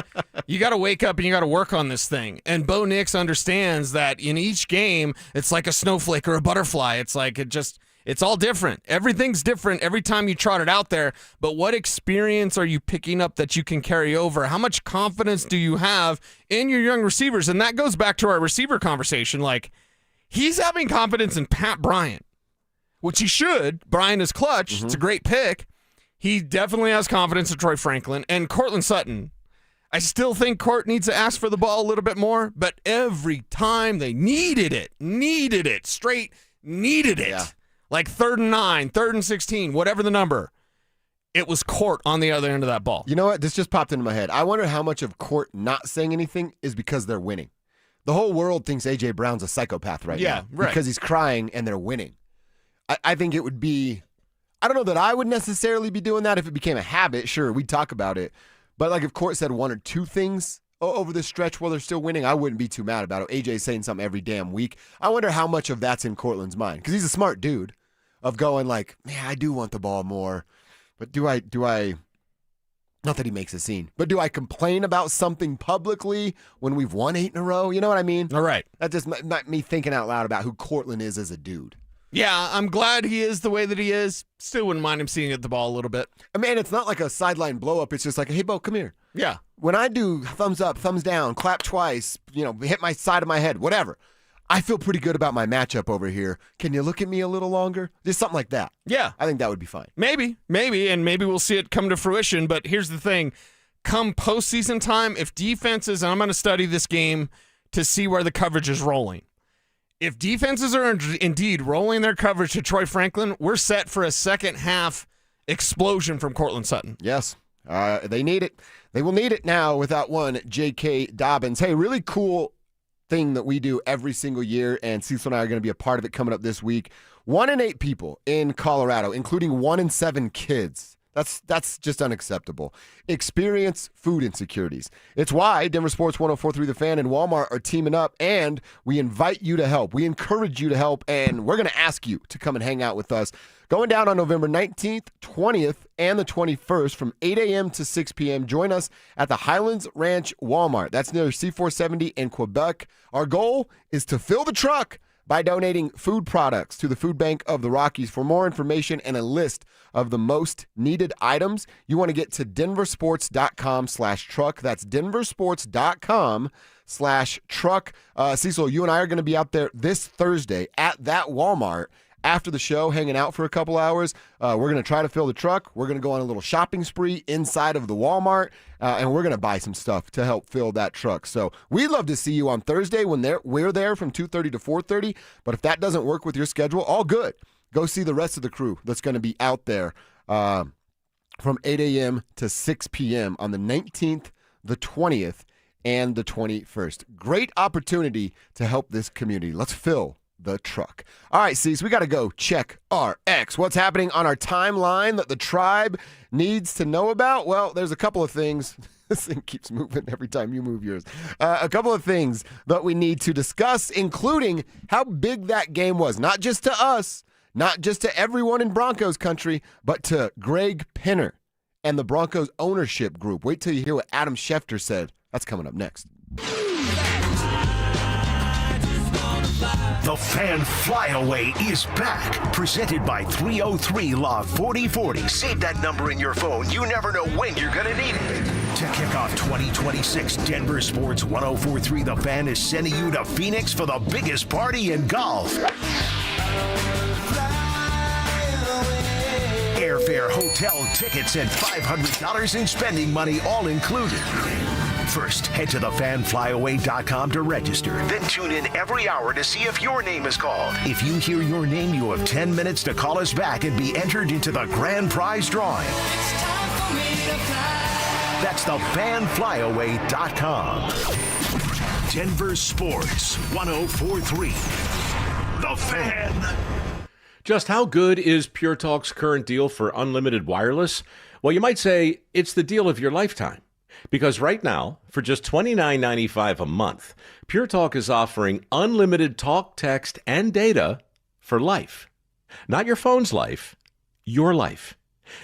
You got to wake up and you got to work on this thing. And Bo Nix understands that in each game, it's like a snowflake or a butterfly. It's like it's all different. Everything's different every time you trot it out there. But what experience are you picking up that you can carry over? How much confidence do you have in your young receivers? And that goes back to our receiver conversation. Like, he's having confidence in Pat Bryant, which he should. Bryant is clutch. Mm-hmm. It's a great pick. He definitely has confidence in Troy Franklin and Cortland Sutton. I still think Court needs to ask for the ball a little bit more, but every time they needed it, straight needed it. Yeah. Like 3rd and 9, 3rd and 16, whatever the number, it was Court on the other end of that ball. You know what? This just popped into my head. I wonder how much of Court not saying anything is because they're winning. The whole world thinks A.J. Brown's a psychopath right now. Right. Because he's crying and they're winning. I think it would be... I don't know that I would necessarily be doing that if it became a habit. Sure, we'd talk about it. But like if Court said one or two things over this stretch while they're still winning, I wouldn't be too mad about it. AJ's saying something every damn week. I wonder how much of that's in Cortland's mind, because he's a smart dude of going like, man, I do want the ball more. But do I, not that he makes a scene, but do I complain about something publicly when we've won 8 in a row? You know what I mean? All right. That's just not me thinking out loud about who Cortland is as a dude. Yeah, I'm glad he is the way that he is. Still wouldn't mind him seeing at the ball a little bit. I mean, it's not like a sideline blow up. It's just like, hey, Bo, come here. Yeah. When I do thumbs up, thumbs down, clap twice, hit my side of my head, whatever, I feel pretty good about my matchup over here. Can you look at me a little longer? Just something like that. Yeah. I think that would be fine. Maybe, and maybe we'll see it come to fruition. But here's the thing. Come postseason time, if defenses, and I'm going to study this game to see where the coverage is rolling. If defenses are indeed rolling their coverage to Troy Franklin, we're set for a second half explosion from Cortland Sutton. Yes. They need it. They will need it now without one J.K. Dobbins. Hey, really cool thing that we do every single year, and Cecil and I are going to be a part of it coming up this week. 1 in 8 people in Colorado, including 1 in 7 kids. That's just unacceptable. Experience food insecurities. It's why Denver Sports 104.3 The Fan and Walmart are teaming up, and we invite you to help. We encourage you to help, and we're going to ask you to come and hang out with us. Going down on November 19th, 20th, and the 21st from 8 a.m. to 6 p.m. Join us at the Highlands Ranch Walmart. That's near C470 in Quebec. Our goal is to fill the truck by donating food products to the food bank of the Rockies. For more information and a list of the most needed items, you want to get to DenverSports.com/truck. That's DenverSports.com/truck. Cecil, you and I are going to be out there this Thursday at that Walmart after the show, hanging out for a couple hours. We're going to try to fill the truck. We're going to go on a little shopping spree inside of the Walmart, and we're going to buy some stuff to help fill that truck. So we'd love to see you on Thursday when we're there from 2:30 to 4:30. But if that doesn't work with your schedule, all good. Go see the rest of the crew that's going to be out there from 8 a.m. to 6 p.m. on the 19th, the 20th, and the 21st. Great opportunity to help this community. Let's fill the truck. All right, Cease, we got to go check our X. What's happening on our timeline that the tribe needs to know about? Well, there's a couple of things. This thing keeps moving every time you move yours. A couple of things that we need to discuss, including how big that game was. Not just to us, not just to everyone in Broncos country, but to Greg Penner and the Broncos ownership group. Wait till you hear what Adam Schefter said. That's coming up next. The Fan Flyaway is back. Presented by 303 Log 4040. Save that number in your phone. You never know when you're going to need it. To kick off 2026, Denver Sports 104.3 The Fan is sending you to Phoenix for the biggest party in golf. Airfare, hotel, tickets, and $500 in spending money all included. First, head to thefanflyaway.com to register. Then tune in every hour to see if your name is called. If you hear your name, you have 10 minutes to call us back and be entered into the grand prize drawing. That's thefanflyaway.com. Denver Sports 104.3 The Fan. Just how good is Pure Talk's current deal for unlimited wireless? Well, you might say it's the deal of your lifetime. Because right now, for just $29.95 a month, Pure Talk is offering unlimited talk, text, and data for life. Not your phone's life, your life.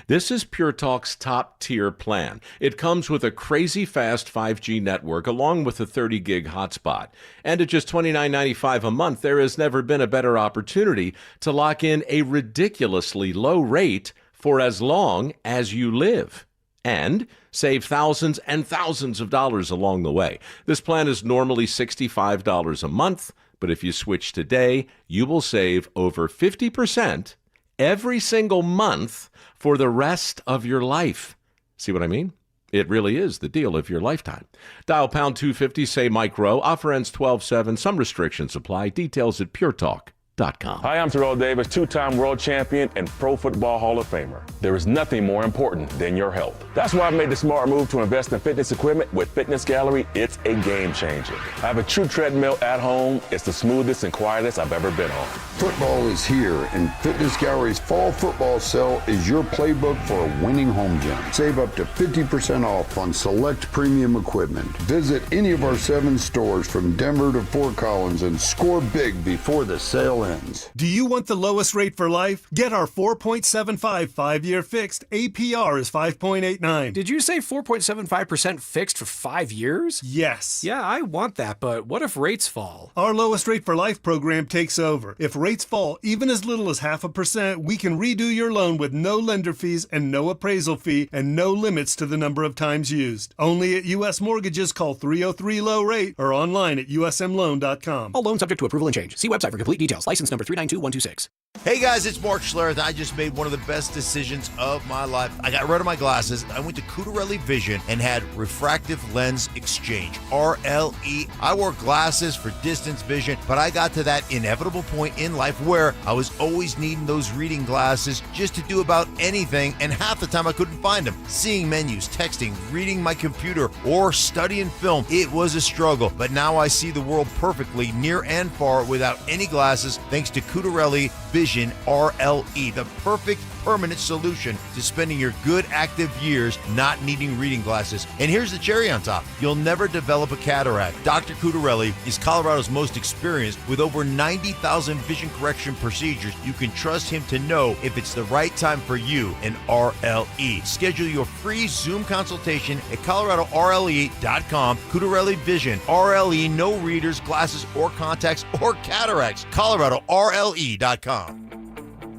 This is Pure Talk's top-tier plan. It comes with a crazy fast 5G network along with a 30-gig hotspot. And at just $29.95 a month, there has never been a better opportunity to lock in a ridiculously low rate for as long as you live. And save thousands and thousands of dollars along the way. This plan is normally $65 a month, but if you switch today, you will save over 50% every single month for the rest of your life. See what I mean? It really is the deal of your lifetime. Dial pound 250, say Mike Rowe. Offer ends 12/7. Some restrictions apply. Details at puretalk.com. Hi, I'm Terrell Davis, two-time world champion and Pro Football Hall of Famer. There is nothing more important than your health. That's why I've made the smart move to invest in fitness equipment with Fitness Gallery. It's a game changer. I have a true treadmill at home. It's the smoothest and quietest I've ever been on. Football is here, and Fitness Gallery's fall football sale is your playbook for a winning home gym. Save up to 50% off on select premium equipment. Visit any of our 7 stores from Denver to Fort Collins and score big before the sale ends. Do you want the lowest rate for life? Get our 4.75 5-year fixed. APR is 5.89. Did you say 4.75% fixed for 5 years? Yes. Yeah, I want that, but what if rates fall? Our lowest rate for life program takes over. If rates fall even as little as 0.5%, we can redo your loan with no lender fees and no appraisal fee and no limits to the number of times used. Only at U.S. Mortgages. Call 303-LOW-RATE or online at usmloan.com. All loans subject to approval and change. See website for complete details. License number 392126. Hey guys, it's Mark Schlereth. I just made one of the best decisions of my life. I got rid of my glasses. I went to Cutarelli Vision and had refractive lens exchange, RLE. I wore glasses for distance vision, but I got to that inevitable point in life where I was always needing those reading glasses just to do about anything, and half the time I couldn't find them. Seeing menus, texting, reading my computer, or studying film, it was a struggle. But now I see the world perfectly near and far without any glasses thanks to Cutarelli Vision RLE, the perfect permanent solution to spending your good active years not needing reading glasses. And here's the cherry on top. You'll never develop a cataract. Dr. Cutarelli is Colorado's most experienced with over 90,000 vision correction procedures. You can trust him to know if it's the right time for you and RLE. Schedule your free Zoom consultation at coloradorle.com. Cutarelli Vision RLE, no readers, glasses, or contacts, or cataracts. coloradorle.com.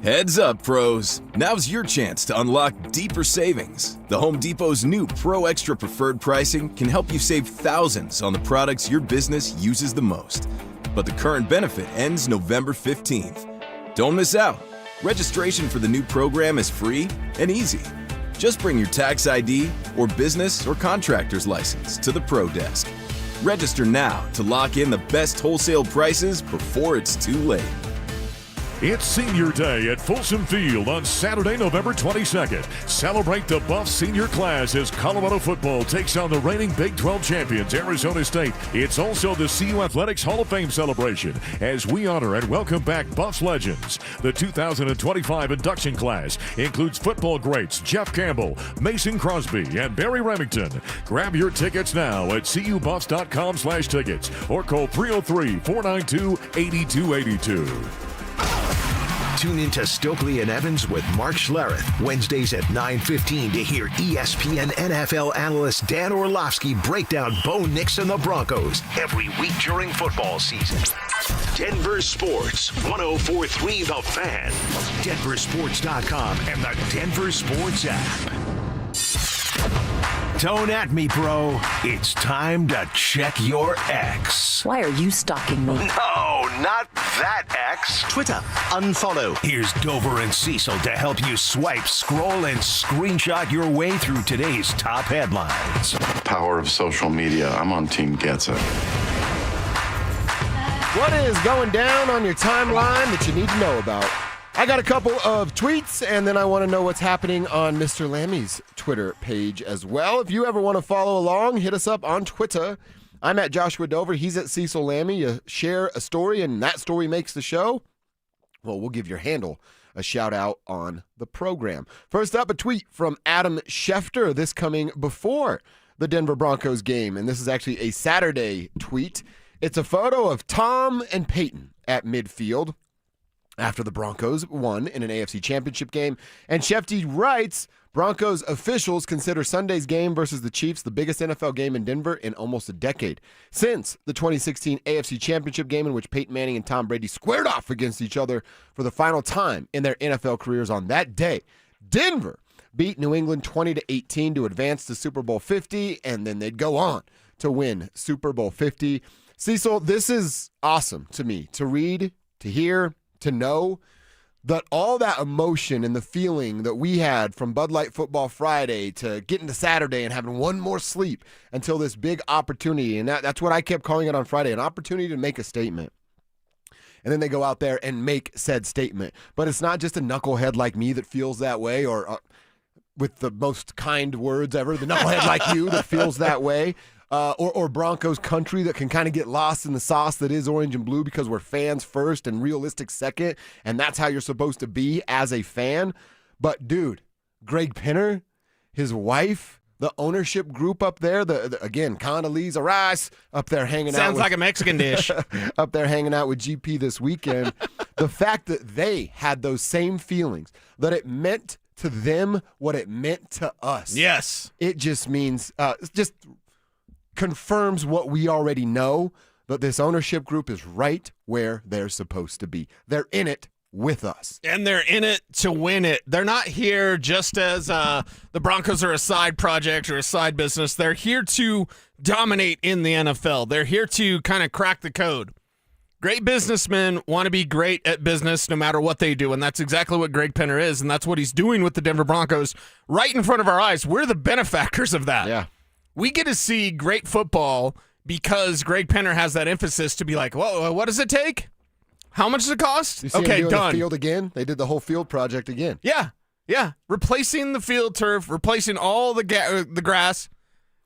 Heads up, pros. Now's your chance to unlock deeper savings. The Home Depot's new Pro Extra Preferred pricing can help you save thousands on the products your business uses the most. But the current benefit ends November 15th. Don't miss out. Registration for the new program is free and easy. Just bring your tax ID or business or contractor's license to the Pro Desk. Register now to lock in the best wholesale prices before it's too late. It's Senior Day at Folsom Field on Saturday, November 22nd. Celebrate the Buff senior class as Colorado football takes on the reigning Big 12 champions, Arizona State. It's also the CU Athletics Hall of Fame celebration as we honor and welcome back Buffs legends. The 2025 induction class includes football greats Jeff Campbell, Mason Crosby, and Barry Remington. Grab your tickets now at cubuffs.com/tickets or call 303-492-8282. Tune into Stokely and Evans with Mark Schlereth, Wednesdays at 9:15 to hear ESPN NFL analyst Dan Orlovsky break down Bo Nix and the Broncos every week during football season. Denver Sports, 104.3 The Fan, DenverSports.com, and the Denver Sports app. Don't at me, bro. It's time to check your ex. Why are you stalking me? No, not that ex. Twitter, unfollow. Here's Dover and Cecil to help you swipe, scroll, and screenshot your way through today's top headlines. Power of social media. I'm on Team Gets It. What is going down on your timeline that you need to know about? I got a couple of tweets, and then I want to know what's happening on Mr. Lammy's Twitter page as well. If you ever want to follow along, hit us up on Twitter. I'm at Joshua Dover. He's at Cecil Lammy. You share a story, and that story makes the show. Well, we'll give your handle a shout-out on the program. First up, a tweet from Adam Schefter, this coming before the Denver Broncos game, and this is actually a Saturday tweet. It's a photo of Tom and Payton at midfield after the Broncos won in an AFC Championship game. And Shefty writes, Broncos officials consider Sunday's game versus the Chiefs the biggest NFL game in Denver in almost a decade. Since the 2016 AFC Championship game in which Peyton Manning and Tom Brady squared off against each other for the final time in their NFL careers on that day, Denver beat New England 20-18 to advance to Super Bowl 50, and then they'd go on to win Super Bowl 50. Cecil, this is awesome to me to read, to hear, to know that all that emotion and the feeling that we had from Bud Light Football Friday to getting to Saturday and having one more sleep until this big opportunity, and that's what I kept calling it on Friday, an opportunity to make a statement. And then they go out there and make said statement. But it's not just a knucklehead like me that feels that way, or with the most kind words ever, the knucklehead like you that feels that way. Or Broncos country that can kind of get lost in the sauce that is orange and blue because we're fans first and realistic second, and that's how you're supposed to be as a fan. But, dude, Greg Penner, his wife, the ownership group up there, again, Condoleezza Rice up there hanging out. Sounds like a Mexican dish. Up there hanging out with GP this weekend. The fact that they had those same feelings, that it meant to them what it meant to us. Yes. It just means, just confirms what we already know, that this ownership group is right where they're supposed to be. They're in it with us. And they're in it to win it. They're not here just as the Broncos are a side project or a side business. They're here to dominate in the NFL. They're here to kind of crack the code. Great businessmen want to be great at business no matter what they do, and that's exactly what Greg Penner is, and that's what he's doing with the Denver Broncos right in front of our eyes. We're the benefactors of that. Yeah. We get to see great football because Greg Penner has that emphasis to be like, whoa, what does it take? How much does it cost? You see Okay, them doing done. The field again? They did the whole field project again. Yeah. Replacing the field turf, replacing all the grass.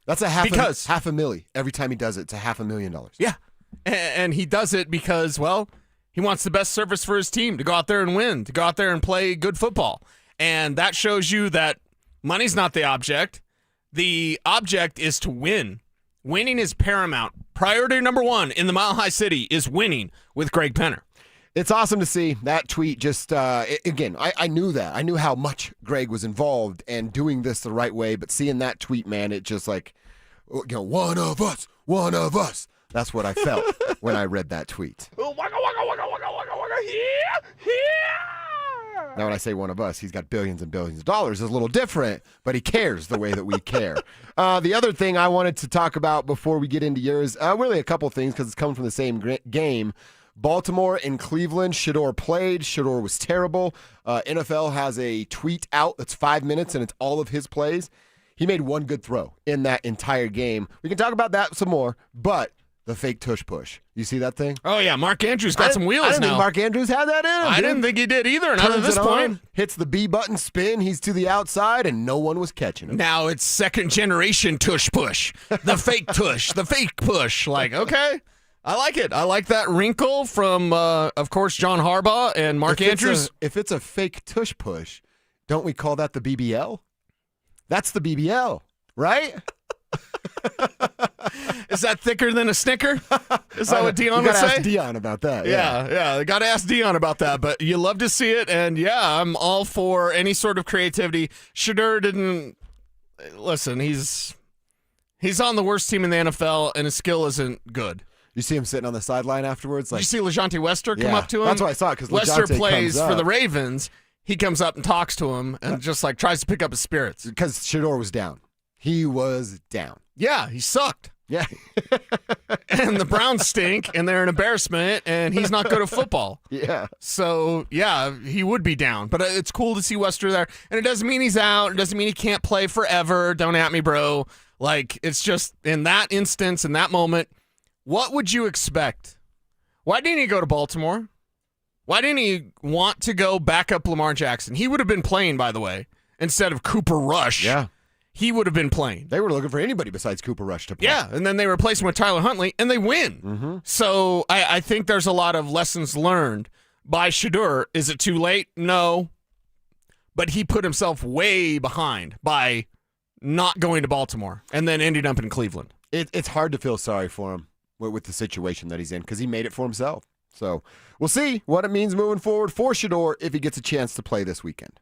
That's half a million. Every time he does it, it's $500,000. Yeah. And he does it because, well, he wants the best service for his team, to go out there and win, to go out there and play good football. And that shows you that money's not the object. The object is to win. Winning is paramount. Priority number one in the Mile High City is winning with Greg Penner. It's awesome to see that tweet. Just, again, I knew that. I knew how much Greg was involved and doing this the right way. But seeing that tweet, man, it just like, one of us. That's what I felt when I read that tweet. Now, when I say one of us, he's got billions and billions of dollars. It's a little different, but he cares the way that we care. The other thing I wanted to talk about before we get into yours, really a couple things because it's coming from the same game. Baltimore and Cleveland, Shedeur played. Shedeur was terrible. NFL has a tweet out that's 5 minutes, and it's all of his plays. He made one good throw in that entire game. We can talk about that some more, but the fake tush push. You see that thing? Oh, yeah. Mark Andrews got some wheels I didn't now. think Mark Andrews had that in him. I didn't think he did either, not at this point. Hits the B button spin. He's to the outside, and no one was catching him. Now it's second generation tush push. The fake tush. The fake push. Like, okay. I like it. I like that wrinkle from, of course, John Harbaugh and Mark Andrews. If it's a fake tush push, don't we call that the BBL? That's the BBL, right? Is that thicker than a Snicker? Is that what Dion would say? Ask Dion about that. Yeah. Got to ask Dion about that. But you love to see it, and yeah, I'm all for any sort of creativity. Shedeur didn't listen. He's on the worst team in the NFL, and his skill isn't good. You see him sitting on the sideline afterwards. Did you see LeJonte Wester come up to him? That's what I saw because Wester plays for the Ravens. He comes up and talks to him and just like tries to pick up his spirits because Shedeur was down. He was down. Yeah, he sucked. Yeah. And the Browns stink, and they're an embarrassment, and he's not good at football. Yeah. So, yeah, he would be down. But it's cool to see Wester there. And it doesn't mean he's out. It doesn't mean he can't play forever. Don't at me, bro. Like, it's just in that instance, in that moment, what would you expect? Why didn't he go to Baltimore? Why didn't he want to go back up Lamar Jackson? He would have been playing, by the way, instead of Cooper Rush. Yeah. He would have been playing. They were looking for anybody besides Cooper Rush to play. Yeah, and then they replace him with Tyler Huntley, and they win. Mm-hmm. So I think there's a lot of lessons learned by Shedeur. Is it too late? No. But he put himself way behind by not going to Baltimore and then ending up in Cleveland. It's hard to feel sorry for him with the situation that he's in because he made it for himself. So we'll see what it means moving forward for Shedeur if he gets a chance to play this weekend.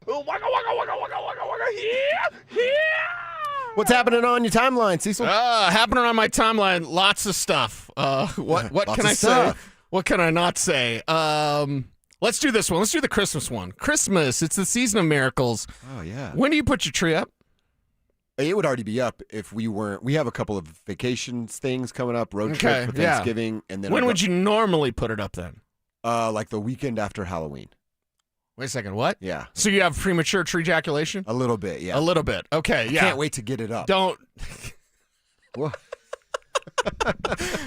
What's happening on your timeline, Cecil? Happening on my timeline, lots of stuff. What can I say? What can I not say? Let's do this one. Let's do the Christmas one. Christmas, it's the season of miracles. Oh, yeah. When do you put your tree up? It would already be up if we weren't. We have a couple of vacations things coming up, road trip for Thanksgiving. And then when would you normally put it up then? Like the weekend after Halloween. Wait a second, what? Yeah. So you have premature tree ejaculation? A little bit, yeah. A little bit. Okay, yeah. I can't wait to get it up. Don't What?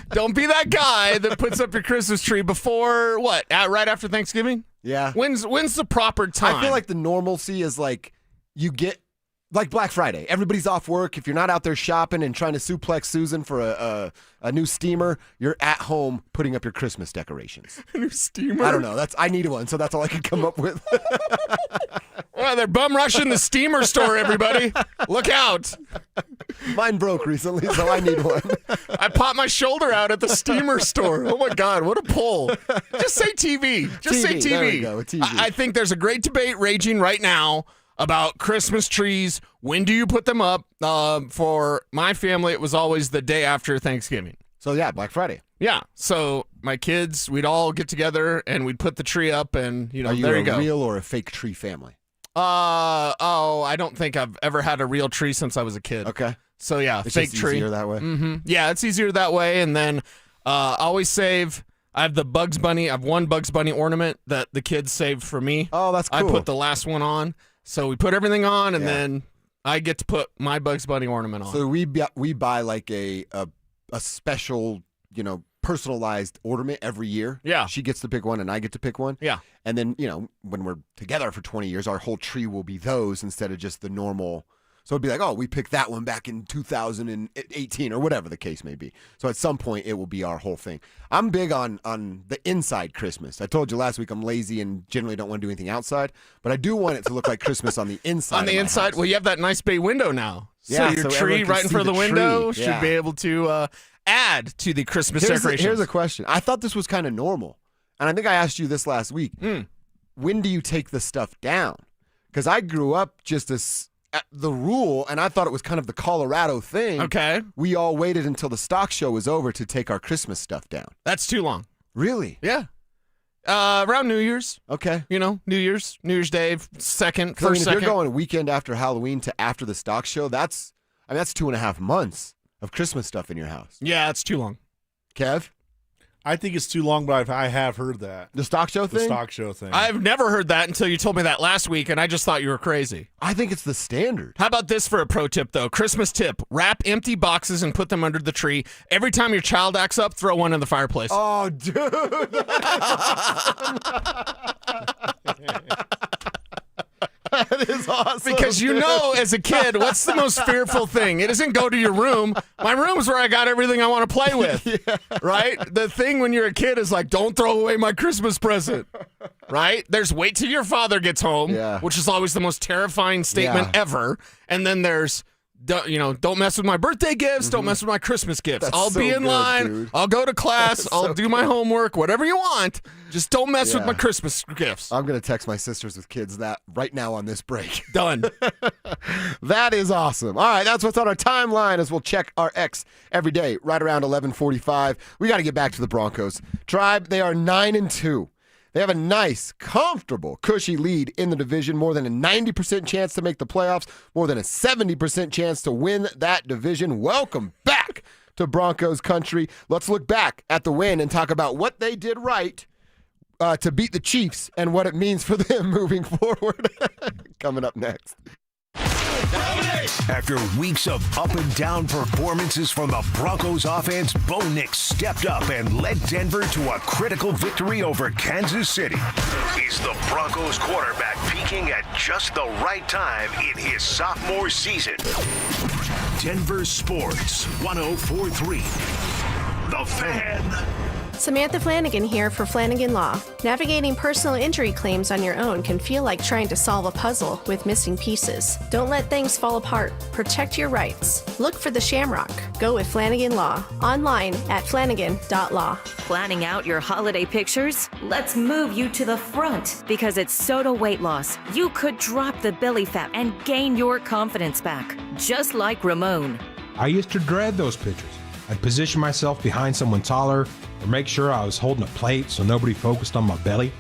Don't be that guy that puts up your Christmas tree before what? Right after Thanksgiving? Yeah. When's the proper time? I feel like the normalcy is like you get like Black Friday. Everybody's off work. If you're not out there shopping and trying to suplex Susan for a new steamer, you're at home putting up your Christmas decorations. A new steamer? I don't know. I need one, so that's all I could come up with. Well, they're bum rushing the steamer store, everybody. Look out. Mine broke recently, so I need one. I popped my shoulder out at the steamer store. Oh, my God. What a pull. Just say TV. Just say TV. There we go, TV. I think there's a great debate raging right now about Christmas trees. When do you put them up? For my family, it was always the day after Thanksgiving. So, yeah, Black Friday. Yeah. So my kids, we'd all get together and we'd put the tree up and, Are you there you go. a real or a fake tree family? I don't think I've ever had a real tree since I was a kid. Okay. So, yeah, it's fake just tree. easier that way? Mm-hmm. Yeah, it's easier that way. And then always save. I have the Bugs Bunny. I have one Bugs Bunny ornament that the kids saved for me. Oh, that's cool. I put the last one on. So we put everything on, and then I get to put my Bugs Bunny ornament on. So we buy like a special, personalized ornament every year. Yeah. She gets to pick one, and I get to pick one. Yeah. And then, when we're together for 20 years, our whole tree will be those instead of just the normal. So it'd be like, oh, we picked that one back in 2018 or whatever the case may be. So at some point, it will be our whole thing. I'm big on the inside Christmas. I told you last week I'm lazy and generally don't want to do anything outside, but I do want it to look like Christmas on the inside. On the inside, well, you have that nice bay window now. Yeah, so your so tree right in front of the window tree. should be able to add to the Christmas decorations. Here's a question. I thought this was kind of normal, and I think I asked you this last week. When do you take the stuff down? Because I grew up just as the rule, and I thought it was kind of the Colorado thing. Okay. We all waited until the stock show was over to take our Christmas stuff down. That's too long. Really? Yeah. Around New Year's. Okay. New Year's Day, second. If you're going a weekend after Halloween to after the stock show, that's 2.5 months of Christmas stuff in your house. Yeah, it's too long. Kev? I think it's too long, but I have heard that. The stock show thing? The stock show thing. I've never heard that until you told me that last week, and I just thought you were crazy. I think it's the standard. How about this for a pro tip, though? Christmas tip. Wrap empty boxes and put them under the tree. Every time your child acts up, throw one in the fireplace. Oh, dude. That is awesome. Because you know, as a kid, what's the most fearful thing? It isn't go to your room. My room's where I got everything I want to play with, right? The thing when you're a kid is like, don't throw away my Christmas present, right? There's wait till your father gets home, which is always the most terrifying statement ever. And then there's, don't mess with my birthday gifts. Don't mess with my Christmas gifts. I'll be in line. Dude. I'll go to class. I'll do my homework, whatever you want. Just don't mess with my Christmas gifts. I'm going to text my sisters with kids that right now on this break. Done. That is awesome. All right, that's what's on our timeline as we'll check our X every day right around 11:45. We got to get back to the Broncos. Tribe, they are 9-2. They have a nice, comfortable, cushy lead in the division, more than a 90% chance to make the playoffs, more than a 70% chance to win that division. Welcome back to Broncos country. Let's look back at the win and talk about what they did right to beat the Chiefs and what it means for them moving forward. Coming up next. After weeks of up and down performances from the Broncos offense, Bo Nix stepped up and led Denver to a critical victory over Kansas City. Is the Broncos quarterback peaking at just the right time in his sophomore season? Denver Sports 104.3. The Fan. Samantha Flanagan here for Flanagan Law. Navigating personal injury claims on your own can feel like trying to solve a puzzle with missing pieces. Don't let things fall apart. Protect your rights. Look for the Shamrock. Go with Flanagan Law. Online at flanagan.law. Planning out your holiday pictures? Let's move you to the front because it's Soda Weight Loss. You could drop the belly fat and gain your confidence back, just like Ramon. I used to dread those pictures. I'd position myself behind someone taller or make sure I was holding a plate so nobody focused on my belly.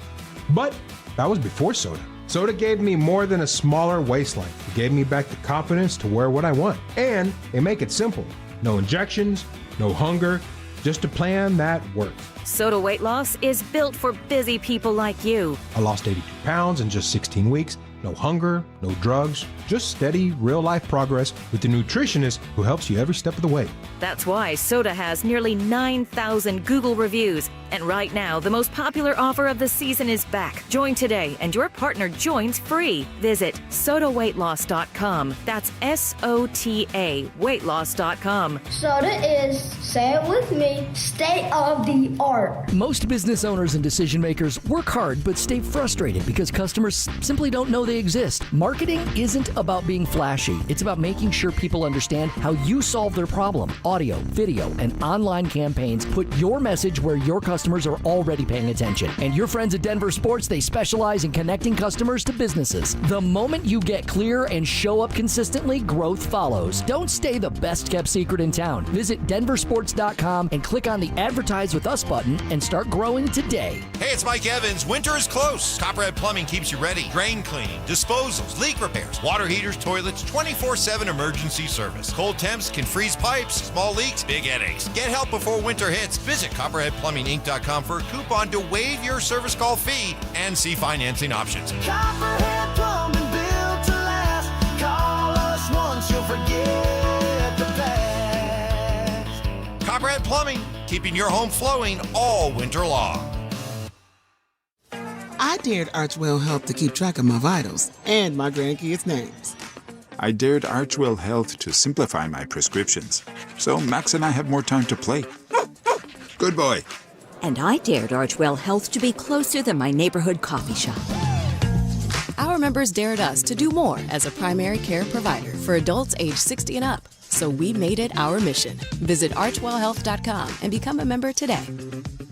But that was before Soda. Soda gave me more than a smaller waistline. It gave me back the confidence to wear what I want. And they make it simple. No injections, no hunger, just a plan that works. Soda Weight Loss is built for busy people like you. I lost 82 pounds in just 16 weeks. No hunger, no drugs, just steady, real-life progress with the nutritionist who helps you every step of the way. That's why Soda has nearly 9,000 Google reviews. And right now, the most popular offer of the season is back. Join today, and your partner joins free. Visit sodaweightloss.com. That's SOTA weightloss.com. Soda is, say it with me, state of the art. Most business owners and decision makers work hard but stay frustrated because customers simply don't know they exist. Marketing isn't about being flashy. It's about making sure people understand how you solve their problem. Audio, video, and online campaigns put your message where your customers are already paying attention. And your friends at DenverSports, they specialize in connecting customers to businesses. The moment you get clear and show up consistently, growth follows. Don't stay the best kept secret in town. Visit DenverSports.com and click on the Advertise with Us button and start growing today. Hey, it's Mike Evans. Winter is close. Copperhead Plumbing keeps you ready. Drain cleaning, disposals, leak repairs, water heaters, toilets, 24/7 emergency service. Cold temps can freeze pipes, small leaks, big headaches. Get help before winter hits. Visit CopperheadPlumbingInc.com for a coupon to waive your service call fee and see financing options. Copperhead Plumbing, built to last. Call us once, you'll forget the past. Copperhead Plumbing, keeping your home flowing all winter long. I dared Archwell Health to keep track of my vitals and my grandkids' names. I dared Archwell Health to simplify my prescriptions, so Max and I have more time to play. Good boy. And I dared Archwell Health to be closer than my neighborhood coffee shop. Our members dared us to do more as a primary care provider for adults age 60 and up. So we made it our mission. Visit archwellhealth.com and become a member today.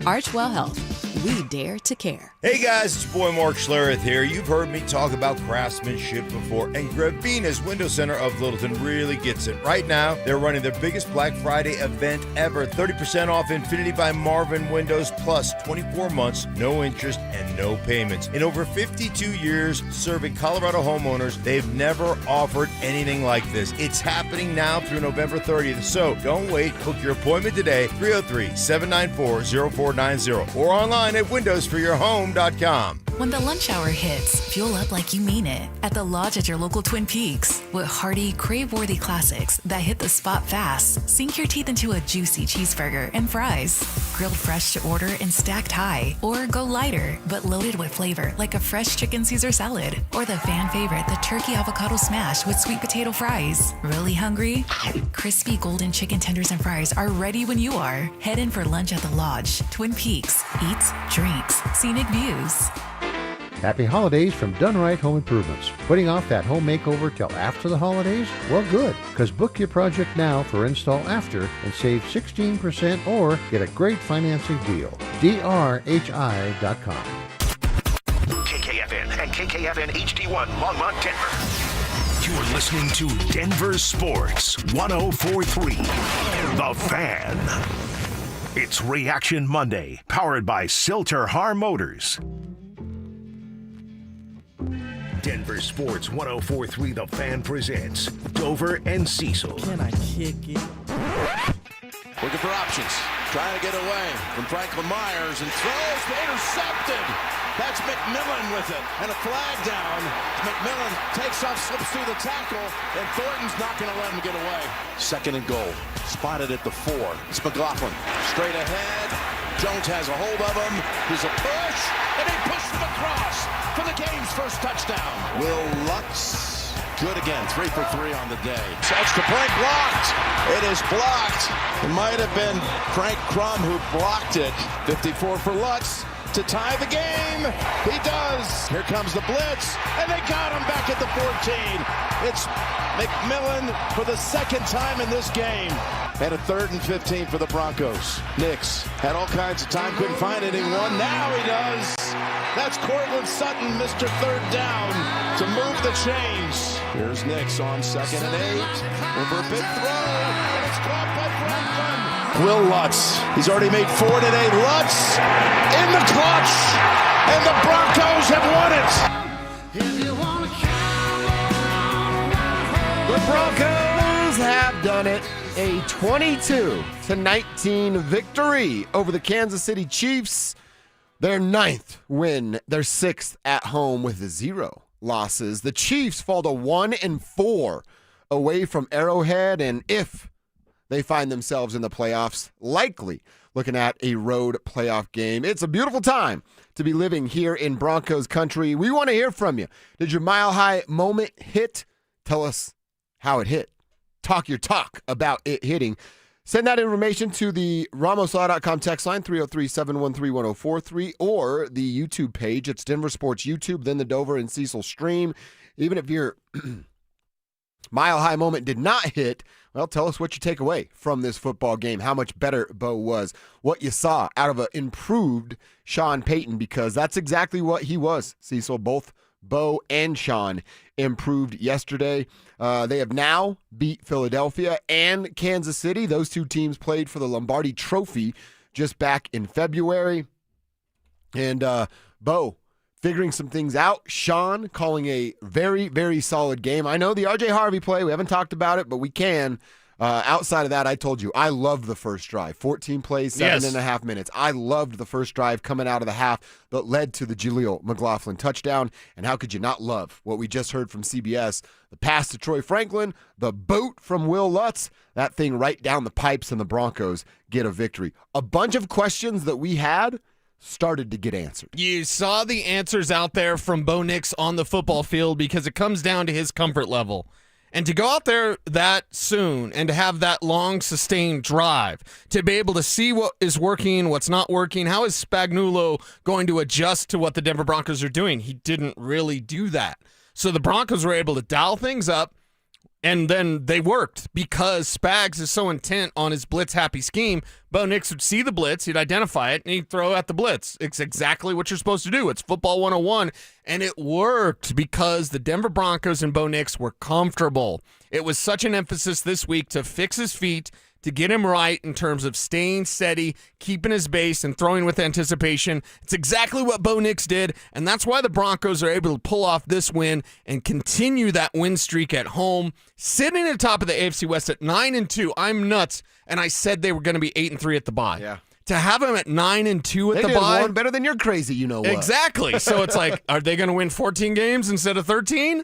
Archwell Health. we dare to care. Hey guys, it's your boy Mark Schlereth here. You've heard me talk about craftsmanship before, and Gravina's Window Center of Littleton really gets it. Right now, they're running their biggest Black Friday event ever. 30% off Infinity by Marvin Windows plus 24 months, no interest, and no payments. In over 52 years serving Colorado homeowners, they've never offered anything like this. It's happening now through November 30th, so don't wait. Book your appointment today, 303-794-0490, or online at windowsforyourhome.com. When the lunch hour hits, fuel up like you mean it at the Lodge at your local Twin Peaks with hearty, crave-worthy classics that hit the spot fast. Sink your teeth into a juicy cheeseburger and fries. Grilled fresh to order and stacked high. Or go lighter, but loaded with flavor like a fresh chicken Caesar salad. Or the fan favorite, the turkey avocado smash with sweet potato fries. Really hungry? Crispy golden chicken tenders and fries are ready when you are. Head in for lunch at the Lodge. Twin Peaks. Eats, drinks, scenic views. Happy holidays from Done Right Home Improvements. Putting off that home makeover till after the holidays? Well, good, because book your project now for install after and save 16% or get a great financing deal. DRHI.com. KKFN and KKFN HD1 Longmont, Denver. You're listening to Denver Sports 104.3. The Fan. It's Reaction Monday, powered by Silter Har Motors. Denver Sports 104.3 The Fan presents Dover and Cecil. Can I kick it? Looking for options. Trying to get away from Franklin Myers and throws, intercepted. That's McMillan with it. And a flag down. McMillan takes off, slips through the tackle, and Thornton's not going to let him get away. Second and goal. Spotted at the 4. It's McLaughlin. Straight ahead. Jones has a hold of him. He's a push, and he pushed him across for the game's first touchdown. Will Lutz, good again, 3 for 3 on the day. Extra point blocked. It is blocked. It might have been Frank Crum who blocked it. 54 for Lutz to tie the game. He does. Here comes the blitz, and they got him back at the 14. It's McMillan for the second time in this game. And a 3rd and 15 for the Broncos. Nix had all kinds of time, couldn't find anyone. Now he does. That's Cortland Sutton, Mr. Third Down, to move the chains. Here's Nix on 2nd and 8. And for a big throw, and it's caught by Franklin. Will Lutz, he's already made 4 today. Lutz in the clutch, and the Broncos have won it. The Broncos have done it. A 22-19 victory over the Kansas City Chiefs. Their 9th win, their 6th at home with 0 losses. The Chiefs fall to 1-4 away from Arrowhead, and if they find themselves in the playoffs, likely looking at a road playoff game. It's a beautiful time to be living here in Broncos country. We want to hear from you. Did your Mile High moment hit? Tell us how it hit. Talk your talk about it hitting. Send that information to the RamosLaw.com text line, 303-713-1043, or the YouTube page. It's Denver Sports YouTube, then the Dover and Cecil stream. Even if your Mile High moment did not hit, well, tell us what you take away from this football game, how much better Bo was, what you saw out of an improved Sean Payton, because that's exactly what he was, Cecil. Both Bo and Sean improved yesterday. They have now beat Philadelphia and Kansas City. Those two teams played for the Lombardi Trophy just back in February. And Bo figuring some things out. Sean calling a very, very solid game. I know the R.J. Harvey play. We haven't talked about it, but we can. Outside of that, I told you, I loved the first drive. 14 plays, 7.5 minutes. I loved the first drive coming out of the half that led to the Jaleel McLaughlin touchdown. And how could you not love what we just heard from CBS? The pass to Troy Franklin, the boot from Will Lutz, that thing right down the pipes, and the Broncos get a victory. A bunch of questions that we had started to get answered. You saw the answers out there from Bo Nix on the football field because it comes down to his comfort level. And to go out there that soon and to have that long, sustained drive, to be able to see what is working, what's not working, how is Spagnuolo going to adjust to what the Denver Broncos are doing? He didn't really do that. So the Broncos were able to dial things up And then they worked because Spags is so intent on his blitz-happy scheme. Bo Nix would see the blitz, he'd identify it, and he'd throw at the blitz. It's exactly what you're supposed to do. It's football 101, and it worked because the Denver Broncos and Bo Nix were comfortable. It was such an emphasis this week to fix his feet, to get him right in terms of staying steady, keeping his base, and throwing with anticipation. It's exactly what Bo Nix did, and that's why the Broncos are able to pull off this win and continue that win streak at home, sitting at the top of the AFC West at 9-2. I'm nuts, and I said they were going to be 8-3 at the bye. Yeah. To have them at 9-2 at the did bye, one better than you're crazy, you know what? Exactly. So it's like, are they going to win 14 games instead of 13?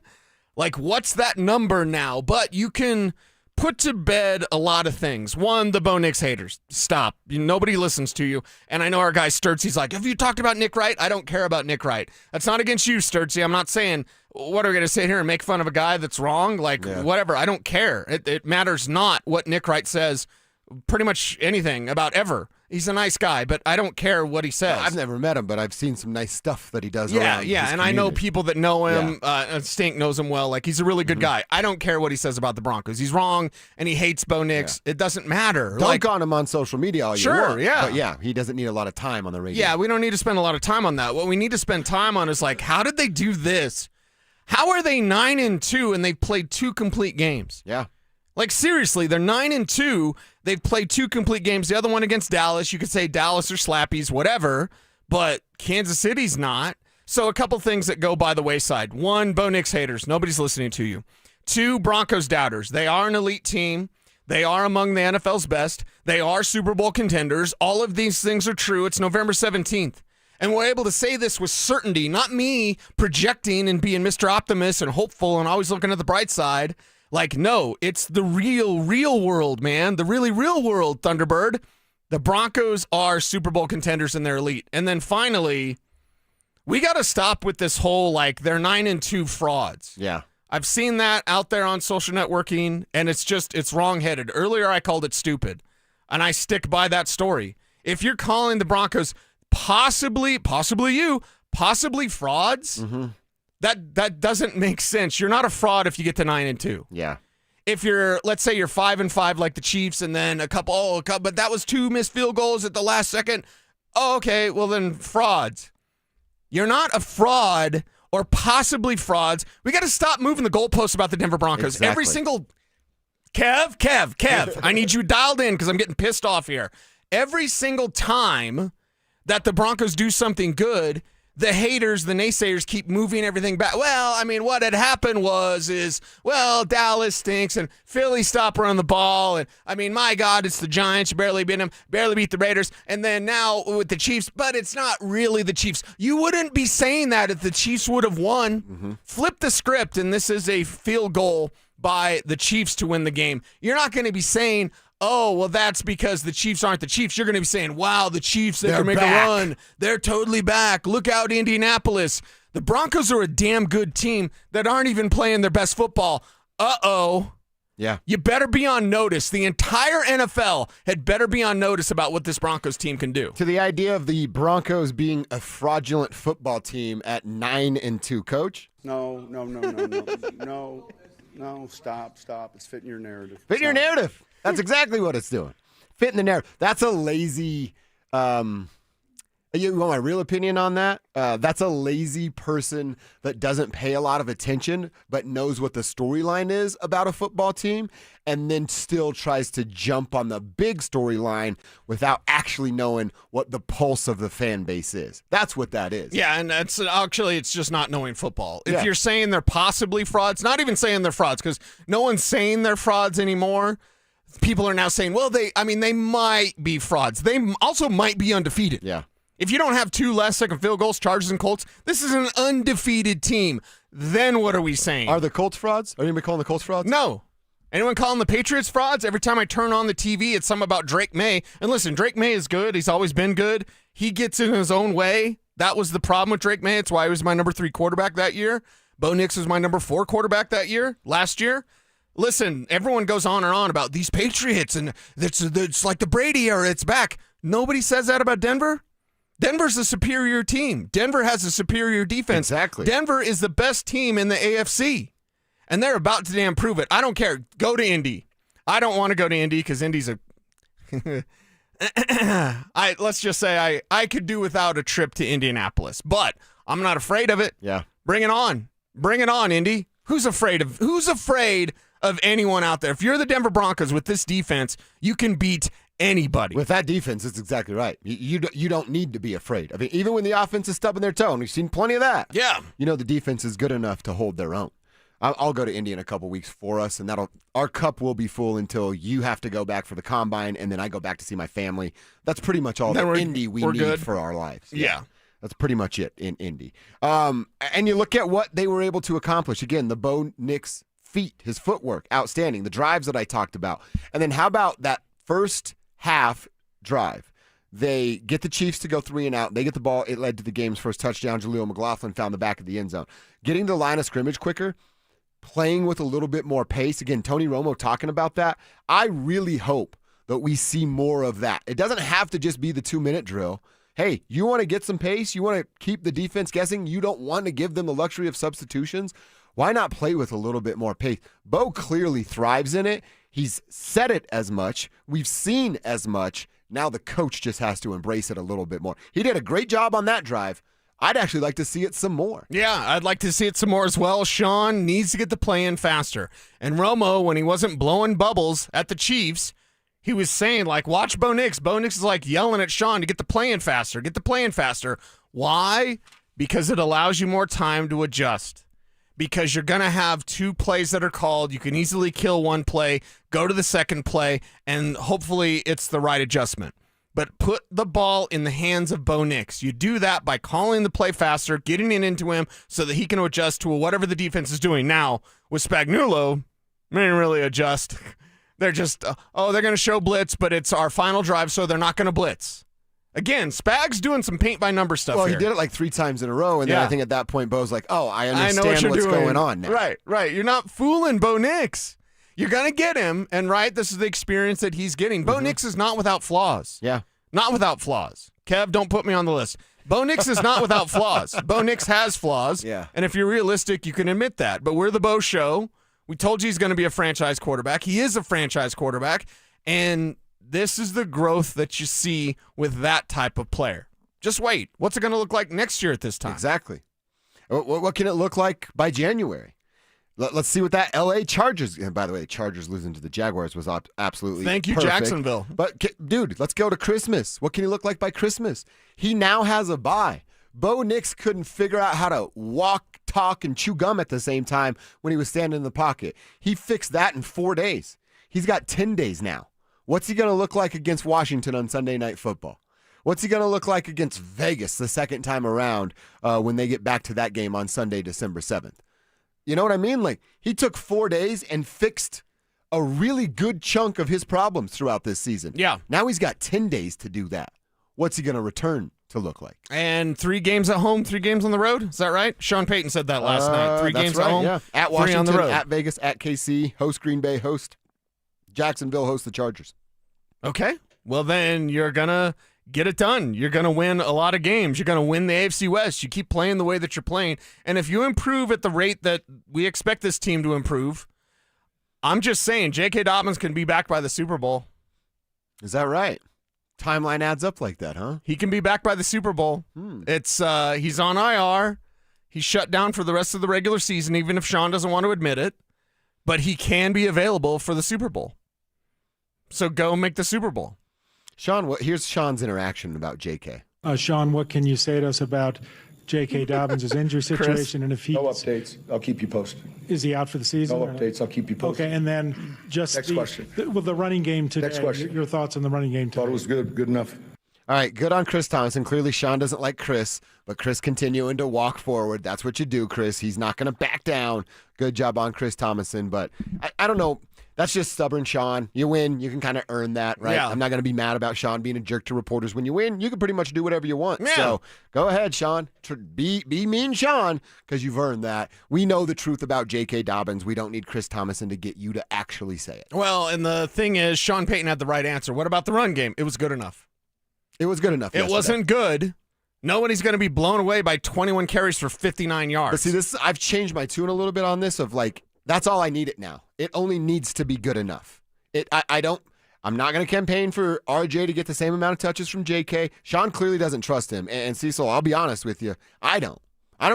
Like, what's that number now? But you can put to bed a lot of things. One, the Bo Nix haters. Stop. Nobody listens to you. And I know our guy Sturts, he's like, have you talked about Nick Wright? I don't care about Nick Wright. That's not against you, Sturtsy. I'm not saying, what are we going to sit here and make fun of a guy that's wrong? Like, whatever. I don't care. It matters not what Nick Wright says, pretty much anything about ever. He's a nice guy, but I don't care what he says. I've never met him, but I've seen some nice stuff that he does Yeah, around yeah, his and I know community. people that know him. Stink knows him well. Like, he's a really good guy. I don't care what he says about the Broncos. He's wrong, and he hates Bo Nix. It doesn't matter. Dunk on him on social media all you Sure, want. yeah. But yeah, he doesn't need a lot of time on the radio. Yeah, we don't need to spend a lot of time on that. What we need to spend time on is, like, how did they do this? How are they 9-2 and they've played 2 complete games? Yeah. Like, seriously, they're 9-2. They've played 2 complete games. The other one against Dallas, you could say Dallas or Slappies, whatever, but Kansas City's not. So a couple things that go by the wayside. 1, Bo Nix haters. Nobody's listening to you. 2, Broncos doubters. They are an elite team. They are among the NFL's best. They are Super Bowl contenders. All of these things are true. It's November 17th. And we're able to say this with certainty, not me projecting and being Mr. Optimist and hopeful and always looking at the bright side. Like, no, it's the real world, man. The really real world, Thunderbird. The Broncos are Super Bowl contenders and they're elite. And then finally, we got to stop with this whole, like, they're 9-2 frauds. Yeah. I've seen that out there on social networking, and it's wrong-headed. Earlier, I called it stupid, and I stick by that story. If you're calling the Broncos possibly frauds, that doesn't make sense. You're not a fraud if you get to 9-2. Yeah. If you're, let's say you're 5-5 like the Chiefs, and then but that was 2 missed field goals at the last second. Oh, okay, well then frauds. You're not a fraud or possibly frauds. We got to stop moving the goalposts about the Denver Broncos. Exactly. Every single Kev, I need you dialed in because I'm getting pissed off here. Every single time that the Broncos do something good, the haters, the naysayers keep moving everything back. Well, I mean, what had happened is Dallas stinks and Philly stopped running the ball. And, I mean, my God, it's the Giants. You barely beat them, barely beat the Raiders. And then now with the Chiefs, but it's not really the Chiefs. You wouldn't be saying that if the Chiefs would have won. Flip the script, and this is a field goal by the Chiefs to win the game. You're not going to be saying, oh, well, that's because the Chiefs aren't the Chiefs. You're going to be saying, wow, the Chiefs, they can make back. a run. They're totally back. Look out, Indianapolis. The Broncos are a damn good team that aren't even playing their best football. Uh-oh. Yeah. You better be on notice. The entire NFL had better be on notice about what this Broncos team can do. To the idea of the Broncos being a fraudulent football team at 9-2, Coach? No, stop. It's fitting your narrative. Fit your narrative. That's exactly what it's doing. Fit in the narrative. That's a lazy, you want my real opinion on that? That's a lazy person that doesn't pay a lot of attention but knows what the storyline is about a football team and then still tries to jump on the big storyline without actually knowing what the pulse of the fan base is. That's what that is. Yeah, and it's just not knowing football. If Yeah. you're saying they're possibly frauds, not even saying they're frauds because no one's saying they're frauds anymore. People are now saying, well, they might be frauds. They also might be undefeated. Yeah. If you don't have 2 last-second field goals, Chargers and Colts, this is an undefeated team. Then what are we saying? Are the Colts frauds? Are anybody calling the Colts frauds? No. Anyone calling the Patriots frauds? Every time I turn on the TV, it's something about Drake May. And listen, Drake May is good. He's always been good. He gets in his own way. That was the problem with Drake May. It's why he was my number 3 quarterback that year. Bo Nix was my number 4 quarterback last year. Listen, everyone goes on and on about these Patriots, and it's like the Brady era, it's back. Nobody says that about Denver. Denver's a superior team. Denver has a superior defense. Exactly. Denver is the best team in the AFC. and they're about to damn prove it. I don't care. Go to Indy. I don't want to go to Indy because Indy's a let's just say I could do without a trip to Indianapolis, but I'm not afraid of it. Yeah. Bring it on. Bring it on, Indy. Who's afraid of anyone out there? If you're the Denver Broncos with this defense, you can beat anybody. With that defense, it's exactly right. You don't need to be afraid. I mean, even when the offense is stubbing their toe, and we've seen plenty of that. Yeah. The defense is good enough to hold their own. I'll go to Indy in a couple weeks for us, and our cup will be full until you have to go back for the combine, and then I go back to see my family. That's pretty much all the Indy we need good for our lives. Yeah. That's pretty much it in Indy. And you look at what they were able to accomplish. Again, the Bo Nix feet, his footwork, outstanding. The drives that I talked about. And then how about that first half drive? They get the Chiefs to go 3 and out. They get the ball. It led to the game's first touchdown. Jaleel McLaughlin found the back of the end zone. Getting to the line of scrimmage quicker, playing with a little bit more pace. Again, Tony Romo talking about that. I really hope that we see more of that. It doesn't have to just be the 2-minute drill. Hey, you want to get some pace? You want to keep the defense guessing? You don't want to give them the luxury of substitutions? Why not play with a little bit more pace? Bo clearly thrives in it. He's said it as much. We've seen as much. Now the coach just has to embrace it a little bit more. He did a great job on that drive. I'd actually like to see it some more. Yeah, I'd like to see it some more as well. Sean needs to get the play in faster. And Romo, when he wasn't blowing bubbles at the Chiefs, he was saying, watch Bo Nix. Bo Nix is yelling at Sean to get the play in faster, get the play in faster. Why? Because it allows you more time to adjust. Because you're going to have 2 plays that are called. You can easily kill one play, go to the second play, and hopefully it's the right adjustment. But put the ball in the hands of Bo Nix. You do that by calling the play faster, getting it into him so that he can adjust to whatever the defense is doing. Now, with Spagnuolo, they didn't really adjust. They're just, they're going to show blitz, but it's our final drive, so they're not going to blitz. Again, Spag's doing some paint-by-number stuff here. He did it 3 times in a row, and then I think at that point, Bo's like, I understand what's going on now. Right. You're not fooling Bo Nix. You're going to get him, and this is the experience that he's getting. Bo Nix is not without flaws. Yeah. Not without flaws. Kev, don't put me on the list. Bo Nix is not without flaws. Bo Nix has flaws, and if you're realistic, you can admit that. But we're the Bo Show. We told you he's going to be a franchise quarterback. He is a franchise quarterback, and this is the growth that you see with that type of player. Just wait. What's it going to look like next year at this time? Exactly. What can it look like by January? Let's see what that L.A. Chargers. And by the way, Chargers losing to the Jaguars was absolutely Thank you, perfect. Jacksonville. But, dude, let's go to Christmas. What can he look like by Christmas? He now has a bye. Bo Nix couldn't figure out how to walk, talk, and chew gum at the same time when he was standing in the pocket. He fixed that in 4 days. He's got 10 days now. What's he going to look like against Washington on Sunday Night Football? What's he going to look like against Vegas the second time around when they get back to that game on Sunday, December 7th? You know what I mean? He took 4 days and fixed a really good chunk of his problems throughout this season. Yeah. Now he's got 10 days to do that. What's he going to return to look like? And 3 games at home, 3 games on the road? Is that right? Sean Payton said that last night. 3 games at home, yeah. At 3 Washington, on the road. at Vegas, at KC, host Green Bay, host Jacksonville, host the Chargers. Okay. Well, then you're going to get it done. You're going to win a lot of games. You're going to win the AFC West. You keep playing the way that you're playing. And if you improve at the rate that we expect this team to improve, I'm just saying J.K. Dobbins can be back by the Super Bowl. Is that right? Timeline adds up like that, huh? He can be back by the Super Bowl. It's he's on IR. He's shut down for the rest of the regular season, even if Sean doesn't want to admit it. But he can be available for the Super Bowl. So go make the Super Bowl. Sean, here's Sean's interaction about J.K. Sean, what can you say to us about J.K. Dobbins' injury situation? And if he No updates. I'll keep you posted. Is he out for the season? No updates. I'll keep you posted. Okay, and then just Next question. With the running game today. Next question. Your thoughts on the running game today? Thought it was good enough. All right, good on Chris Thompson. Clearly, Sean doesn't like Chris, but Chris continuing to walk forward. That's what you do, Chris. He's not going to back down. Good job on Chris Thompson, but I don't know. That's just stubborn Sean. You win, you can kind of earn that, right? Yeah. I'm not going to be mad about Sean being a jerk to reporters. When you win, you can pretty much do whatever you want. Yeah. So go ahead, Sean. Be mean, Sean, because you've earned that. We know the truth about J.K. Dobbins. We don't need Chris Thompson to get you to actually say it. Well, and the thing is, Sean Payton had the right answer. What about the run game? It was good enough. It was good enough. It wasn't good. Nobody's going to be blown away by 21 carries for 59 yards. But see, I've changed my tune a little bit on this of That's all I need it now. It only needs to be good enough. I'm not going to campaign for RJ to get the same amount of touches from JK. Sean clearly doesn't trust him. And Cecil, I'll be honest with you, I don't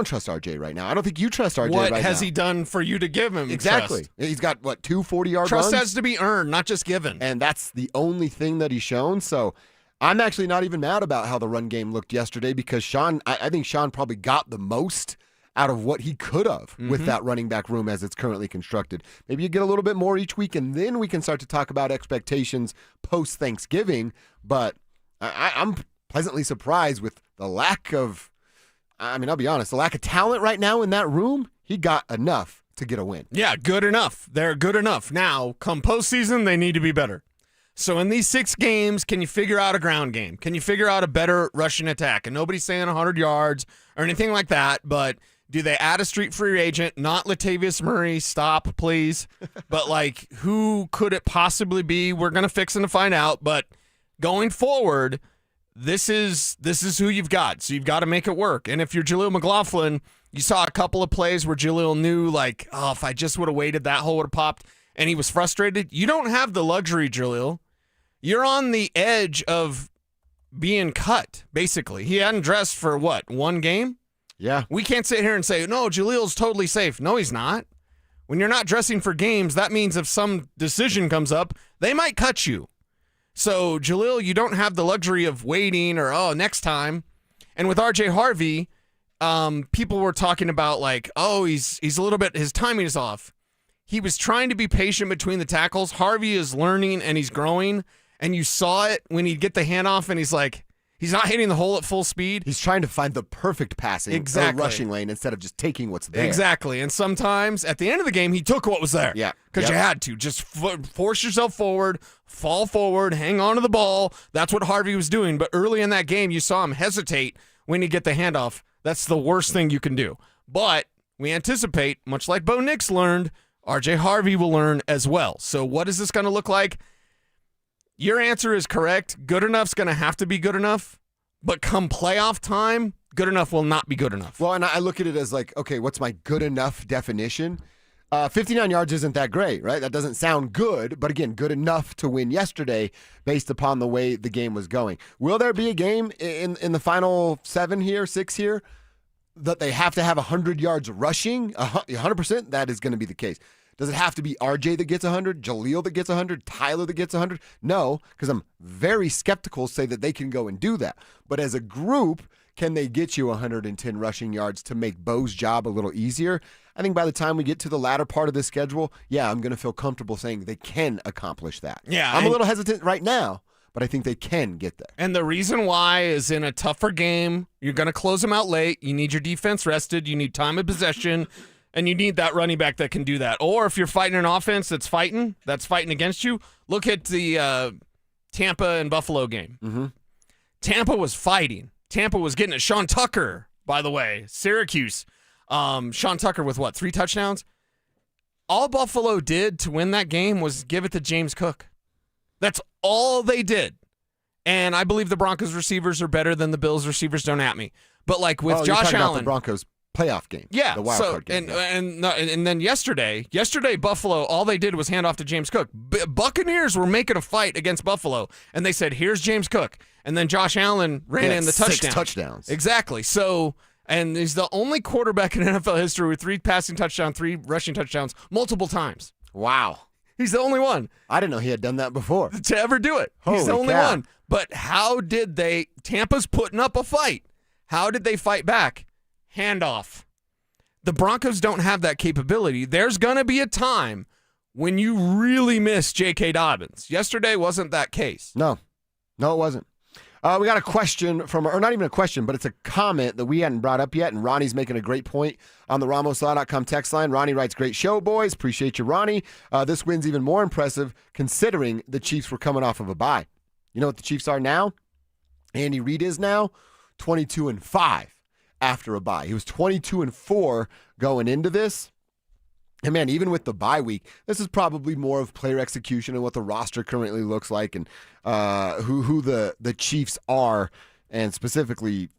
trust RJ right now. I don't think you trust RJ right now. What has he done for you to give him exactly trust? He's got, 2 40-yard Trust runs? has to be earned, not just given. And that's the only thing that he's shown. So I'm actually not even mad about how the run game looked yesterday because I think Sean probably got the most out of what he could have with that running back room as it's currently constructed. Maybe you get a little bit more each week, and then we can start to talk about expectations post-Thanksgiving. But I'm pleasantly surprised with the lack of, I'll be honest, the lack of talent right now in that room. He got enough to get a win. Yeah, good enough. They're good enough. Now, come postseason, they need to be better. So in these 6 games, can you figure out a ground game? Can you figure out a better rushing attack? And nobody's saying 100 yards or anything like that, but do they add a street free agent? Not Latavius Murray. Stop, please. But, who could it possibly be? We're going to fix and to find out. But going forward, this is who you've got. So you've got to make it work. And if you're Jaleel McLaughlin, you saw a couple of plays where Jaleel knew, if I just would have waited, that hole would have popped, and he was frustrated. You don't have the luxury, Jaleel. You're on the edge of being cut, basically. He hadn't dressed for, 1 game? Yeah. We can't sit here and say, no, Jaleel's totally safe. No, he's not. When you're not dressing for games, that means if some decision comes up, they might cut you. So, Jaleel, you don't have the luxury of waiting or, next time. And with RJ Harvey, people were talking about he's a little bit, his timing is off. He was trying to be patient between the tackles. Harvey is learning and he's growing. And you saw it when he'd get the handoff and he's not hitting the hole at full speed. He's trying to find the perfect passing or rushing lane instead of just taking what's there. Exactly. And sometimes at the end of the game, he took what was there. Yeah. Because you had to. Just force yourself forward, fall forward, hang on to the ball. That's what Harvey was doing. But early in that game, you saw him hesitate when he get the handoff. That's the worst thing you can do. But we anticipate, much like Bo Nix learned, RJ Harvey will learn as well. So what is this going to look like? Your answer is correct. Good enough's going to have to be good enough. But come playoff time, good enough will not be good enough. Well, and I look at it as okay, what's my good enough definition? 59 yards isn't that great, right? That doesn't sound good, but again, good enough to win yesterday based upon the way the game was going. Will there be a game in the final 6 here, that they have to have 100 yards rushing? 100%, that is going to be the case. Does it have to be RJ that gets 100, Jaleel that gets 100, Tyler that gets 100? No, because I'm very skeptical to say that they can go and do that. But as a group, can they get you 110 rushing yards to make Bo's job a little easier? I think by the time we get to the latter part of this schedule, I'm going to feel comfortable saying they can accomplish that. Yeah, I'm a little hesitant right now, but I think they can get there. And the reason why is in a tougher game, you're going to close them out late. You need your defense rested. You need time of possession. And you need that running back that can do that. Or if you're fighting an offense that's fighting against you, look at the Tampa and Buffalo game. Mm-hmm. Tampa was fighting. Tampa was getting it. Sean Tucker, by the way, Syracuse. Sean Tucker with 3 touchdowns? All Buffalo did to win that game was give it to James Cook. That's all they did. And I believe the Broncos receivers are better than the Bills receivers. Don't at me. But with Josh Allen. About the Broncos playoff game. Yeah. The wild card game. And then yesterday Buffalo, all they did was hand off to James Cook. Buccaneers were making a fight against Buffalo, and they said, here's James Cook. And then Josh Allen ran in the touchdown. 6 touchdowns. Exactly. So, and he's the only quarterback in NFL history with 3 passing touchdowns, 3 rushing touchdowns multiple times. Wow. He's the only one. I didn't know he had done that before. To ever do it. Holy He's the only cow. one. But how did Tampa's putting up a fight. How did they fight back? Handoff. The Broncos don't have that capability. There's going to be a time when you really miss J.K. Dobbins. Yesterday wasn't that case. No, it wasn't. We got a question or not even a question, but it's a comment that we hadn't brought up yet, and Ronnie's making a great point on the RamosLaw.com text line. Ronnie writes, great show, boys. Appreciate you, Ronnie. This win's even more impressive considering the Chiefs were coming off of a bye. You know what the Chiefs are now? Andy Reid is now 22-5 after a bye. He was 22-4 going into this. And man, even with the bye week, this is probably more of player execution and what the roster currently looks like, and who the Chiefs are, and specifically,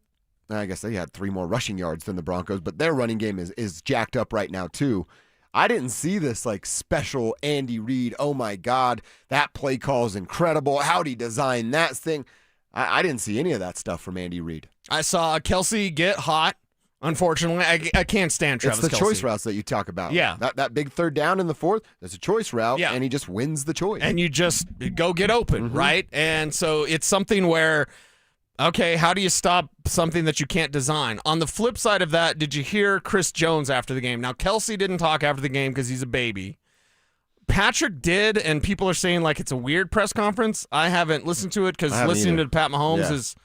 I guess they had 3 more rushing yards than the Broncos, but their running game is jacked up right now too. I didn't see this like special Andy Reid. Oh my God, that play call is incredible. How'd he design that thing? I didn't see any of that stuff from Andy Reid. I saw Kelsey get hot. Unfortunately, I can't stand Travis It's the Kelce. choice routes that you talk about. Yeah. That big third down in the fourth, there's a choice route, Yeah. and he just wins the choice. And you just go get open, right? And so it's something where, okay, how do you stop something that you can't design? On the flip side of that, did you hear Chris Jones after the game? Now, Kelsey didn't talk after the game because he's a baby. Patrick did, and people are saying like it's a weird press conference. I haven't listened to it because listening to Pat Mahomes is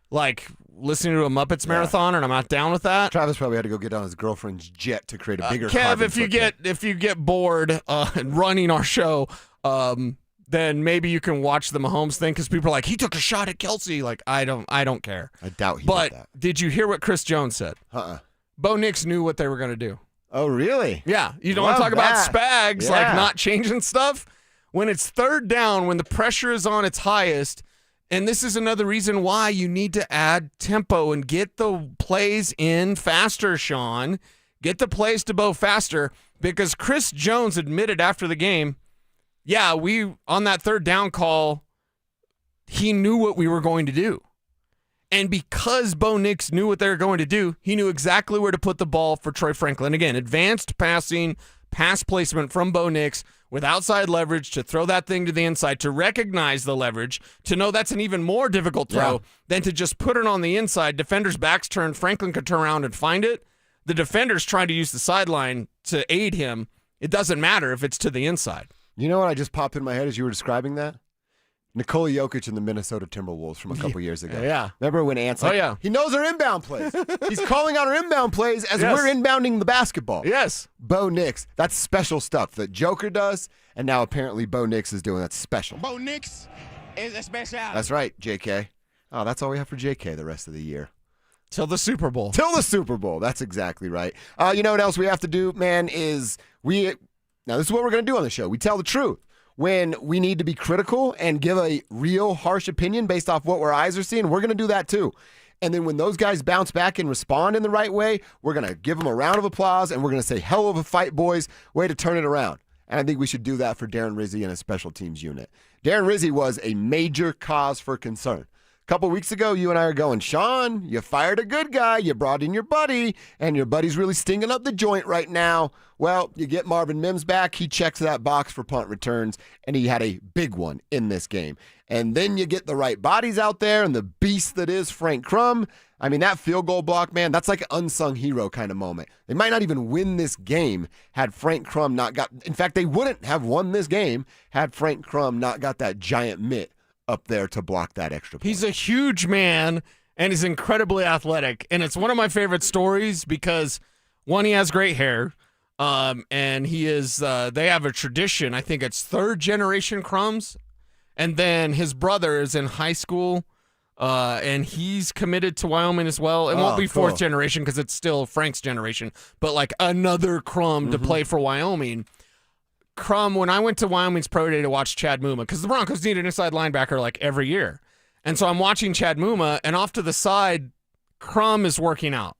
like listening to a Muppets marathon, and I'm not down with that. Travis probably had to go get on his girlfriend's jet to create a bigger Kev, if you get bored running our show, then maybe you can watch the Mahomes thing because people are like, he took a shot at Kelsey. Like, I don't care. I doubt he but did that. Did you hear what Chris Jones said? Bo Nix knew what they were going to do. Oh, really? Yeah. You don't want to talk about Spags, like Yeah. not changing stuff? When it's third down, when the pressure is on its highest, and this is another reason why you need to add tempo and get the plays in faster, Sean. Get the plays to Bo faster, because Chris Jones admitted after the game, yeah, we on that third down call, he knew what we were going to do. And because Bo Nix knew what they were going to do, he knew exactly where to put the ball for Troy Franklin. Again, advanced passing, pass placement from Bo Nix with outside leverage to throw that thing to the inside, to recognize the leverage, to know that's an even more difficult throw than to just put it on the inside. Defender's back's turned. Franklin could turn around and find it. The defender's trying to use the sideline to aid him. It doesn't matter if it's to the inside. You know what I just popped in my head as you were describing that? Nikola Jokic and the Minnesota Timberwolves from a couple years ago. Yeah. Remember when Ant's like, he knows our inbound plays. He's calling out our inbound plays as we're inbounding the basketball. Yes. Bo Nix, that's special stuff that Joker does, and now apparently Bo Nix is doing that special. Bo Nix is a special. That's right, JK. Oh, that's all we have for JK the rest of the year. Till the Super Bowl. Till the Super Bowl. That's exactly right. You know what else we have to do, man, is now this is what we're going to do on the show. We tell the truth. When we need to be critical and give a real harsh opinion based off what our eyes are seeing, we're going to do that too. And then when those guys bounce back and respond in the right way, we're going to give them a round of applause and we're going to say, hell of a fight, boys. Way to turn it around. And I think we should do that for Darren Rizzi and his special teams unit. Darren Rizzi was a major cause for concern. A couple weeks ago, you and I are going, Sean, you fired a good guy. You brought in your buddy, and your buddy's really stinging up the joint right now. Well, you get Marvin Mims back. He checks that box for punt returns, and he had a big one in this game. And then you get the right bodies out there and the beast that is Frank Crum. I mean, that field goal block, man, that's like an unsung hero kind of moment. They might not even win this game had Frank Crum not got – in fact, they wouldn't have won this game had Frank Crum not got that giant mitt up there to block that extra point. He's a huge man, and he's incredibly athletic. And it's one of my favorite stories because, one, he has great hair, and he is they have a tradition. I think it's third-generation Crumbs. And then his brother is in high school, and he's committed to Wyoming as well. It won't be fourth generation because it's still Frank's generation, but like another Crum to play for Wyoming. Crum, when I went to Wyoming's Pro Day to watch Chad Muma, because the Broncos need an inside linebacker like every year. And so I'm watching Chad Muma, and off to the side, Crum is working out.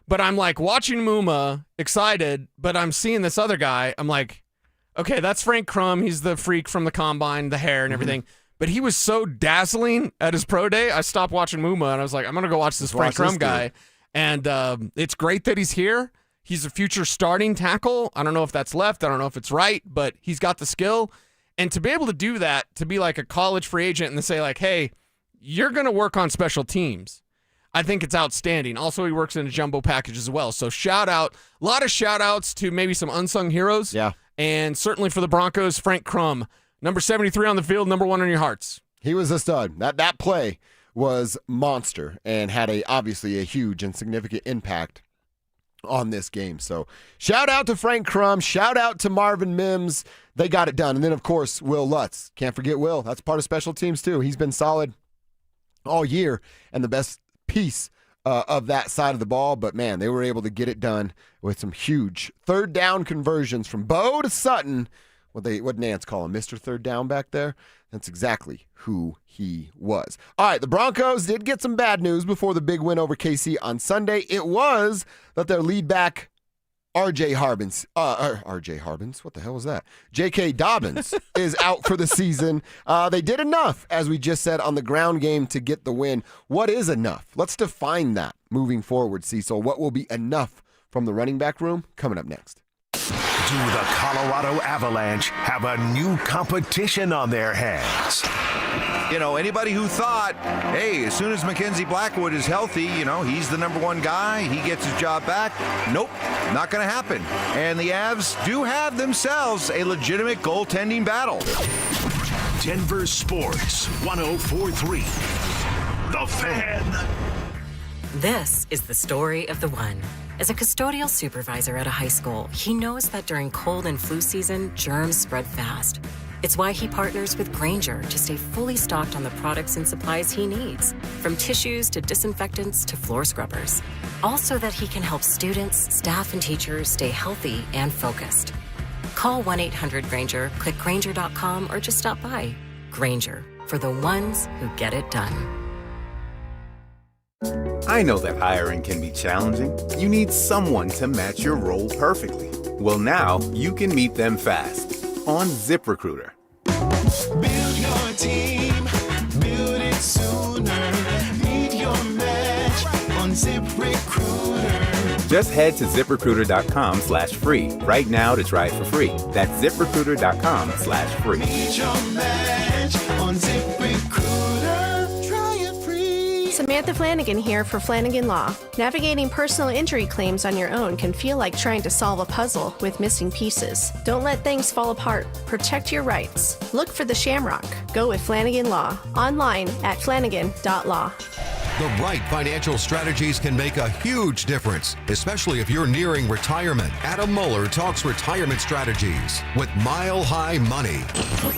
But I'm like watching Muma, excited, but I'm seeing this other guy. I'm like, okay, that's Frank Crum. He's the freak from the combine, the hair and everything. But he was so dazzling at his Pro Day, I stopped watching Muma, and I was like, I'm going to go watch this Frank Crum guy. And it's great that he's here. He's a future starting tackle. I don't know if that's left. I don't know if it's right, but he's got the skill. And to be able to do that, to be like a college free agent and to say like, hey, you're going to work on special teams, I think it's outstanding. Also, he works in a jumbo package as well. So shout out, a lot of shout outs to maybe some unsung heroes. Yeah. And certainly for the Broncos, Frank Crum, number 73 on the field, number 1 on your hearts. He was a stud. That play was monster and had obviously a huge and significant impact on this game. So shout out to Frank Crum. Shout out to Marvin Mims. They got it done. And then, of course, Will Lutz. Can't forget Will. That's part of special teams, too. He's been solid all year and the best piece of that side of the ball. But, man, they were able to get it done with some huge third down conversions from Bo to Sutton. What Nance call him, Mr. Third Down back there? That's exactly who he was. All right, the Broncos did get some bad news before the big win over KC on Sunday. It was that their lead back RJ Harbins, what the hell was that? J.K. Dobbins is out for the season. They did enough, as we just said, on the ground game to get the win. What is enough? Let's define that moving forward, Cecil. What will be enough from the running back room? Coming up next. Do the Colorado Avalanche have a new competition on their hands? You know, anybody who thought, hey, as soon as Mackenzie Blackwood is healthy, he's the number one guy, he gets his job back. Nope, not going to happen. And the Avs do have themselves a legitimate goaltending battle. Denver Sports 104.3. The Fan. This is the story of the one. As a custodial supervisor at a high school, he knows that during cold and flu season, germs spread fast. It's why he partners with Grainger to stay fully stocked on the products and supplies he needs, from tissues to disinfectants to floor scrubbers. All so that he can help students, staff, and teachers stay healthy and focused. Call 1-800-GRAINGER, click Grainger.com, or just stop by. Grainger, for the ones who get it done. I know that hiring can be challenging. You need someone to match your role perfectly. Well, now you can meet them fast on ZipRecruiter. Build your team, build it sooner. Meet your match on ZipRecruiter. Just head to ZipRecruiter.com/free right now to try it for free. That's ZipRecruiter.com/free. Meet your match on ZipRecruiter. Try it free. Samantha Flanagan here for Flanagan Law. Navigating personal injury claims on your own can feel like trying to solve a puzzle with missing pieces. Don't let things fall apart. Protect your rights. Look for the Shamrock. Go with Flanagan Law. Online at flanagan.law. The right financial strategies can make a huge difference, especially if you're nearing retirement. Adam Mueller talks retirement strategies with Mile High Money.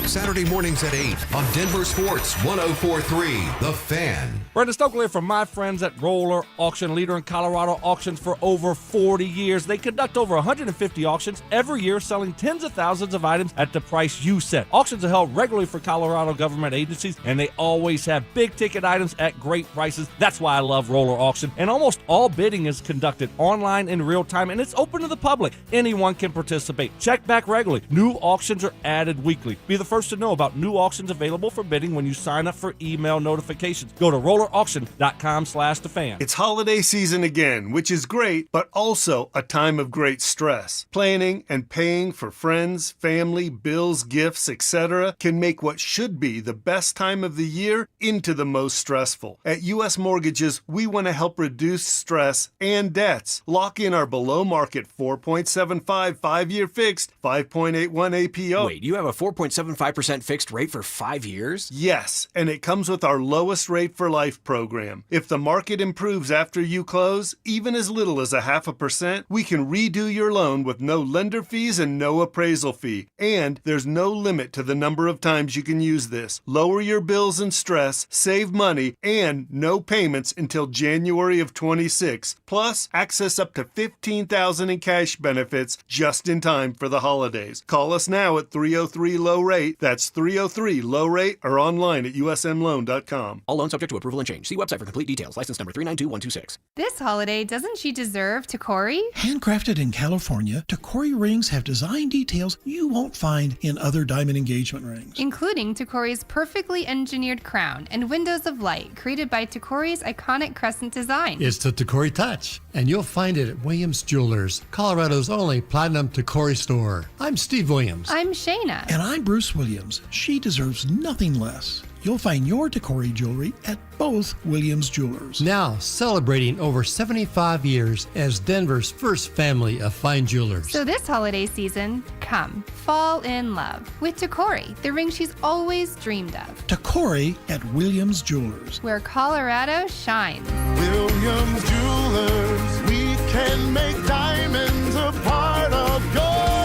Saturday mornings at 8 on Denver Sports 104.3, The Fan. Brandon Stokely from my friends at Roller Auction, leader in Colorado auctions for over 40 years. They conduct over 150 auctions every year, selling tens of thousands of items at the price you set. Auctions are held regularly for Colorado government agencies, and they always have big-ticket items at great prices. That's why I love Roller Auction. And almost all bidding is conducted online in real time, and it's open to the public. Anyone can participate. Check back regularly. New auctions are added weekly. Be the first to know about new auctions available for bidding when you sign up for email notifications. Go to rollerauction.com/thefan. It's holiday season again, which is great, but also a time of great stress. Planning and paying for friends, family, bills, gifts, etc. can make what should be the best time of the year into the most stressful. At U.S. Mortgages, we want to help reduce stress and debts. Lock in our below-market 4.75 5-year fixed, 5.81 APO. Wait, you have a 4.75% fixed rate for 5 years? Yes, and it comes with our lowest rate for life program. If the market improves after you close, even as little as 0.5%, we can redo your loan with no lender fees and no appraisal fee. And there's no limit to the number of times you can use this. Lower your bills and stress, save money, and no payments until January of 26. Plus, access up to $15,000 in cash benefits just in time for the holidays. Call us now at 303-LOW-RATE. That's 303-LOW-RATE or online at usmloan.com. All loans subject to approval and change. See website for complete details. License number 392126. This holiday, doesn't she deserve Tacori? Handcrafted in California, Tacori rings have design details you won't find in other diamond engagement rings. Including Tacori's perfectly engineered crown and windows of light created by Tacori's iconic crescent design. It's the Tacori touch, and you'll find it at Williams Jewelers, Colorado's only platinum Tacori store. I'm Steve Williams. I'm Shayna. And I'm Bruce Williams. She deserves nothing less. You'll find your Tacori jewelry at both Williams Jewelers. Now celebrating over 75 years as Denver's first family of fine jewelers. So this holiday season, come, fall in love with Tacori, the ring she's always dreamed of. Tacori at Williams Jewelers, where Colorado shines. Williams Jewelers, we can make diamonds a part of your life.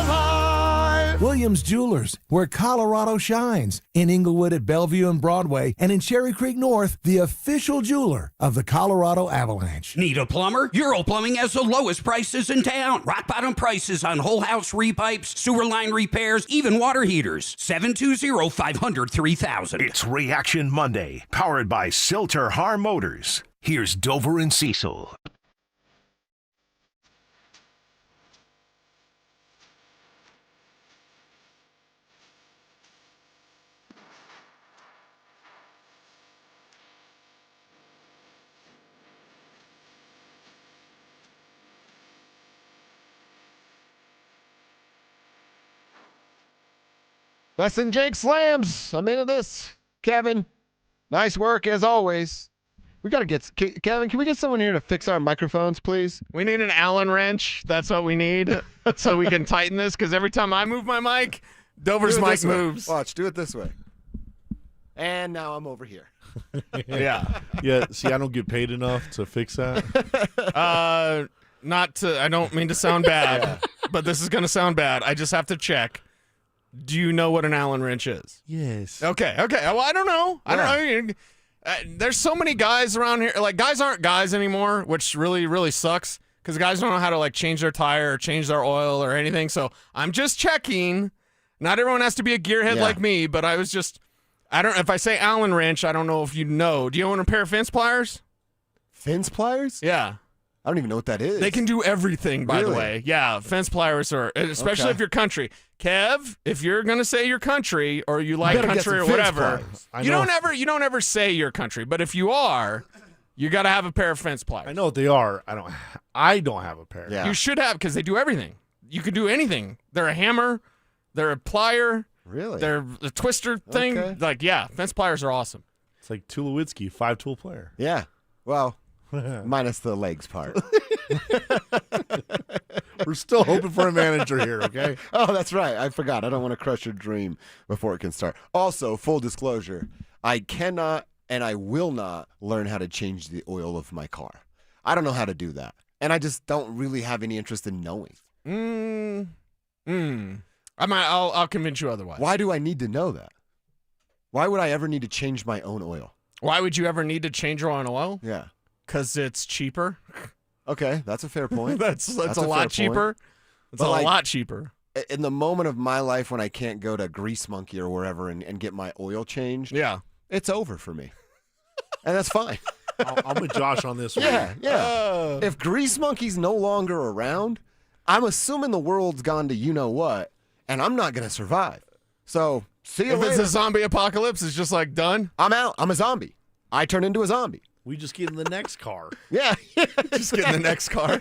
Williams Jewelers, where Colorado shines. In Inglewood at Bellevue and Broadway, and in Cherry Creek North, the official jeweler of the Colorado Avalanche. Need a plumber? Euro Plumbing has the lowest prices in town. Rock bottom prices on whole house repipes, sewer line repairs, even water heaters. 720-500-3000. It's Reaction Monday, powered by Silter Har Motors. Here's Dover and Cecil. Less than Jake slams. I'm into this. Kevin, nice work as always. We got to get Kevin. Can we get someone here to fix our microphones, please? We need an Allen wrench. That's what we need, so we can tighten this. Because every time I move my mic, Dover's mic moves. Watch, do it this way. And now I'm over here. Yeah. Yeah. See, I don't get paid enough to fix that. Not to. I don't mean to sound bad, but this is going to sound bad. I just have to check. Do you know what an Allen wrench is? Yes. Okay. Well, I don't know. I don't know. There's so many guys around here. Like, guys aren't guys anymore, which really, really sucks because guys don't know how to, like, change their tire or change their oil or anything. So I'm just checking. Not everyone has to be a gearhead like me, but I was just, if I say Allen wrench, I don't know if you know. Do you own a pair of fence pliers? Fence pliers? Yeah. I don't even know what that is. They can do everything, by the way. Yeah, fence pliers are, especially if you're country. Kev, if you're gonna say you're country or you like country or whatever, you don't ever say you're country. But if you are, you got to have a pair of fence pliers. I know what they are. I don't have a pair. Yeah. You should have because they do everything. You can do anything. They're a hammer. They're a plier. Really? They're a twister thing. Okay. Like, yeah, fence pliers are awesome. It's like Tulowitzki, 5-tool player. Yeah. Well, minus the legs part. We're still hoping for a manager here, okay? Oh, that's right. I forgot. I don't want to crush your dream before it can start. Also, full disclosure, I cannot and I will not learn how to change the oil of my car. I don't know how to do that. And I just don't really have any interest in knowing. I'll convince you otherwise. Why do I need to know that? Why would I ever need to change my own oil? Why would you ever need to change your own oil? Yeah. Because it's cheaper. Okay, that's a fair point. that's a lot cheaper. It's a lot cheaper. In the moment of my life when I can't go to Grease Monkey or wherever and get my oil changed, it's over for me. And that's fine. I'm with Josh on this one. Yeah. If Grease Monkey's no longer around, I'm assuming the world's gone to you-know-what, and I'm not going to survive. So, see you later. If it's a zombie apocalypse, it's just like done? I'm out. I'm a zombie. I turn into a zombie. We just get in the next car. Yeah. Just get in the next car.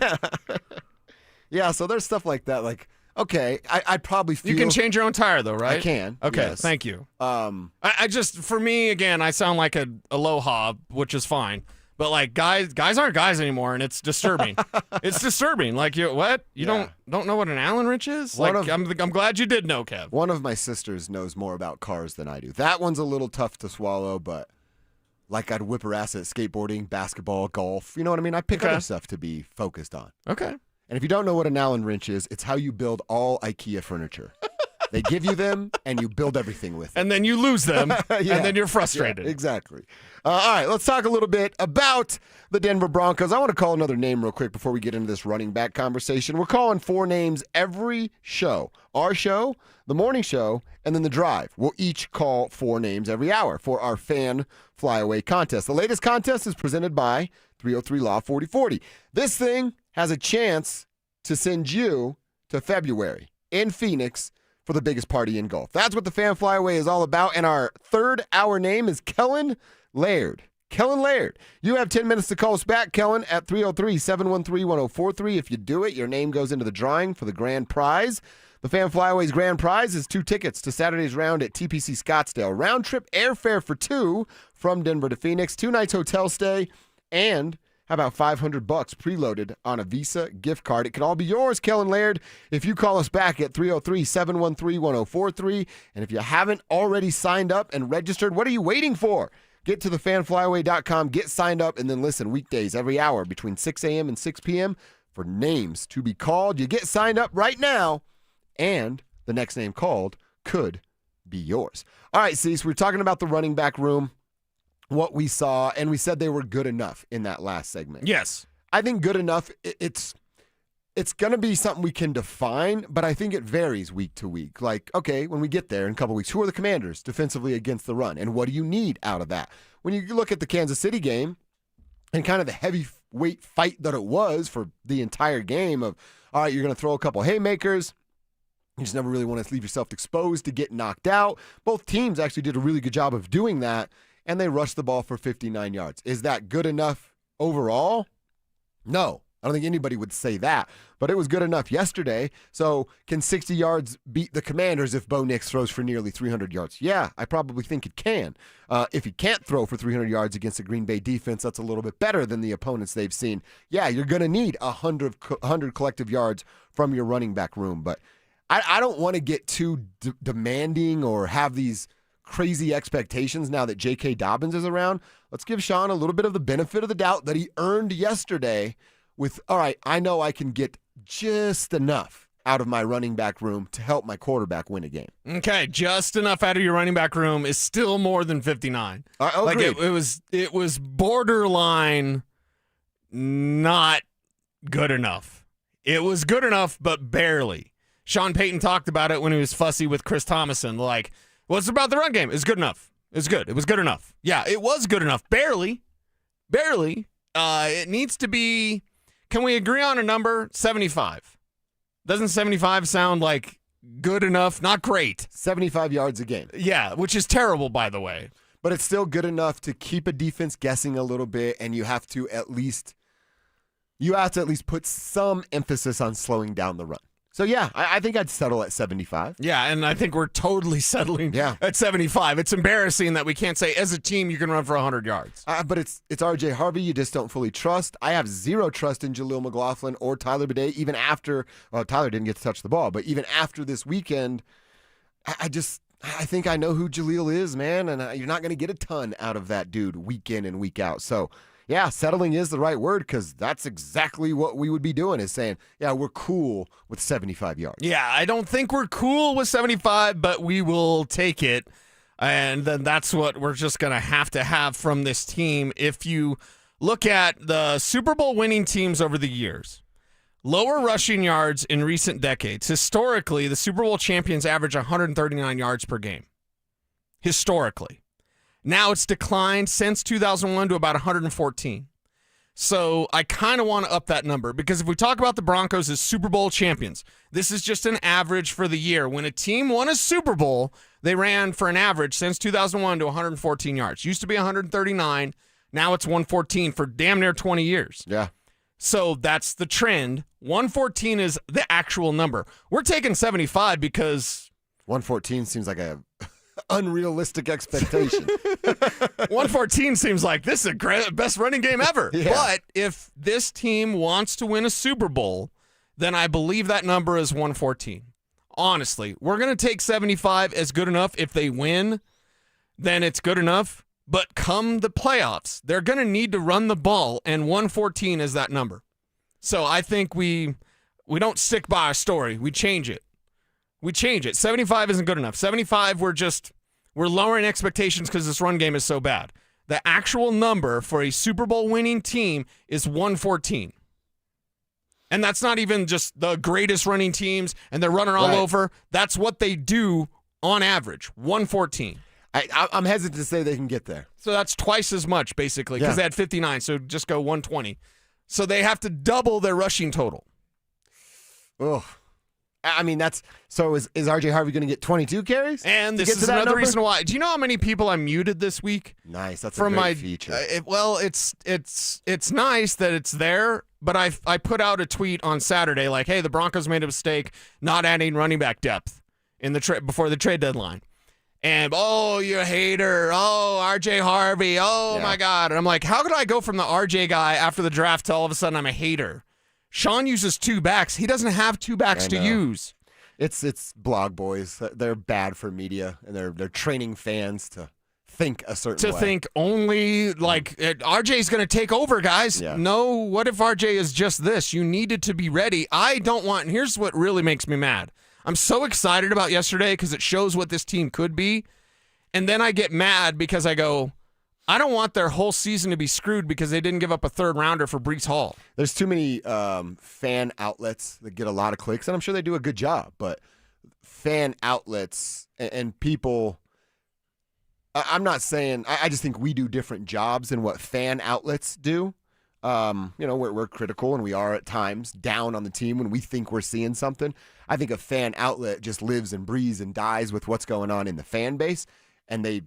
Yeah, so there's stuff like that. Like, okay, I'd probably feel... You can change your own tire, though, right? I can. Okay, yes. Thank you. I just, for me, again, I sound like a aloha, which is fine. But, like, guys aren't guys anymore, and it's disturbing. It's disturbing. Like, what? You don't know what an Allen wrench is? Like, I'm glad you did know, Kev. One of my sisters knows more about cars than I do. That one's a little tough to swallow, but... Like I'd whip her ass at skateboarding, basketball, golf. You know what I mean? I pick other stuff to be focused on. Okay. And if you don't know what an Allen wrench is, it's how you build all IKEA furniture. They give you them, and you build everything with them. And then you lose them, and then you're frustrated. Yeah, exactly. All right, let's talk a little bit about the Denver Broncos. I want to call another name real quick before we get into this running back conversation. We're calling 4 names every show. Our show, the morning show, and then the drive. We'll each call 4 names every hour for our fan flyaway contest. The latest contest is presented by 303 Law 4040. This thing has a chance to send you to February in Phoenix for the biggest party in golf. That's what the fan flyaway is all about. And our third hour name is Kellen Laird. Kellen Laird. You have 10 minutes to call us back, Kellen, at 303-713-1043. If you do it, your name goes into the drawing for the grand prize. The Fan Flyaway's grand prize is 2 tickets to Saturday's round at TPC Scottsdale. Round trip airfare for 2 from Denver to Phoenix, 2 nights hotel stay, and how about $500 preloaded on a Visa gift card? It can all be yours, Kellen Laird, if you call us back at 303-713-1043. And if you haven't already signed up and registered, what are you waiting for? Get to thefanflyaway.com, get signed up, and then listen weekdays every hour between 6 a.m. and 6 p.m. for names to be called. You get signed up right now, and the next name called could be yours. All right, Cease, we're talking about the running back room, what we saw, and we said they were good enough in that last segment. Yes. I think good enough, it's going to be something we can define, but I think it varies week to week. Like, okay, when we get there in a couple weeks, who are the Commanders defensively against the run, and what do you need out of that? When you look at the Kansas City game and kind of the heavyweight fight that it was for the entire game of, all right, you're going to throw a couple haymakers. You just never really want to leave yourself exposed to get knocked out. Both teams actually did a really good job of doing that, and they rushed the ball for 59 yards. Is that good enough overall? No. I don't think anybody would say that, but it was good enough yesterday. So can 60 yards beat the Commanders if Bo Nix throws for nearly 300 yards? Yeah, I probably think it can. If he can't throw for 300 yards against a Green Bay defense that's a little bit better than the opponents they've seen, yeah, you're going to need 100 collective yards from your running back room. But I don't want to get too demanding or have these crazy expectations now that J.K. Dobbins is around. Let's give Sean a little bit of the benefit of the doubt that he earned yesterday with, all right, I know I can get just enough out of my running back room to help my quarterback win a game. Okay, just enough out of your running back room is still more than 59. Like it was borderline not good enough. It was good enough, but barely. Sean Payton talked about it when he was fussy with Chris Thomason. Like, what's about the run game? It's good enough. It's good. It was good enough. Yeah, it was good enough. Barely. It needs to be. Can we agree on a number? 75. Doesn't 75 sound like good enough? Not great. 75 yards a game. Yeah, which is terrible, by the way. But it's still good enough to keep a defense guessing a little bit, and you have to at least put some emphasis on slowing down the run. So, yeah, I think I'd settle at 75. Yeah, and I think we're totally settling at 75. It's embarrassing that we can't say, as a team, you can run for 100 yards. But it's R.J. Harvey you just don't fully trust. I have zero trust in Jaleel McLaughlin or Tyler Bidet, even after Tyler didn't get to touch the ball. But even after this weekend, I think I know who Jaleel is, man, and you're not going to get a ton out of that dude week in and week out. So, yeah, settling is the right word because that's exactly what we would be doing is saying, yeah, we're cool with 75 yards. Yeah, I don't think we're cool with 75, but we will take it. And then that's what we're just going to have from this team. If you look at the Super Bowl winning teams over the years, lower rushing yards in recent decades. Historically, the Super Bowl champions average 139 yards per game. Historically. Now it's declined since 2001 to about 114. So I kind of want to up that number because if we talk about the Broncos as Super Bowl champions, this is just an average for the year. When a team won a Super Bowl, they ran for an average since 2001 to 114 yards. Used to be 139. Now it's 114 for damn near 20 years. Yeah. So that's the trend. 114 is the actual number. We're taking 75 because 114 seems like a unrealistic expectation. 114 seems like this is the best running game ever. Yeah. But if this team wants to win a Super Bowl, then I believe that number is 114. Honestly, we're going to take 75 as good enough. If they win, then it's good enough. But come the playoffs, they're going to need to run the ball, and 114 is that number. So I think we don't stick by our story. We change it. 75 isn't good enough. 75, we're lowering expectations because this run game is so bad. The actual number for a Super Bowl winning team is 114. And that's not even just the greatest running teams and they're running all over. That's what they do on average, 114. I'm hesitant to say they can get there. So that's twice as much, basically, because they had 59, so just go 120. So they have to double their rushing total. Oh, I mean, is R.J. Harvey going to get 22 carries? And this is another reason why. Do you know how many people I muted this week? Nice, that's a great feature. It's nice that it's there, but I put out a tweet on Saturday like, hey, the Broncos made a mistake not adding running back depth in the before the trade deadline. And, you hater. R.J. Harvey. My God. And I'm like, how could I go from the R.J. guy after the draft to all of a sudden I'm a hater? Sean uses two backs. He doesn't have two backs to use. It's blog boys. They're bad for media, and they're training fans to think a certain way. To think only like RJ's going to take over, guys. Yeah. No, what if RJ is just this? You needed to be ready. I don't want, and here's what really makes me mad. I'm so excited about yesterday because it shows what this team could be, and then I get mad because I go, I don't want their whole season to be screwed because they didn't give up a third rounder for Breece Hall. There's too many fan outlets that get a lot of clicks, and I'm sure they do a good job, but fan outlets and people, I'm not saying, I just think we do different jobs than what fan outlets do. We're critical, and we are at times down on the team when we think we're seeing something. I think a fan outlet just lives and breathes and dies with what's going on in the fan base, and they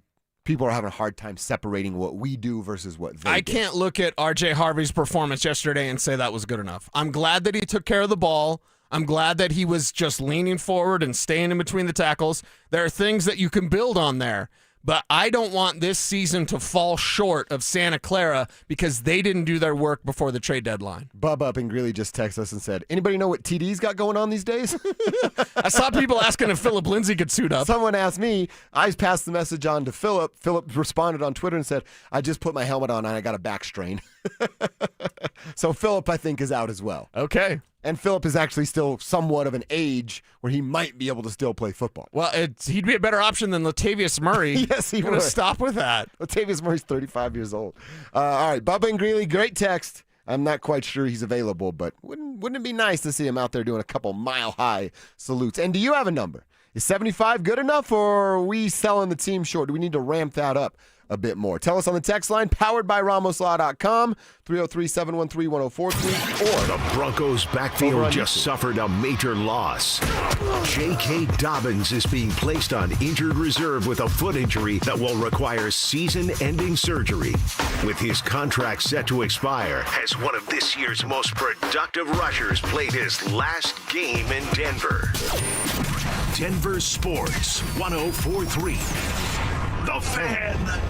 people are having a hard time separating what we do versus what they do. I can't look at R.J. Harvey's performance yesterday and say that was good enough. I'm glad that he took care of the ball. I'm glad that he was just leaning forward and staying in between the tackles. There are things that you can build on there. But I don't want this season to fall short of Santa Clara because they didn't do their work before the trade deadline. Bub Up and Greeley just texted us and said, anybody know what TD's got going on these days? I saw people asking if Philip Lindsay could suit up. Someone asked me. I passed the message on to Philip. Philip responded on Twitter and said, I just put my helmet on and I got a back strain. So Philip, I think, is out as well. Okay. And Philip is actually still somewhat of an age where he might be able to still play football. Well, he'd be a better option than Latavius Murray. Yes, he would. Stop with that. Latavius Murray's 35 years old. All right, Bubba and Greeley, great text. I'm not quite sure he's available, but wouldn't it be nice to see him out there doing a couple mile-high salutes? And do you have a number? Is 75 good enough, or are we selling the team short? Do we need to ramp that up a bit more? Tell us on the text line, powered by RamosLaw.com, 303-713-1043. Or the Broncos backfield just suffered a major loss. J.K. Dobbins is being placed on injured reserve with a foot injury that will require season-ending surgery. With his contract set to expire, as one of this year's most productive rushers played his last game in Denver. Denver Sports 104.3. The Fan.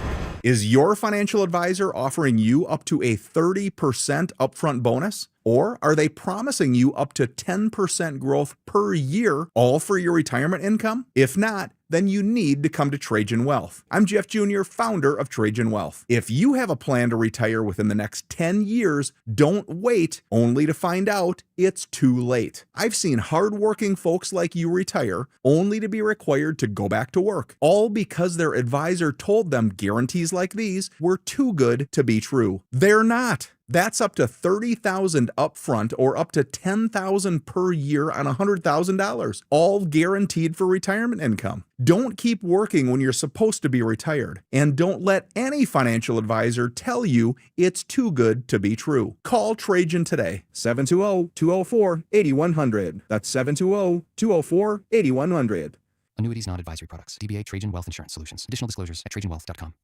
Is your financial advisor offering you up to a 30% upfront bonus? Or are they promising you up to 10% growth per year, all for your retirement income? If not, then you need to come to Trajan Wealth. I'm Jeff Jr., founder of Trajan Wealth. If you have a plan to retire within the next 10 years, don't wait only to find out it's too late. I've seen hardworking folks like you retire only to be required to go back to work, all because their advisor told them guarantees like these were too good to be true. They're not. That's up to $30,000 upfront or up to $10,000 per year on $100,000, all guaranteed for retirement income. Don't keep working when you're supposed to be retired, and don't let any financial advisor tell you it's too good to be true. Call Trajan today, 720-204-8100. That's 720-204-8100. Annuities, non-advisory products. DBA Trajan Wealth Insurance Solutions. Additional disclosures at TrajanWealth.com.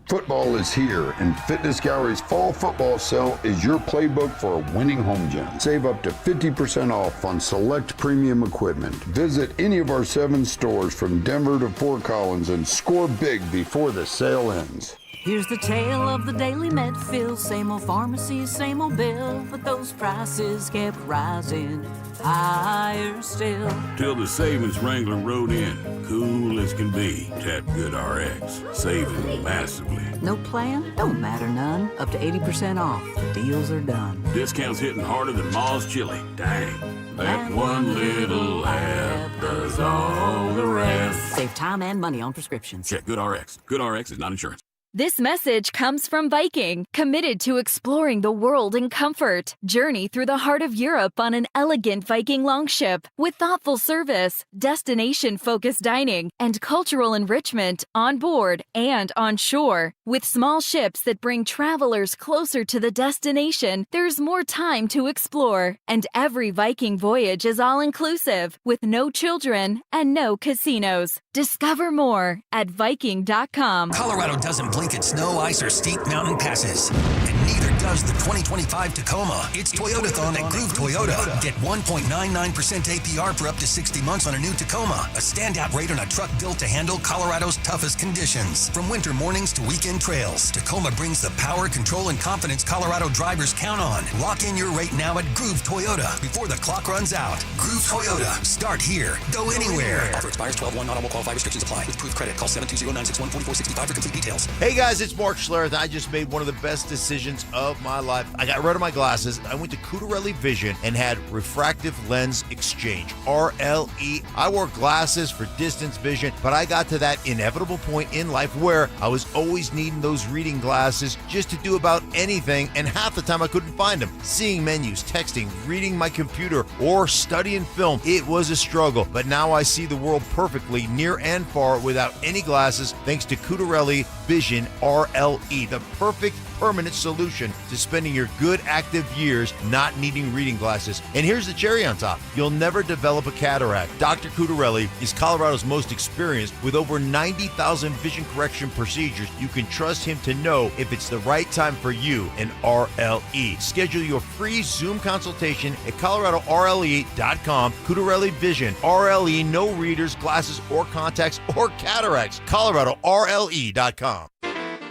Football is here, and Fitness Gallery's fall football sale is your playbook for a winning home gym. Save up to 50% off on select premium equipment. Visit any of our 7 stores from Denver to Fort Collins and score big before the sale ends. Here's the tale of the daily med fill. Same old pharmacy, same old bill, but those prices kept rising higher still. Till the savings wrangler rode in, cool as can be. Tap Good RX, saving massively. No plan? Don't matter none. Up to 80% off. The deals are done. Discounts hitting harder than Ma's chili. Dang. That one little app does all the rest. Save time and money on prescriptions. Check Good RX. Good RX is not insurance. This message comes from Viking, committed to exploring the world in comfort. Journey through the heart of Europe on an elegant Viking longship with thoughtful service, destination-focused dining, and cultural enrichment on board and on shore. With small ships that bring travelers closer to the destination, there's more time to explore. And every Viking voyage is all-inclusive, with no children and no casinos. Discover more at Viking.com. Colorado doesn't blink at snow, ice, or steep mountain passes. And neither does the 2025 Tacoma. It's Toyotathon at Groove Toyota. Get 1.99% APR for up to 60 months on a new Tacoma. A standout rate on a truck built to handle Colorado's toughest conditions. From winter mornings to weekend trails, Tacoma brings the power, control, and confidence Colorado drivers count on. Lock in your rate now at Groove Toyota before the clock runs out. Groove Toyota. Start here. Go anywhere. Offer expires 12/1. Not all will qualify. Restrictions apply. With proof credit. Call 720-961-4465 for complete details. Hey guys, it's Mark Schlereth. I just made one of the best decisions of my life. I got rid of my glasses. I went to Cutarelli Vision and had refractive lens exchange, RLE. I wore glasses for distance vision, but I got to that inevitable point in life where I was always needing those reading glasses just to do about anything, and half the time I couldn't find them. Seeing menus, texting, reading my computer, or studying film, it was a struggle. But now I see the world perfectly, near and far, without any glasses, thanks to Cutarelli Vision RLE, the perfect permanent solution to spending your good active years not needing reading glasses. And here's the cherry on top. You'll never develop a cataract. Dr. Cutarelli is Colorado's most experienced with over 90,000 vision correction procedures. You can trust him to know if it's the right time for you and RLE. Schedule your free Zoom consultation at coloradorle.com. Cutarelli Vision, RLE, no readers, glasses, or contacts, or cataracts. coloradorle.com.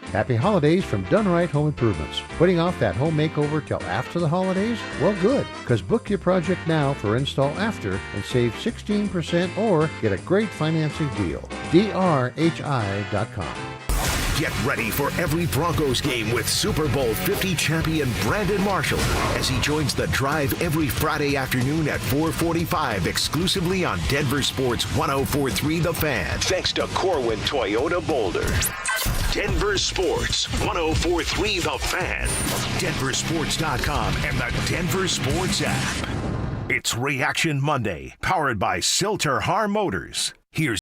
Happy holidays from Done Right Home Improvements. Putting off that home makeover till after the holidays? Well, good, because book your project now for install after and save 16% or get a great financing deal. drhi.com. Get ready for every Broncos game with Super Bowl 50 champion Brandon Marshall as he joins the drive every Friday afternoon at 4:45 exclusively on Denver Sports 104.3 The Fan. Thanks to Corwin Toyota Boulder. Denver Sports 104.3 The Fan. DenverSports.com and the Denver Sports app. It's Reaction Monday, powered by Silter Har Motors. Here's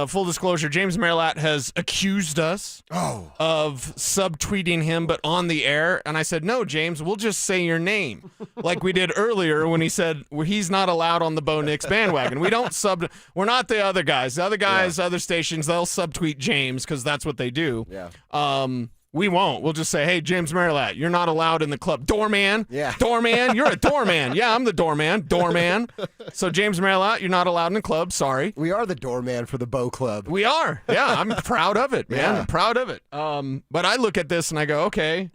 full disclosure, James Merilatt has accused us of subtweeting him, but on the air. And I said, no, James, we'll just say your name. Like we did earlier when he said he's not allowed on the Bo Nix bandwagon. We don't we're not the other guys. The other guys, other stations, they'll subtweet James because that's what they do. Yeah. We won't. We'll just say, hey, James Merilatt, you're not allowed in the club. Doorman. Yeah. Doorman. You're a doorman. Yeah, I'm the doorman. Doorman. So, James Merilatt, you're not allowed in the club. Sorry. We are the doorman for the Bo Club. We are. Yeah, I'm proud of it, man. Yeah. I'm proud of it. But I look at this and I go, okay,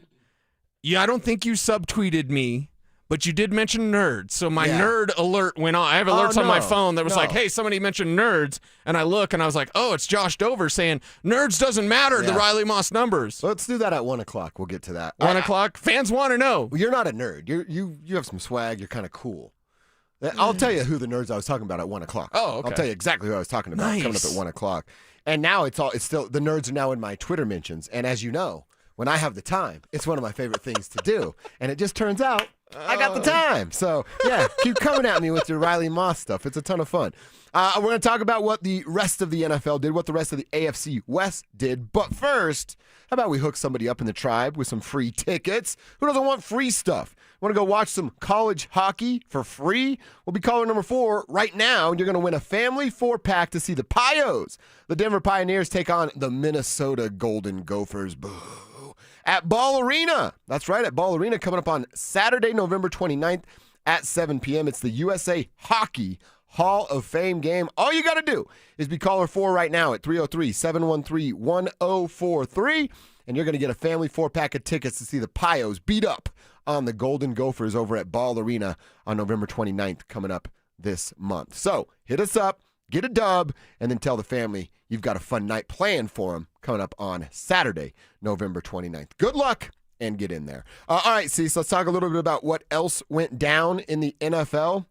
yeah, I don't think you subtweeted me, but you did mention nerds. So my nerd alert went on. I have alerts on my phone that was like, hey, somebody mentioned nerds. And I look and I was like, oh, it's Josh Dover saying nerds doesn't matter, the Riley Moss numbers. Let's do that at 1 o'clock. We'll get to that. 1 o'clock? Fans want to know. Well, you're not a nerd. You have some swag. You're kind of cool. I'll tell you who the nerds I was talking about at 1 o'clock. Oh, okay. I'll tell you exactly who I was talking about coming up at 1 o'clock. And now it's still, the nerds are now in my Twitter mentions. And as you know, when I have the time, it's one of my favorite things to do. And it just turns out I got the time. So, yeah, keep coming at me with your Riley Moss stuff. It's a ton of fun. We're going to talk about what the rest of the NFL did, what the rest of the AFC West did. But first, how about we hook somebody up in the tribe with some free tickets? Who doesn't want free stuff? Want to go watch some college hockey for free? We'll be caller number 4 right now, and you're going to win a family 4-pack to see the Pios. The Denver Pioneers take on the Minnesota Golden Gophers. Boo. At Ball Arena. That's right, at Ball Arena, coming up on Saturday, November 29th at 7 p.m. It's the USA Hockey Hall of Fame game. All you got to do is be caller 4 right now at 303-713-1043, and you're going to get a family 4-pack of tickets to see the Pios beat up on the Golden Gophers over at Ball Arena on November 29th coming up this month. So hit us up, get a dub, and then tell the family you've got a fun night planned for them coming up on Saturday, November 29th. Good luck and get in there. All right, Cecil, let's talk a little bit about what else went down in the NFL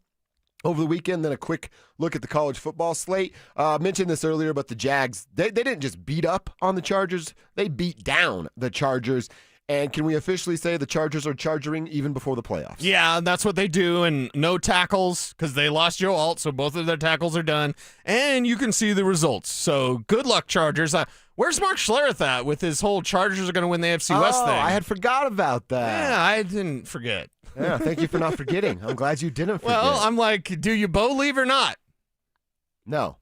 over the weekend, then a quick look at the college football slate. I mentioned this earlier, but the Jags, they didn't just beat up on the Chargers, they beat down the Chargers. And can we officially say the Chargers are chargering even before the playoffs? Yeah, that's what they do, and no tackles because they lost Joe Alt, so both of their tackles are done, and you can see the results. So good luck, Chargers. Where's Mark Schlereth at with his whole Chargers are going to win the AFC West thing? I had forgot about that. Yeah, I didn't forget. Yeah, thank you for not forgetting. I'm glad you didn't forget. Well, I'm like, do you Bo leave or not? No,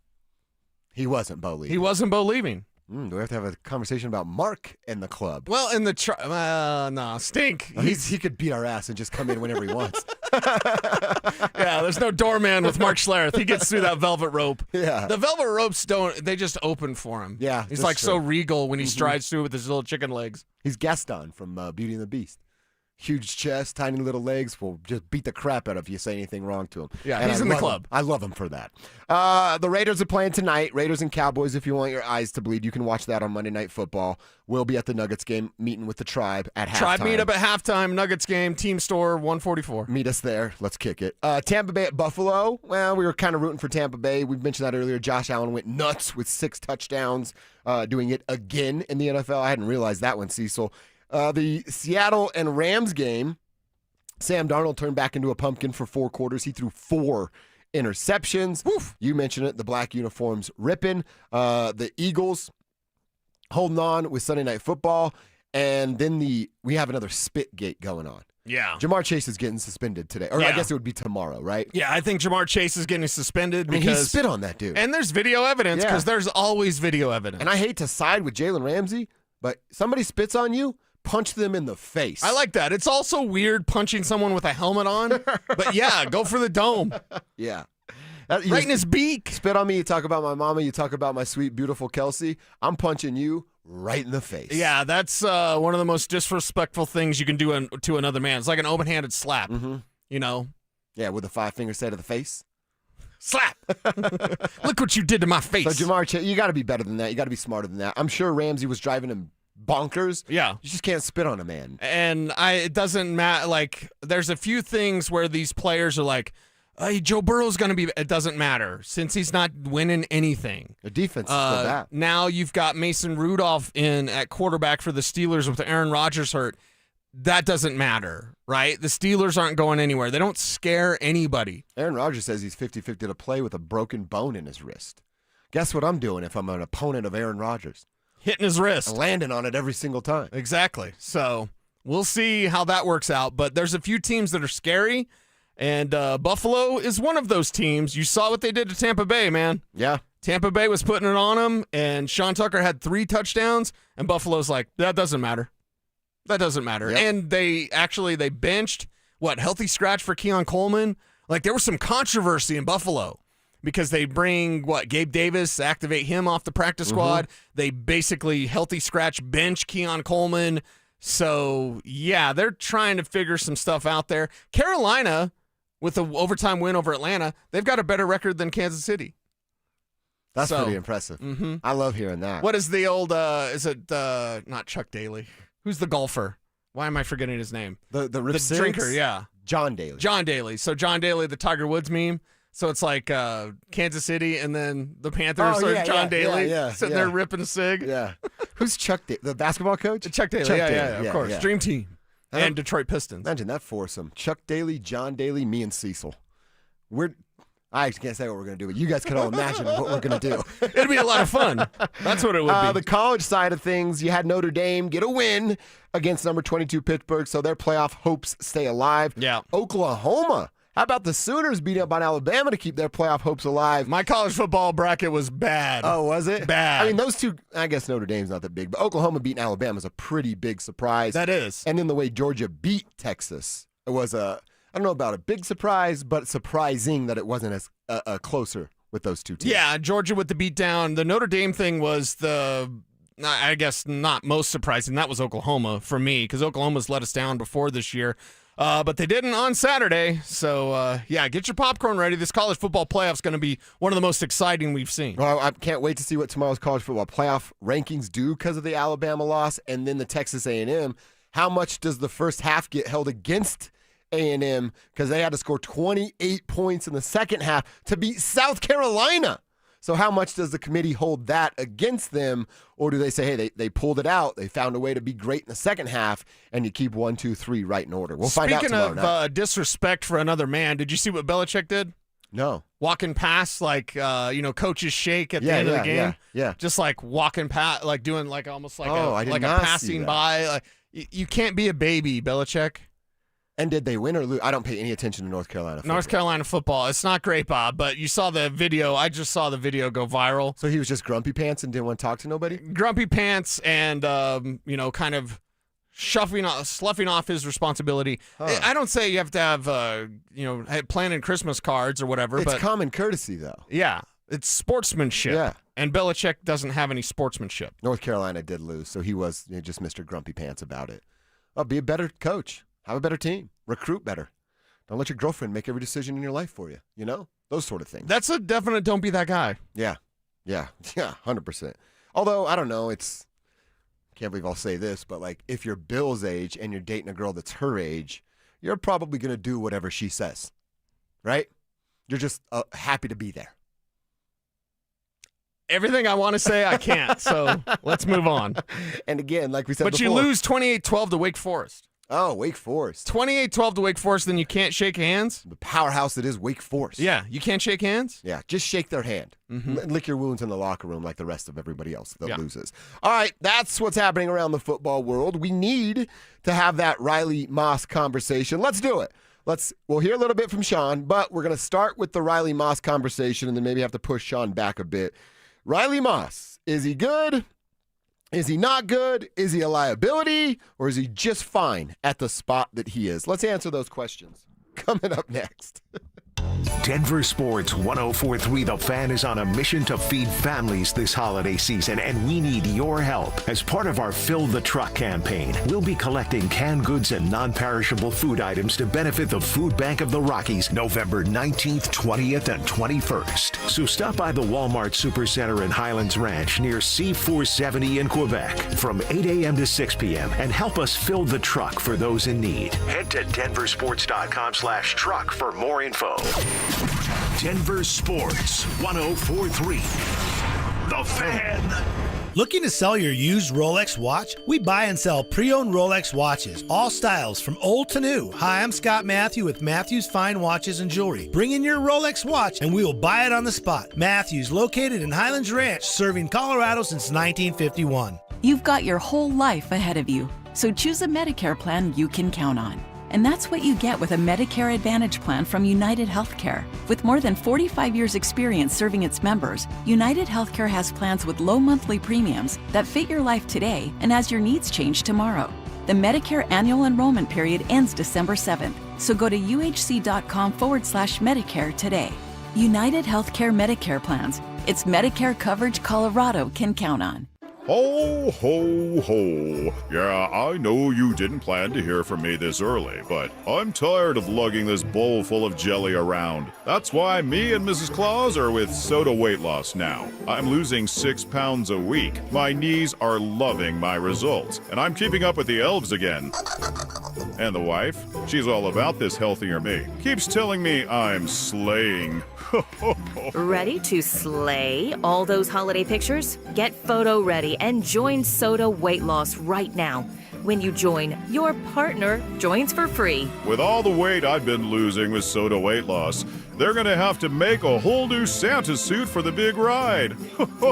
he wasn't Bo leaving. He wasn't Bo leaving. Do we have to have a conversation about Mark and the club? Well, in the stink. He could beat our ass and just come in whenever he wants. Yeah, there's no doorman with Mark Schlereth. He gets through that velvet rope. Yeah. The velvet ropes they just open for him. Yeah. He's like so regal when he strides through with his little chicken legs. He's Gaston from Beauty and the Beast. huge chest, tiny little legs, will just beat the crap out of you say anything wrong to him. Yeah, And he's I in the love club. him. I love him for that. The Raiders are playing tonight. Raiders and Cowboys, if you want your eyes to bleed, you can watch that on Monday Night Football. We'll be at the Nuggets game meeting with the Tribe at halftime. Tribe meet up at halftime, Nuggets game, team store, 144. Meet us there. Let's kick it. Tampa Bay at Buffalo. Well, we were kind of rooting for Tampa Bay. We mentioned that earlier. Josh Allen went nuts with 6 touchdowns, doing it again in the NFL. I hadn't realized that one, Cecil. The Seattle and Rams game, Sam Darnold turned back into a pumpkin for 4 quarters. He threw 4 interceptions. Woof. You mentioned it. The black uniforms ripping. The Eagles holding on with Sunday Night Football. And then we have another spit gate going on. Yeah. Jamar Chase is getting suspended today. Or I guess it would be tomorrow, right? Yeah, I think Jamar Chase is getting suspended I mean, because he spit on that dude. And there's video evidence because there's always video evidence. And I hate to side with Jalen Ramsey, but somebody spits on you, punch them in the face. I like that. It's also weird punching someone with a helmet on, but yeah, go for the dome. Yeah. Right in his beak. Spit on me, you talk about my mama, you talk about my sweet, beautiful Kelsey. I'm punching you right in the face. Yeah, that's one of the most disrespectful things you can do to another man. It's like an open-handed slap, you know? Yeah, with a 5-finger set of the face. Slap! Look what you did to my face. So Jamar Chase, you got to be better than that. You got to be smarter than that. I'm sure Ramsey was driving him bonkers. Yeah. You just can't spit on a man. And it doesn't matter. Like, there's a few things where these players are like, hey, Joe Burrow's going to be, it doesn't matter since he's not winning anything. The defense is still bad. Now you've got Mason Rudolph in at quarterback for the Steelers with Aaron Rodgers hurt. That doesn't matter, right? The Steelers aren't going anywhere. They don't scare anybody. Aaron Rodgers says he's 50-50 to play with a broken bone in his wrist. Guess what I'm doing if I'm an opponent of Aaron Rodgers? Hitting his wrist. Landing on it every single time. Exactly. So we'll see how that works out. But there's a few teams that are scary, and Buffalo is one of those teams. You saw what they did to Tampa Bay, man. Yeah. Tampa Bay was putting it on them, and Sean Tucker had 3 touchdowns, and Buffalo's like, that doesn't matter. That doesn't matter. Yep. And they benched, healthy scratch for Keon Coleman? Like, there was some controversy in Buffalo because they bring, Gabe Davis, activate him off the practice squad. They basically healthy scratch bench Keon Coleman. So, yeah, they're trying to figure some stuff out there. Carolina, with the overtime win over Atlanta, they've got a better record than Kansas City. That's pretty impressive. I love hearing that. What is the old, is it not Chuck Daly? Who's the golfer? Why am I forgetting his name? The drinker, yeah. John Daly. John Daly. So John Daly, the Tiger Woods meme. So it's like Kansas City and then the Panthers are John Daly sitting there ripping a cig. Yeah. Who's Chuck Daly? The basketball coach? Chuck Daly. Yeah, of course. Yeah. Dream Team. And Detroit Pistons. Imagine that foursome. Chuck Daly, John Daly, me, and Cecil. I can't say what we're going to do, but you guys can all imagine what we're going to do. It'd be a lot of fun. That's what it would be. The college side of things, you had Notre Dame get a win against number 22 Pittsburgh, so their playoff hopes stay alive. Yeah. Oklahoma. How about the Sooners beating up on Alabama to keep their playoff hopes alive? My college football bracket was bad. Oh, was it? Bad. I mean, those two, I guess Notre Dame's not that big, but Oklahoma beating Alabama is a pretty big surprise. That is. And then the way Georgia beat Texas, it was I don't know about a big surprise, but surprising that it wasn't as closer with those two teams. Yeah, Georgia with the beatdown. The Notre Dame thing was I guess not most surprising. That was Oklahoma for me because Oklahoma's let us down before this year. But they didn't on Saturday. So, get your popcorn ready. This college football playoff is going to be one of the most exciting we've seen. Well, I can't wait to see what tomorrow's college football playoff rankings do because of the Alabama loss and then the Texas A&M. How much does the first half get held against A&M because they had to score 28 points in the second half to beat South Carolina? So how much does the committee hold that against them? Or do they say, hey, they pulled it out, they found a way to be great in the second half, and you keep 1, 2, 3 right in order? We'll find out tomorrow night. Speaking of disrespect for another man, did you see what Belichick did? No. Walking past, coaches shake at the end of the game. Yeah. Just like walking past, like doing like almost like I did a not see passing that. by. Like, you can't be a baby, Belichick. And did they win or lose? I don't pay any attention to North Carolina football. North Carolina football. It's not great, Bob, but you saw the video. I just saw the video go viral. So he was just grumpy pants and didn't want to talk to nobody? Grumpy pants and, kind of sloughing off his responsibility. Huh. I don't say you have to have, planning Christmas cards or whatever. It's but common courtessy, though. Yeah. It's sportsmanship. Yeah. And Belichick doesn't have any sportsmanship. North Carolina did lose, so he was just Mr. Grumpy Pants about it. I'll be a better coach. Have a better team. Recruit better. Don't let your girlfriend make every decision in your life for you. You know? Those sort of things. That's a definite don't be that guy. Yeah. 100%. Although, I don't know, can't believe I'll say this, but like if you're Bill's age and you're dating a girl that's her age, you're probably going to do whatever she says, right? You're just happy to be there. Everything I want to say, I can't. So let's move on. And again, like we said but before. you lose 28-12 to Wake Forest. Oh, Wake Forest. 28-12 to Wake Forest, then you can't shake hands? The powerhouse that is Wake Forest. Yeah, you can't shake hands? Yeah, just shake their hand. Mm-hmm. Lick your wounds in the locker room like the rest of everybody else that loses. All right, that's what's happening around the football world. We need to have that Riley Moss conversation. Let's do it. We'll hear a little bit from Sean, but we're going to start with the Riley Moss conversation and then maybe have to push Sean back a bit. Riley Moss, is he good? Is he not good? Is he a liability? Or is he just fine at the spot that he is? Let's answer those questions. Coming up next. Denver Sports 104.3 The Fan is on a mission to feed families this holiday season, and we need your help. As part of our Fill the Truck campaign, we'll be collecting canned goods and non-perishable food items to benefit the Food Bank of the Rockies November 19th, 20th, and 21st. So stop by the Walmart Supercenter in Highlands Ranch near C470 in Quebec from 8 a.m. to 6 p.m. and help us fill the truck for those in need. Head to denversports.com/truck for more info. Denver Sports 104.3 The Fan. Looking to sell your used Rolex watch? We buy and sell pre-owned Rolex watches, all styles from old to new. Hi, I'm Scott Matthew with Matthews Fine Watches and Jewelry. Bring in your Rolex watch and we will buy it on the spot. Matthews, located in Highlands Ranch, serving Colorado since 1951. You've got your whole life ahead of you, so choose a Medicare plan you can count on. And that's what you get with a Medicare Advantage plan from United Healthcare. With more than 45 years' experience serving its members, United Healthcare has plans with low monthly premiums that fit your life today and as your needs change tomorrow. The Medicare annual enrollment period ends December 7th, so go to uhc.com/Medicare today. United Healthcare Medicare plans. It's Medicare coverage Colorado can count on. Ho, ho, ho. Yeah, I know you didn't plan to hear from me this early, but I'm tired of lugging this bowl full of jelly around. That's why me and Mrs. Claus are with Soda Weight Loss now. I'm losing 6 pounds a week. My knees are loving my results, and I'm keeping up with the elves again. And the wife? She's all about this healthier me. Keeps telling me I'm slaying. Ready to slay all those holiday pictures? Get photo ready and join Soda Weight Loss right now. When you join, your partner joins for free. With all the weight I've been losing with Soda Weight Loss, they're going to have to make a whole new Santa suit for the big ride.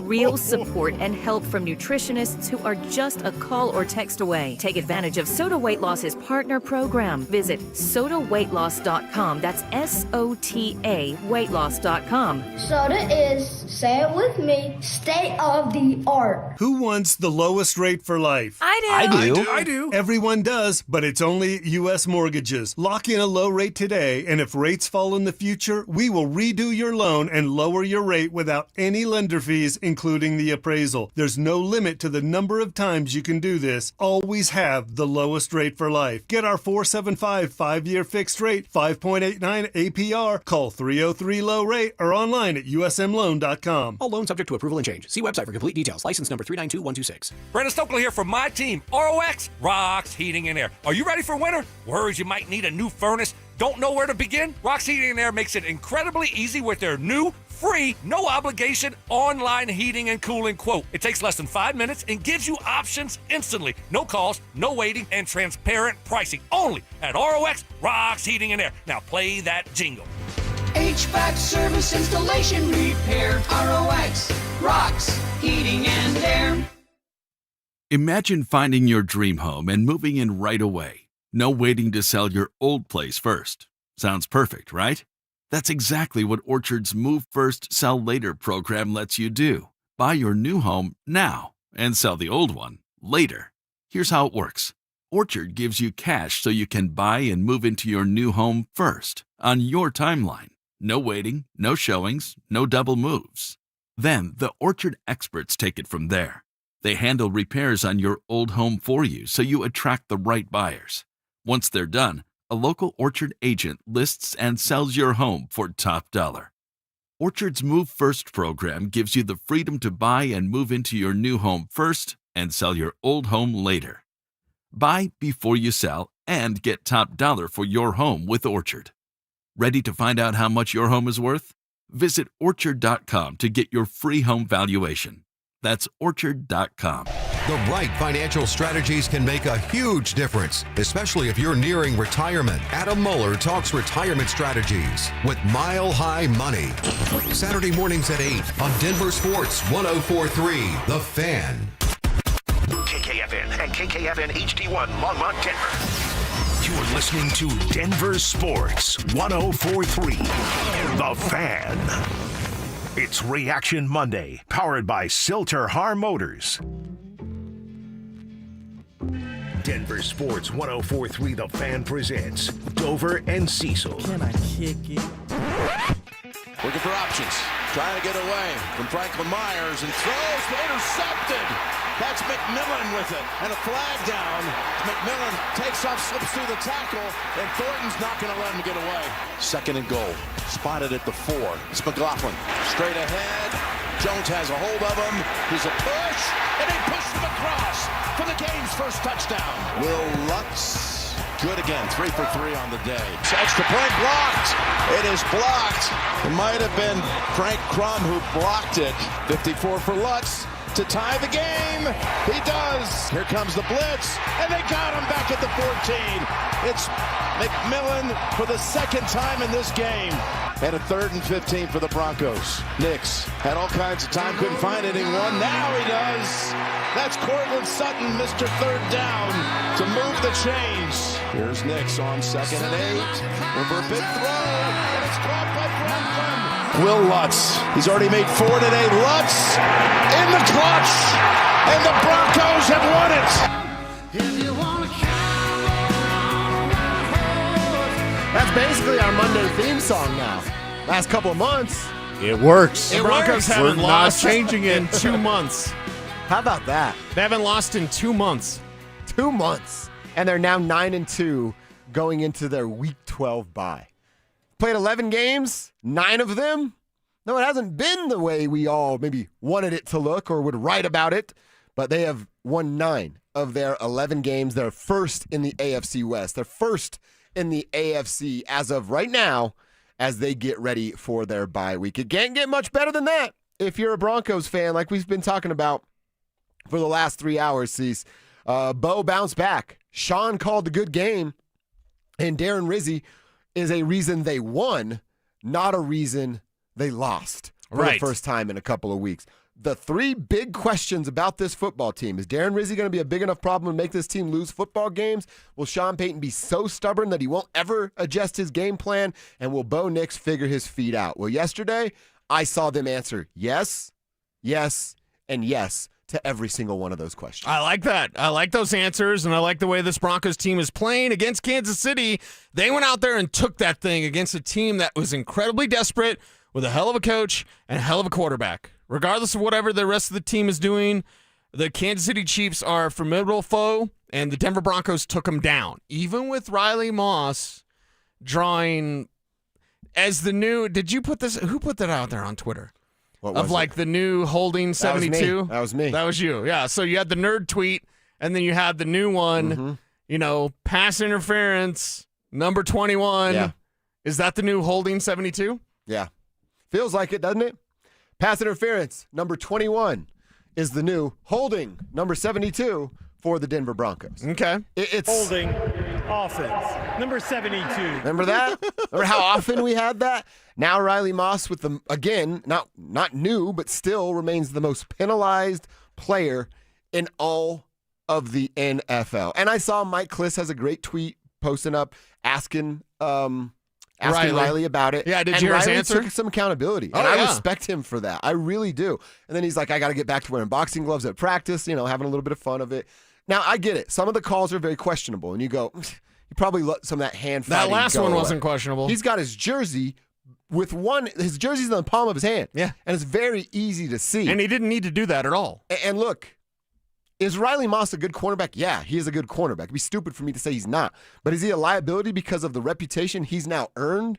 Real support and help from nutritionists who are just a call or text away. Take advantage of Soda Weight Loss's partner program. Visit sodaweightloss.com. That's SOTA weightloss.com. Soda is, say it with me, state of the art. Who wants the lowest rate for life? I do. Everyone does, but it's only U.S. Mortgages. Lock in a low rate today, and if rates fall in the future, we will redo your loan and lower your rate without any lender fees, including the appraisal. There's no limit to the number of times you can do this. Always have the lowest rate for life. Get our 475 5-year fixed rate, 5.89 APR. Call 303-LOW-RATE or online at usmloan.com. All loans subject to approval and change. See website for complete details. License number 392126. Brandon Stokely here from my team, ROX Rocks Heating and Air. Are you ready for winter? Worries you might need a new furnace? Don't know where to begin? Rocks Heating and Air makes it incredibly easy with their new, free, no obligation online heating and cooling quote. It takes less than 5 minutes and gives you options instantly. No calls, no waiting, and transparent pricing. Only at ROX Rocks Heating and Air. Now play that jingle. HVAC service, installation, repair. ROX Rocks Heating and Air. Imagine finding your dream home and moving in right away. No waiting to sell your old place first. Sounds perfect, right? That's exactly what Orchard's Move First, Sell Later program lets you do. Buy your new home now and sell the old one later. Here's how it works. Orchard gives you cash so you can buy and move into your new home first, on your timeline. No waiting, no showings, no double moves. Then the Orchard experts take it from there. They handle repairs on your old home for you so you attract the right buyers. Once they're done, a local Orchard agent lists and sells your home for top dollar. Orchard's Move First program gives you the freedom to buy and move into your new home first and sell your old home later. Buy before you sell and get top dollar for your home with Orchard. Ready to find out how much your home is worth? Visit Orchard.com to get your free home valuation. That's Orchard.com. The right financial strategies can make a huge difference, especially if you're nearing retirement. Adam Mueller talks retirement strategies with Mile High Money. Saturday mornings at 8 on Denver Sports 104.3 The Fan. KKFN and KKFN HD1 Longmont, Denver. You're listening to Denver Sports 104.3 The Fan. It's Reaction Monday, powered by Silter-Har Motors. Denver Sports 104.3 The Fan presents Dover and Cecil. Can I kick it? Looking for options. Trying to get away from Franklin Myers and throws, but intercepted. That's McMillan with it. And a flag down. McMillan takes off, slips through the tackle, and Thornton's not going to let him get away. 2nd and goal. Spotted at the 4. It's McLaughlin. Straight ahead. Jones has a hold of him. He's a push, and he pushed him across for the game's first touchdown. Will Lutz. Good again, 3 for 3 on the day. Extra point blocked. It is blocked. It might have been Frank Crum who blocked it. 54 for Lutz to tie the game. He does. Here comes the blitz, and they got him back at the 14. It's McMillan for the 2nd time in this game. And a 3rd and 15 for the Broncos. Nix had all kinds of time, couldn't find anyone. Now he does. That's Cortland Sutton, Mr. 3rd down, to move the chains. Here's Nix on 2nd and 8. And for a big throw, and it's caught by Franklin. Will Lutz. He's already made 4 today. Lutz in the clutch, and the Broncos have won it. That's basically our Monday theme song now. Last couple of months. It works. The Broncos haven't We're lost not changing it in 2 months. How about that? They haven't lost in 2 months. 2 months. And they're now 9-2 going into their Week 12 bye. Played 11 games, 9 of them. No, it hasn't been the way we all maybe wanted it to look or would write about it, but they have won 9 of their 11 games. They're first in the AFC West. They're first in the AFC as of right now as they get ready for their bye week. It can't get much better than that if you're a Broncos fan, like we've been talking about for the last 3 hours, Cease. Bo bounced back. Sean called the good game, and Darren Rizzi is a reason they won, not a reason they lost for the first time in a couple of weeks. The 3 big questions about this football team. Is Darren Rizzi going to be a big enough problem to make this team lose football games? Will Sean Payton be so stubborn that he won't ever adjust his game plan? And will Bo Nix figure his feet out? Well, yesterday, I saw them answer yes, yes, and yes to every single one of those questions. I like that. I like those answers, and I like the way this Broncos team is playing against Kansas City. They went out there and took that thing against a team that was incredibly desperate with a hell of a coach and a hell of a quarterback. Regardless of whatever the rest of the team is doing, the Kansas City Chiefs are a formidable foe, and the Denver Broncos took them down. Even with Riley Moss drawing as the new – did you put this – who put that out there on Twitter? What was of like it? The new holding 72? That was me. That was you. Yeah, so you had the nerd tweet, and then you had the new one, pass interference, number 21. Yeah. Is that the new holding 72? Yeah. Feels like it, doesn't it? Pass interference, number 21, is the new holding, number 72, for the Denver Broncos. Okay. It's holding offense, number 72. Remember that? Remember how often we had that? Now Riley Moss with the, again, not new, but still remains the most penalized player in all of the NFL. And I saw Mike Kliss has a great tweet posting up asking Riley about it. Yeah, did and you hear his Riley answer? took some accountability, Oh, and I yeah. respect him for that. I really do. And then he's like, I got to get back to wearing boxing gloves at practice, having a little bit of fun of it. Now, I get it. Some of the calls are very questionable, and you go, you probably let some of that hand fighting That last go one away. wasn't questionable. He's got his jersey with his jersey's in the palm of his hand. Yeah. And it's very easy to see. And he didn't need to do that at all. And look, Is Riley Moss a good cornerback? Yeah, he is a good cornerback. It'd be stupid for me to say he's not. But is he a liability because of the reputation he's now earned?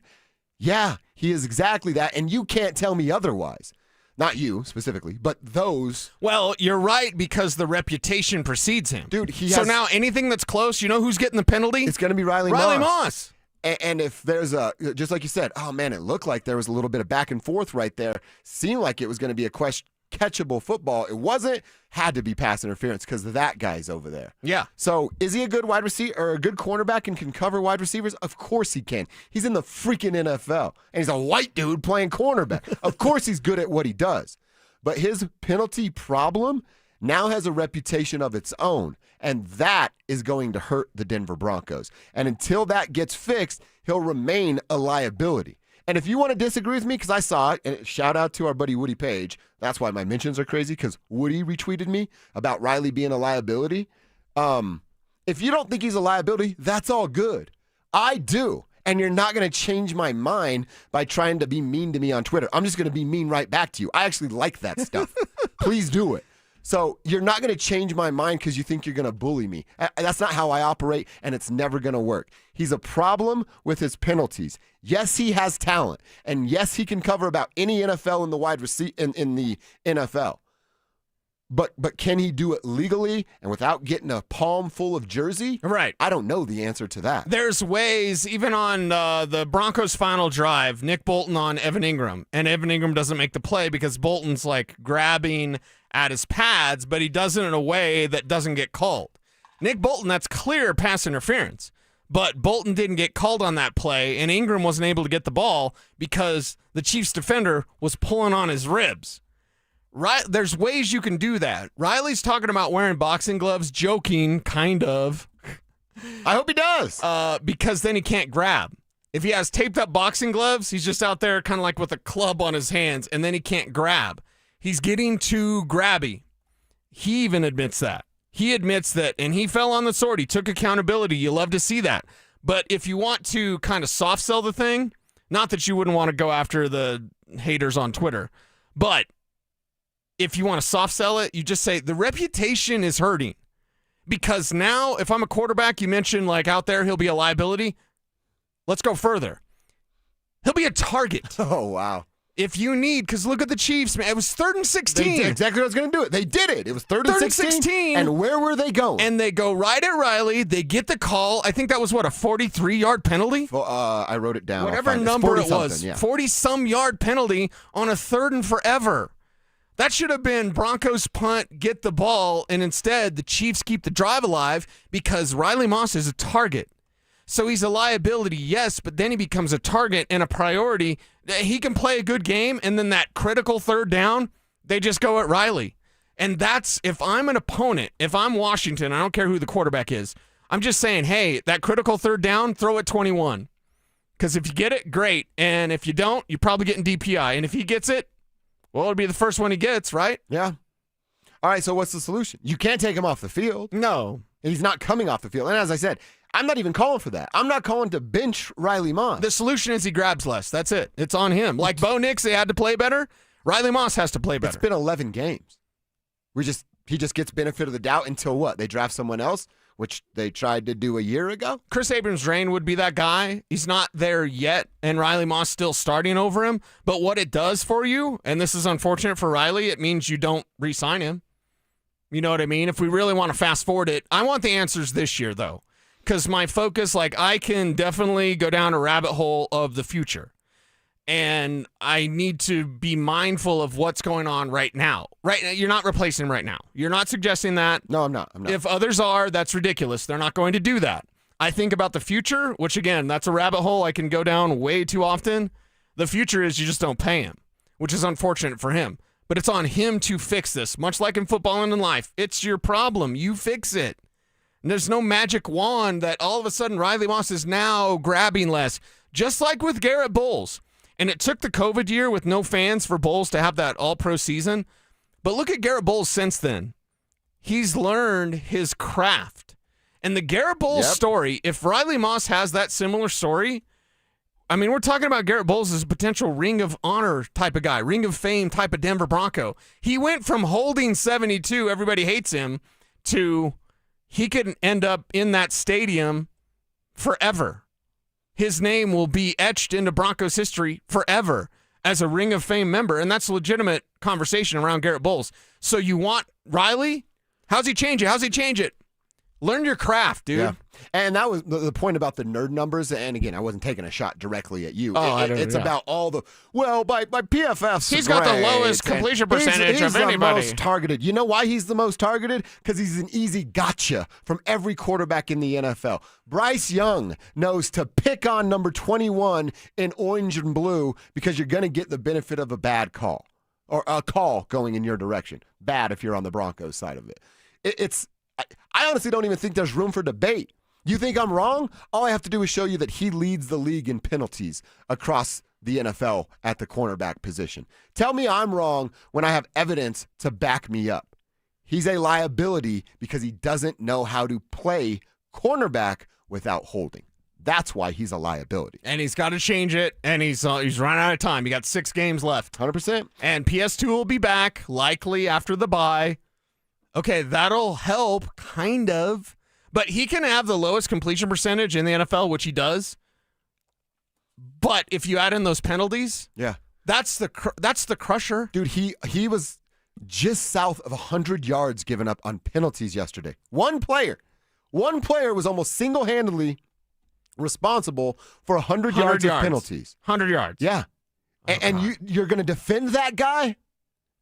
Yeah, he is exactly that, and you can't tell me otherwise. Not you specifically, but those. Well, you're right because the reputation precedes him. Dude, So now anything that's close, you know who's getting the penalty? It's going to be Riley Moss. And if there's just like you said, oh man, it looked like there was a little bit of back and forth right there. Seemed like it was going to be a catchable football. It wasn't. Had to be pass interference because that guy's over there. Yeah. So is he a good wide receiver or a good cornerback and can cover wide receivers? Of course he can. He's in the freaking NFL and he's a white dude playing cornerback. Of course he's good at what he does. But his penalty problem now has a reputation of its own, and that is going to hurt the Denver Broncos. And until that gets fixed, he'll remain a liability. And if you want to disagree with me, because I saw it, and shout out to our buddy Woody Page. That's why my mentions are crazy, because Woody retweeted me about Riley being a liability. If you don't think he's a liability, that's all good. I do. And you're not going to change my mind by trying to be mean to me on Twitter. I'm just going to be mean right back to you. I actually like that stuff. Please do it. So you're not going to change my mind because you think you're going to bully me. That's not how I operate, and it's never going to work. He's a problem with his penalties. Yes, he has talent, and yes, he can cover about any NFL in the wide in the NFL. But can he do it legally and without getting a palm full of jersey? Right. I don't know the answer to that. There's ways, even on the Broncos' final drive, Nick Bolton on Evan Ingram, and Evan Ingram doesn't make the play because Bolton's like grabbing at his pads, but he does it in a way that doesn't get called. Nick Bolton, that's clear pass interference, but Bolton didn't get called on that play, and Ingram wasn't able to get the ball because the Chiefs defender was pulling on his ribs. Right, there's ways you can do that. Riley's talking about wearing boxing gloves, joking, kind of. I hope he does. Because then he can't grab. If he has taped up boxing gloves, he's just out there kind of like with a club on his hands, and then he can't grab. He's getting too grabby. He even admits that. He admits that, and he fell on the sword. He took accountability. You love to see that. But if you want to kind of soft sell the thing, not that you wouldn't want to go after the haters on Twitter, but if you want to soft sell it, you just say the reputation is hurting. Because now, if I'm a quarterback, you mentioned like out there, he'll be a liability. Let's go further. He'll be a target. Oh, wow. If you need, because look at the Chiefs, man. It was 3rd and 16. They did exactly what I was going to do it. They did it. It was 3rd and 16. And where were they going? And they go right at Riley. They get the call. I think that was, what, a 43-yard penalty? Well, I wrote it down. Whatever number it was. 40-some yard penalty on a 3rd and forever. That should have been Broncos punt, get the ball, and instead the Chiefs keep the drive alive because Riley Moss is a target. So he's a liability, yes, but then he becomes a target and a priority. He can play a good game, and then that critical 3rd down, they just go at Riley. And that's, if I'm an opponent, if I'm Washington, I don't care who the quarterback is, I'm just saying, hey, that critical 3rd down, throw it 21. Because if you get it, great. And if you don't, you're probably getting DPI. And if he gets it, well, it'll be the first one he gets, right? Yeah. All right, so what's the solution? You can't take him off the field. No. He's not coming off the field. And as I said, I'm not even calling for that. I'm not calling to bench Riley Moss. The solution is he grabs less. That's it. It's on him. Like Bo Nix, they had to play better. Riley Moss has to play better. It's been 11 games. He just gets benefit of the doubt until what? They draft someone else, which they tried to do a year ago. Chris Abrams-Drain would be that guy. He's not there yet, and Riley Moss still starting over him. But what it does for you, and this is unfortunate for Riley, it means you don't re-sign him. You know what I mean? If we really want to fast forward it, I want the answers this year, though. Because my focus, like, I can definitely go down a rabbit hole of the future. And I need to be mindful of what's going on right now. Right now, you're not replacing him right now. You're not suggesting that. No, I'm not. If others are, that's ridiculous. They're not going to do that. I think about the future, which, again, that's a rabbit hole I can go down way too often. The future is you just don't pay him, which is unfortunate for him. But it's on him to fix this, much like in football and in life. It's your problem. You fix it. And there's no magic wand that all of a sudden Riley Moss is now grabbing less, just like with Garrett Bowles. And it took the COVID year with no fans for Bowles to have that all-pro season. But look at Garrett Bowles since then. He's learned his craft. And the Garrett Bowles story, if Riley Moss has that similar story, I mean, we're talking about Garrett Bowles as a potential Ring of Honor type of guy, Ring of Fame type of Denver Bronco. He went from holding 72, everybody hates him, to he could end up in that stadium forever. His name will be etched into Broncos history forever as a Ring of Fame member, and that's a legitimate conversation around Garrett Bowles. So you want Riley? How's he change it? Learn your craft, dude. Yeah. And that was the point about the nerd numbers. And again, I wasn't taking a shot directly at you. It's about all the, by PFF's He's got the lowest completion percentage of anybody. He's the most targeted. You know why he's the most targeted? Because he's an easy gotcha from every quarterback in the NFL. Bryce Young knows to pick on number 21 in orange and blue because you're going to get the benefit of a bad call or a call going in your direction. Bad if you're on the Broncos side of it. I honestly don't even think there's room for debate. You think I'm wrong? All I have to do is show you that he leads the league in penalties across the NFL at the cornerback position. Tell me I'm wrong when I have evidence to back me up. He's a liability because he doesn't know how to play cornerback without holding. That's why he's a liability. And he's got to change it, and he's running out of time. He got 6 games left. 100%. And PS2 will be back, likely after the bye. Okay, that'll help, kind of. But he can have the lowest completion percentage in the NFL, which he does. But if you add in those penalties, that's the crusher. Dude, he was just south of 100 yards given up on penalties yesterday. One player was almost single-handedly responsible for 100 yards of penalties. 100 yards. Yeah. And you're going to defend that guy?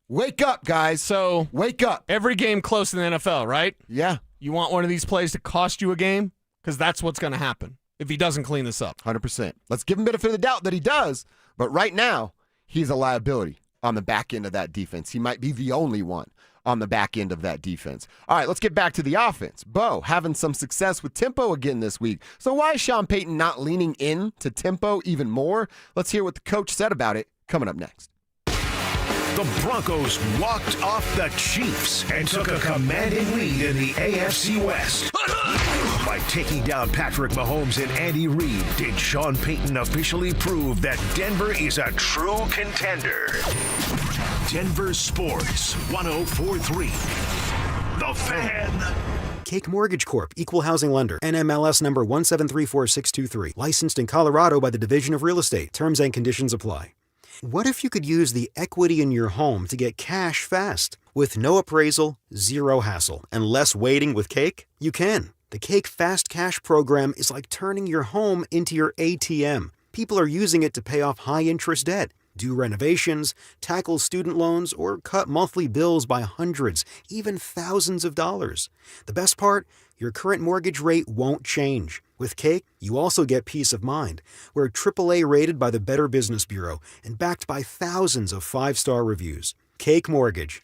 Wake up, guys. So wake up. Every game close in the NFL, right? Yeah. You want one of these plays to cost you a game? Because that's what's going to happen if he doesn't clean this up. 100%. Let's give him benefit of the doubt that he does. But right now, he's a liability on the back end of that defense. He might be the only one on the back end of that defense. All right, let's get back to the offense. Bo having some success with tempo again this week. So why is Sean Payton not leaning in to tempo even more? Let's hear what the coach said about it coming up next. The Broncos walked off the Chiefs and took a commanding lead in the AFC West. By taking down Patrick Mahomes and Andy Reid, did Sean Payton officially prove that Denver is a true contender? Denver Sports 104.3. The Fan. Cake Mortgage Corp. Equal Housing Lender. NMLS number 1734623. Licensed in Colorado by the Division of Real Estate. Terms and conditions apply. What if you could use the equity in your home to get cash fast? With no appraisal, zero hassle, and less waiting with Cake? You can. The Cake Fast Cash program is like turning your home into your ATM. People are using it to pay off high-interest debt, do renovations, tackle student loans, or cut monthly bills by hundreds, even thousands of dollars. The best part? Your current mortgage rate won't change. With Cake, you also get peace of mind. We're AAA rated by the Better Business Bureau and backed by thousands of 5-star reviews. Cake Mortgage.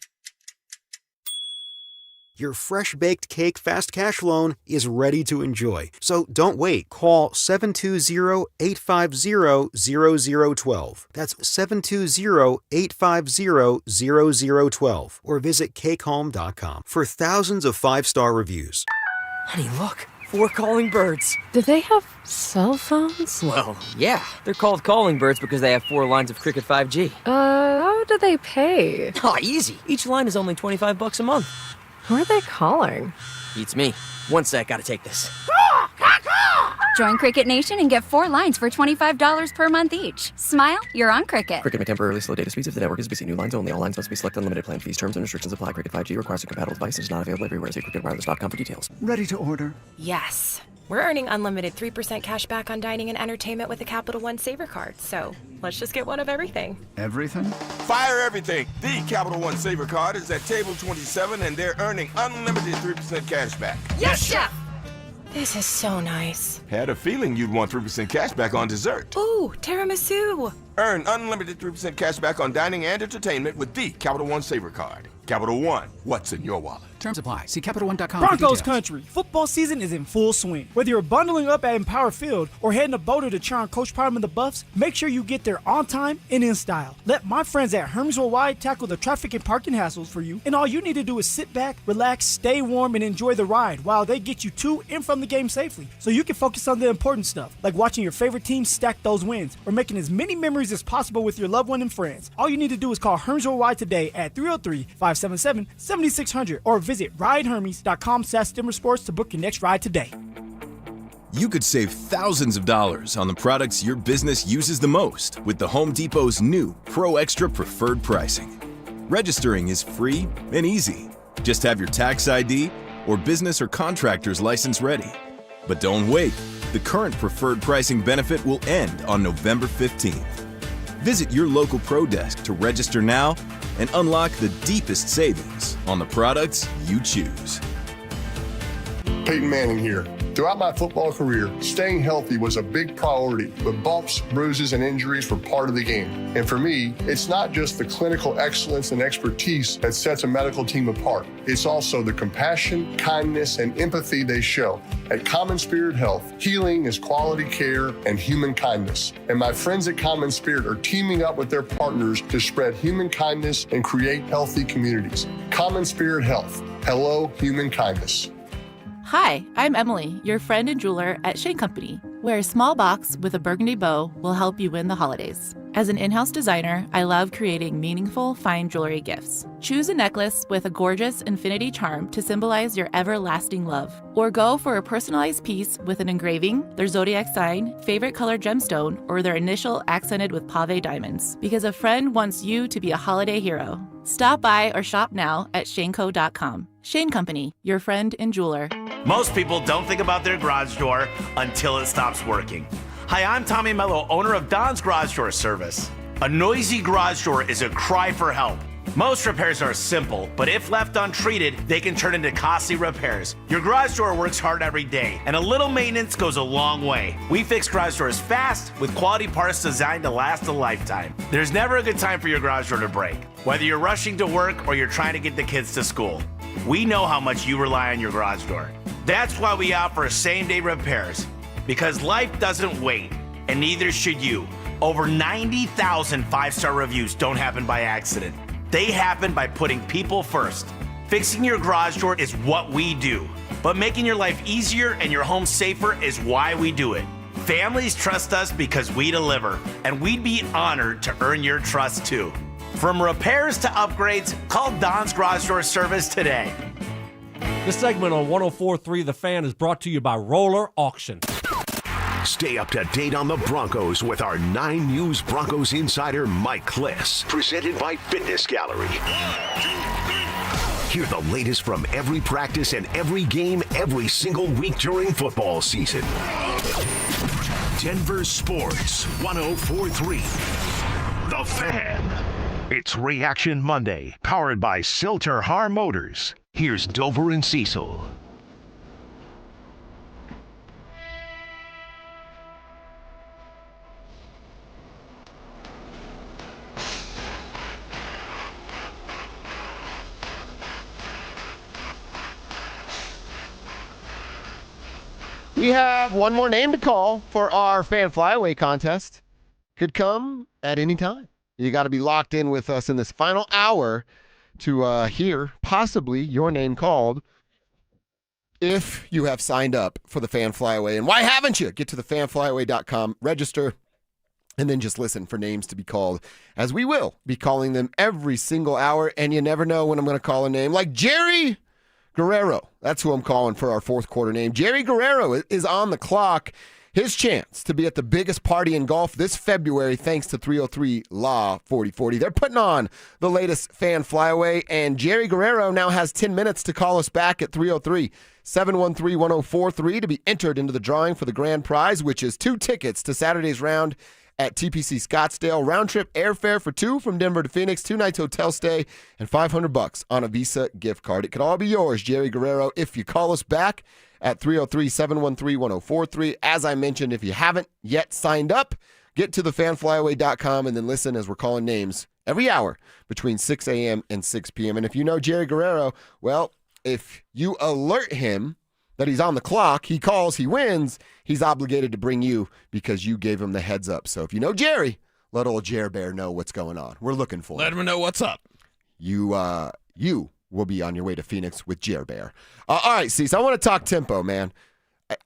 Your fresh-baked Cake Fast Cash loan is ready to enjoy. So don't wait. Call 720-850-0012. That's 720-850-0012. Or visit cakehome.com for thousands of 5-star reviews. Honey, look. 4 calling birds. Do they have cell phones? Well, yeah. They're called calling birds because they have 4 lines of Cricket 5G. How do they pay? Oh, easy. Each line is only $25 a month. Who are they calling? Beats me. One sec, gotta take this. Join Cricket Nation and get 4 lines for $25 per month each. Smile, you're on Cricket. Cricket may temporarily slow data speeds if the network is busy. New lines only. All lines must be selected. Unlimited plan fees. Terms and restrictions apply. Cricket 5G requires a compatible device and is not available everywhere. See cricketwireless.com for details. Ready to order? Yes. We're earning unlimited 3% cash back on dining and entertainment with a Capital One Saver card. So let's just get one of everything. Everything? Fire everything. The Capital One Saver card is at table 27 and they're earning unlimited 3% cash back. Yes, Chef! This is so nice. Had a feeling you'd want 3% cash back on dessert. Ooh, tiramisu. Earn unlimited 3% cash back on dining and entertainment with the Capital One Saver card. Capital One, what's in your wallet? Terms apply. See CapitalOne.com. Broncos country. Football season is in full swing. Whether you're bundling up at Empower Field or heading to Boulder to cheer on Coach Prime and the Buffs, make sure you get there on time and in style. Let my friends at Hermes Worldwide tackle the traffic and parking hassles for you, and all you need to do is sit back, relax, stay warm, and enjoy the ride while they get you to and from the game safely, so you can focus on the important stuff, like watching your favorite team stack those wins or making as many memories as possible with your loved one and friends. All you need to do is call Hermes Worldwide today at 303-577-7600 or visit ridehermes.com/DenverSports to book your next ride today. You could save thousands of dollars on the products your business uses the most with the Home Depot's new Pro Extra Preferred Pricing. Registering is free and easy. Just have your tax ID or business or contractor's license ready. But don't wait. The current preferred pricing benefit will end on November 15th. Visit your local Pro Desk to register now and unlock the deepest savings on the products you choose. Peyton Manning here. Throughout my football career, staying healthy was a big priority, but bumps, bruises, and injuries were part of the game. And for me, it's not just the clinical excellence and expertise that sets a medical team apart. It's also the compassion, kindness, and empathy they show. At Common Spirit Health, healing is quality care and human kindness. And my friends at Common Spirit are teaming up with their partners to spread human kindness and create healthy communities. Common Spirit Health. Hello, human kindness. Hi, I'm Emily, your friend and jeweler at Shane Company, where a small box with a burgundy bow will help you win the holidays. As an in-house designer, I love creating meaningful, fine jewelry gifts. Choose a necklace with a gorgeous infinity charm to symbolize your everlasting love. Or go for a personalized piece with an engraving, their zodiac sign, favorite color gemstone, or their initial accented with pave diamonds, because a friend wants you to be a holiday hero. Stop by or shop now at shaneco.com. Shane Company, your friend and jeweler. Most people don't think about their garage door until it stops working. Hi, I'm Tommy Mello, owner of Don's Garage Door Service. A noisy garage door is a cry for help. Most repairs are simple, but if left untreated, they can turn into costly repairs. Your garage door works hard every day, and a little maintenance goes a long way. We fix garage doors fast with quality parts designed to last a lifetime. There's never a good time for your garage door to break. Whether you're rushing to work or you're trying to get the kids to school, we know how much you rely on your garage door. That's why we offer same-day repairs, because life doesn't wait, and neither should you. Over 90,000 five-star reviews don't happen by accident. They happen by putting people first. Fixing your garage door is what we do, but making your life easier and your home safer is why we do it. Families trust us because we deliver, and we'd be honored to earn your trust too. From repairs to upgrades, call Don's Garage Door Service today. This segment on 104.3 The Fan is brought to you by Roller Auction. Stay up to date on the Broncos with our 9 News Broncos insider Mike Kliss. Presented by Fitness Gallery. Hear the latest from every practice and every game every single week during football season. Denver Sports 104.3 The Fan. It's Reaction Monday, powered by Silter Har Motors. Here's Dover and Cecil. We have one more name to call for our fan flyaway contest. Could come at any time. You got to be locked in with us in this final hour to hear possibly your name called if you have signed up for the fan flyaway. And why haven't you? Get to thefanflyaway.com, register, and then just listen for names to be called, as we will be calling them every single hour. And you never know when I'm going to call a name like Jerry Guerrero. That's who I'm calling for our fourth quarter name. Jerry Guerrero is on the clock. His chance to be at the biggest party in golf this February, thanks to 303 Law 4040. They're putting on the latest fan flyaway, and Jerry Guerrero now has 10 minutes to call us back at 303-713-1043 to be entered into the drawing for the grand prize, which is 2 tickets to Saturday's round at TPC Scottsdale. Round trip airfare for 2 from Denver to Phoenix, 2 nights hotel stay, and $500 on a Visa gift card. It could all be yours, Jerry Guerrero, if you call us back at 303-713-1043. As I mentioned, if you haven't yet signed up, get to thefanflyaway.com and then listen as we're calling names every hour between 6 a.m. and 6 p.m. And if you know Jerry Guerrero, well, if you alert him that he's on the clock, he calls, he wins, he's obligated to bring you because you gave him the heads up. So if you know Jerry, let old Jer Bear know what's going on. We're looking for him. Let him know what's up. You will be on your way to Phoenix with Jer Bear. All right, Cecil, I want to talk tempo, man.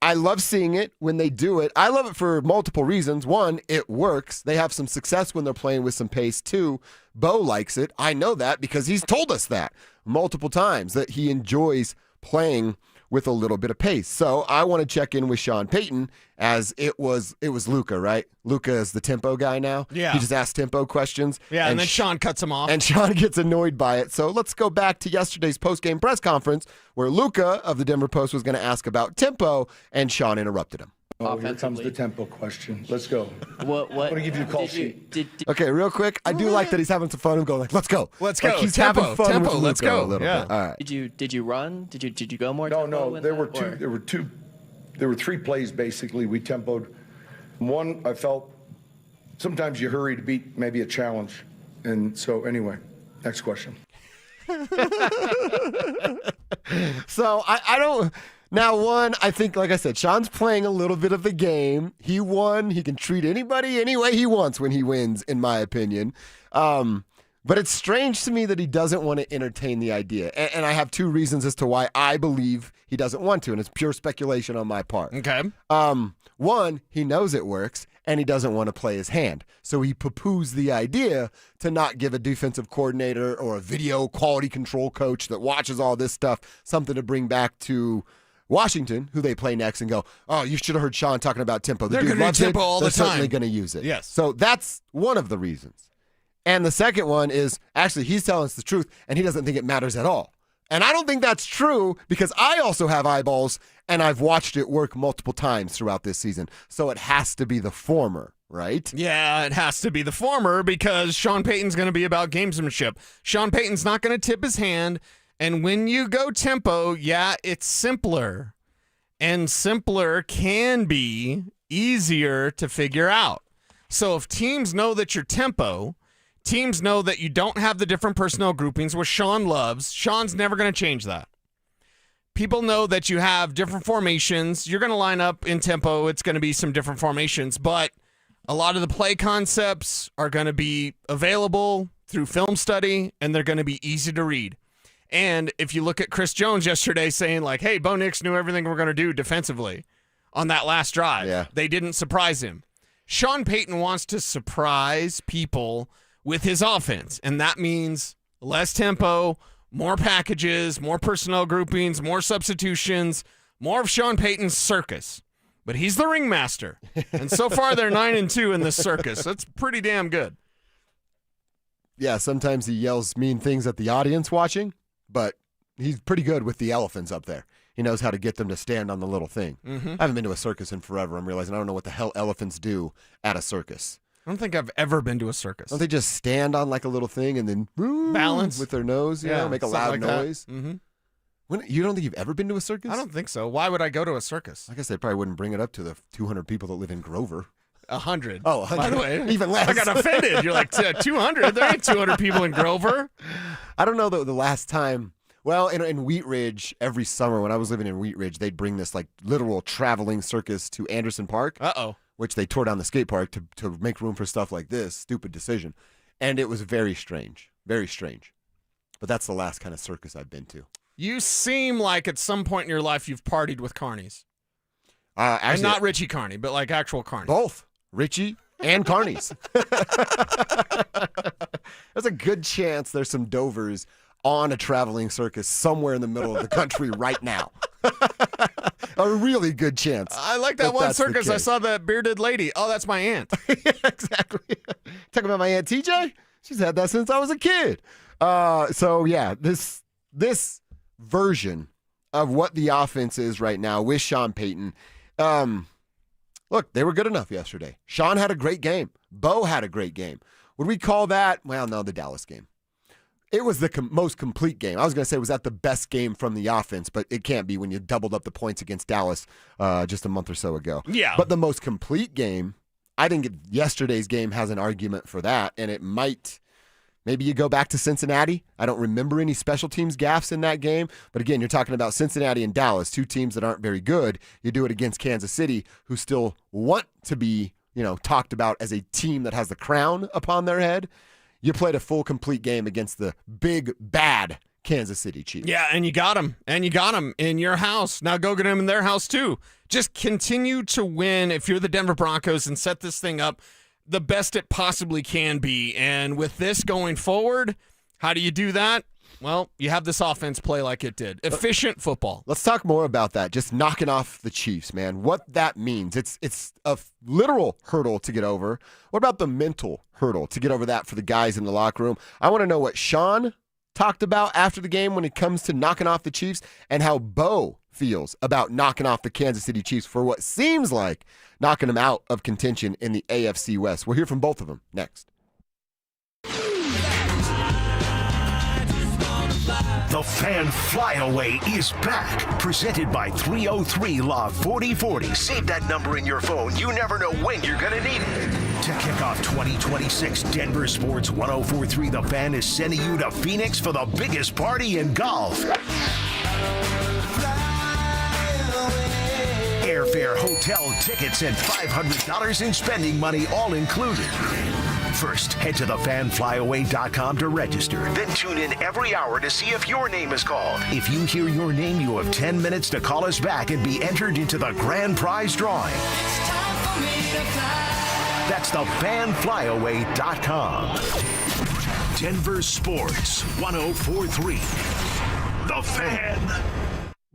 I love seeing it when they do it. I love it for multiple reasons. One, it works. They have some success when they're playing with some pace. 2, Bo likes it. I know that because he's told us that. multiple times that he enjoys playing with a little bit of pace. So I want to check in with Sean Payton, as it was Luka, right? Luka is the tempo guy now. Yeah. He just asks tempo questions. Yeah, and then Sean cuts him off. And Sean gets annoyed by it. So let's go back to yesterday's post-game press conference where Luka of the Denver Post was going to ask about tempo, and Sean interrupted him. Oh, here comes the tempo question. Let's go. What? I'm going to give you a call sheet. Okay, real quick. I do like that he's having some fun and going like, let's go. Let's Like go. he's Tempo, having fun tempo, with let's Luka go. a little Yeah. bit. All right. Did you run? Did you go more? No. There were three plays basically. We tempoed. One, I felt sometimes you hurry to beat maybe a challenge. And so anyway, next question. So I don't. Now, one, I think, like I said, Sean's playing a little bit of the game. He won. He can treat anybody any way he wants when he wins, in my opinion. But it's strange to me that he doesn't want to entertain the idea. And I have two reasons as to why I believe he doesn't want to, and it's pure speculation on my part. Okay. One, he knows it works, and he doesn't want to play his hand. So he poo-poos the idea to not give a defensive coordinator or a video quality control coach that watches all this stuff something to bring back to Washington, who they play next, and go, oh, you should have heard Sean talking about tempo. The They're dude gonna do loves it. tempo all the They're certainly time. going to use it. Yes. So that's one of the reasons. And the second one is, actually, he's telling us the truth, and he doesn't think it matters at all. And I don't think that's true, because I also have eyeballs, and I've watched it work multiple times throughout this season. So it has to be the former, right? Yeah, it has to be the former, because Sean Payton's going to be about gamesmanship. Sean Payton's not going to tip his hand. And when you go tempo, yeah, it's simpler. And simpler can be easier to figure out. So if teams know that you're tempo, teams know that you don't have the different personnel groupings, which Sean loves. Sean's never going to change that. People know that you have different formations. You're going to line up in tempo. It's going to be some different formations, but a lot of the play concepts are going to be available through film study, and they're going to be easy to read. And if you look at Chris Jones yesterday saying like, hey, Bo Nix knew everything we're going to do defensively on that last drive. Yeah. They didn't surprise him. Sean Payton wants to surprise people with his offense, and that means less tempo, more packages, more personnel groupings, more substitutions, more of Sean Payton's circus. But he's the ringmaster, and so far they're 9-2 in this circus. That's pretty damn good. Yeah, sometimes he yells mean things at the audience watching, but he's pretty good with the elephants up there. He knows how to get them to stand on the little thing. Mhm. I haven't been to a circus in forever. I'm realizing I don't know what the hell elephants do at a circus. I don't think I've ever been to a circus. Don't they just stand on like a little thing and then Balance with their nose, Yeah, make a something loud like that. noise? Mhm. You don't think you've ever been to a circus? I don't think so. Why would I go to a circus? I guess they probably wouldn't bring it up to the 200 people that live in Grover. 100. Oh, 100. By the way, Even less. I got offended. You're like 200. There ain't 200 people in Grover. I don't know the last time. Well, in Wheat Ridge, every summer when I was living in Wheat Ridge, they'd bring this like literal traveling circus to Anderson Park. Uh-oh. Which they tore down the skate park to make room for stuff like this. Stupid decision. And it was very strange. Very strange. But that's the last kind of circus I've been to. You seem like at some point in your life you've partied with carnies. Actually, And not Richie Carney, but like actual carnies. Both. Richie and carnies. There's a good chance there's some Dovers on a traveling circus somewhere in the middle of the country right now. A really good chance. I like that one that's the circus. I case. saw that bearded lady. Oh, that's my aunt. Exactly. Talking about my Aunt TJ? She's had that since I was a kid. So, yeah, this version of what the offense is right now with Sean Payton, look, they were good enough yesterday. Sean had a great game. Bo had a great game. Would we call that? Well, no, the Dallas game. It was the most complete game. I was going to say, was that the best game from the offense? But it can't be when you doubled up the points against Dallas just a month or so ago. Yeah. But the most complete game, I think yesterday's game has an argument for that, and it might. Maybe you go back to Cincinnati. I don't remember any special teams gaffes in that game. But again, you're talking about Cincinnati and Dallas, two teams that aren't very good. You do it against Kansas City, who still want to be, talked about as a team that has the crown upon their head. You played a full, complete game against the big, bad Kansas City Chiefs. Yeah, and you got them. And you got them in your house. Now go get them in their house, too. Just continue to win if you're the Denver Broncos and set this thing up the best it possibly can be. And with this going forward, how do you do that? Well, you have this offense play like it did. Efficient football. Let's talk more about that. Just knocking off the Chiefs, man. What that means. It's a literal hurdle to get over. What about the mental hurdle to get over that for the guys in the locker room? I want to know what Sean talked about after the game when it comes to knocking off the Chiefs and how Bo feels about knocking off the Kansas City Chiefs for what seems like knocking them out of contention in the AFC West. We'll hear from both of them next. The Fan Flyaway is back, presented by 303 Law 4040. Save that number in your phone. You never know when you're going to need it. To kick off 2026, Denver Sports 1043 The Fan is sending you to Phoenix for the biggest party in golf. Airfare, hotel, tickets, and $500 in spending money all included. First, head to thefanflyaway.com to register. Then tune in every hour to see if your name is called. If you hear your name, you have 10 minutes to call us back and be entered into the grand prize drawing. That's thefanflyaway.com. Denver Sports 1043. The Fan.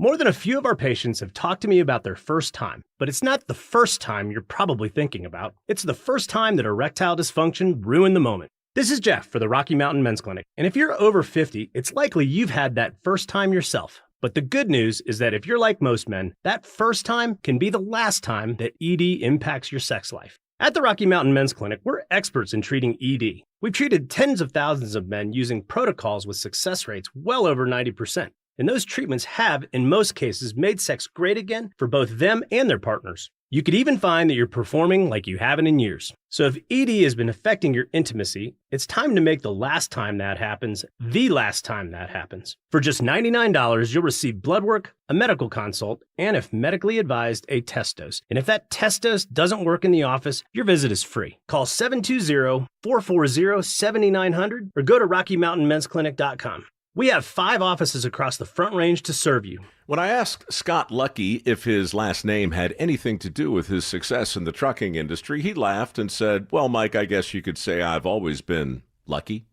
More than a few of our patients have talked to me about their first time, but it's not the first time you're probably thinking about. It's the first time that erectile dysfunction ruined the moment. This is Jeff for the Rocky Mountain Men's Clinic, and if you're over 50, it's likely you've had that first time yourself. But the good news is that if you're like most men, that first time can be the last time that ED impacts your sex life. At the Rocky Mountain Men's Clinic, we're experts in treating ED. We've treated tens of thousands of men using protocols with success rates well over 90%. And those treatments have, in most cases, made sex great again for both them and their partners. You could even find that you're performing like you haven't in years. So if ED has been affecting your intimacy, it's time to make the last time that happens the last time that happens. For just $99, you'll receive blood work, a medical consult, and if medically advised, a test dose. And if that test dose doesn't work in the office, your visit is free. Call 720-440-7900 or go to RockyMountainMen'sClinic.com. We have 5 offices across the Front Range to serve you. When I asked Scott Lucky if his last name had anything to do with his success in the trucking industry, he laughed and said, "Well, Mike, I guess you could say I've always been lucky."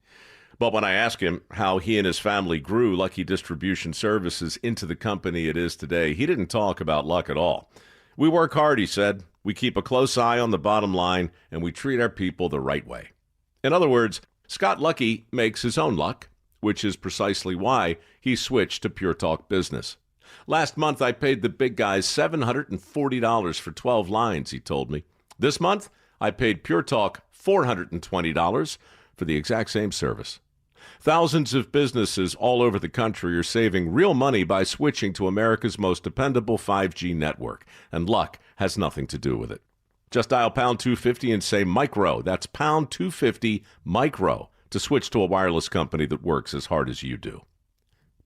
But when I asked him how he and his family grew Lucky Distribution Services into the company it is today, he didn't talk about luck at all. "We work hard," he said. "We keep a close eye on the bottom line, and we treat our people the right way." In other words, Scott Lucky makes his own luck, which is precisely why he switched to Pure Talk Business. "Last month, I paid the big guys $740 for 12 lines, he told me. "This month, I paid Pure Talk $420 for the exact same service." Thousands of businesses all over the country are saving real money by switching to America's most dependable 5G network, and luck has nothing to do with it. Just dial pound 250 and say micro. That's pound 250 micro. To switch to a wireless company that works as hard as you do.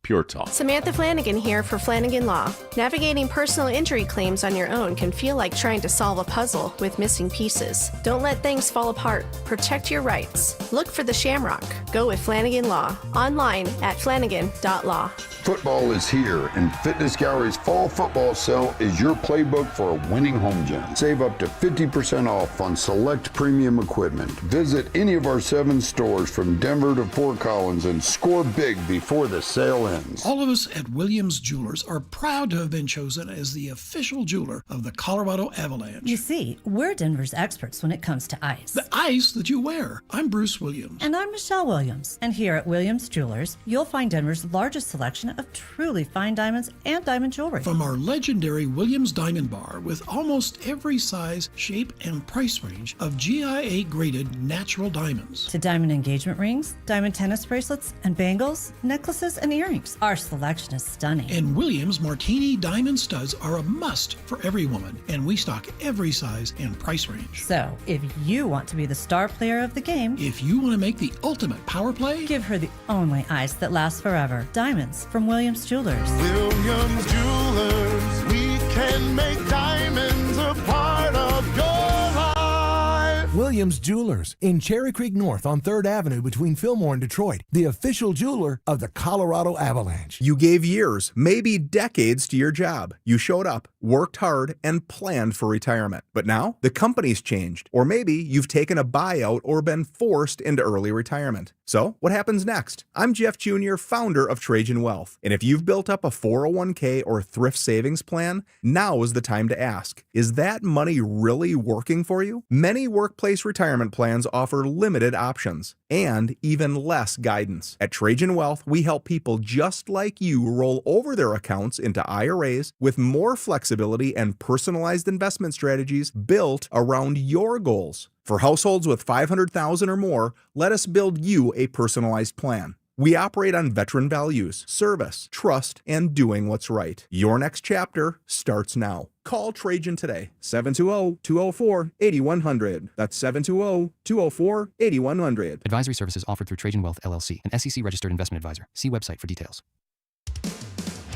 Pure Talk. Samantha Flanagan here for Flanagan Law. Navigating personal injury claims on your own can feel like trying to solve a puzzle with missing pieces. Don't let things fall apart. Protect your rights. Look for the Shamrock. Go with Flanagan Law. Online at flanagan.law. Football is here, and Fitness Gallery's fall football sale is your playbook for a winning home gym. Save up to 50% off on select premium equipment. Visit any of our 7 stores from Denver to Fort Collins and score big before the sale ends. All of us at Williams Jewelers are proud to have been chosen as the official jeweler of the Colorado Avalanche. You see, we're Denver's experts when it comes to ice. The ice that you wear. I'm Bruce Williams. And I'm Michelle Williams. And here at Williams Jewelers, you'll find Denver's largest selection of truly fine diamonds and diamond jewelry. From our legendary Williams Diamond Bar with almost every size, shape, and price range of GIA-graded natural diamonds. To diamond engagement rings, diamond tennis bracelets, and bangles, necklaces, and earrings. Our selection is stunning. And Williams Martini diamond studs are a must for every woman, and we stock every size and price range. So, if you want to be the star player of the game, if you want to make the ultimate power play, give her the only ice that lasts forever. Diamonds from Williams Jewelers. Williams Jewelers, we can make diamonds a part of your life. Williams Williams Jewelers in Cherry Creek North on 3rd Avenue between Fillmore and Detroit, the official jeweler of the Colorado Avalanche. You gave years, maybe decades to your job. You showed up, worked hard, and planned for retirement. But now, the company's changed. Or maybe you've taken a buyout or been forced into early retirement. So, what happens next? I'm Jeff Jr., founder of Trajan Wealth. And if you've built up a 401k or thrift savings plan, now is the time to ask, is that money really working for you? Many workplace retirement plans offer limited options and even less guidance. At Trajan Wealth, we help people just like you roll over their accounts into IRAs with more flexibility and personalized investment strategies built around your goals. For households with $500,000 or more, let us build you a personalized plan. We operate on veteran values, service, trust, and doing what's right. Your next chapter starts now. Call Trajan today, 720-204-8100. That's 720-204-8100. Advisory services offered through Trajan Wealth, LLC, an SEC-registered investment advisor. See website for details.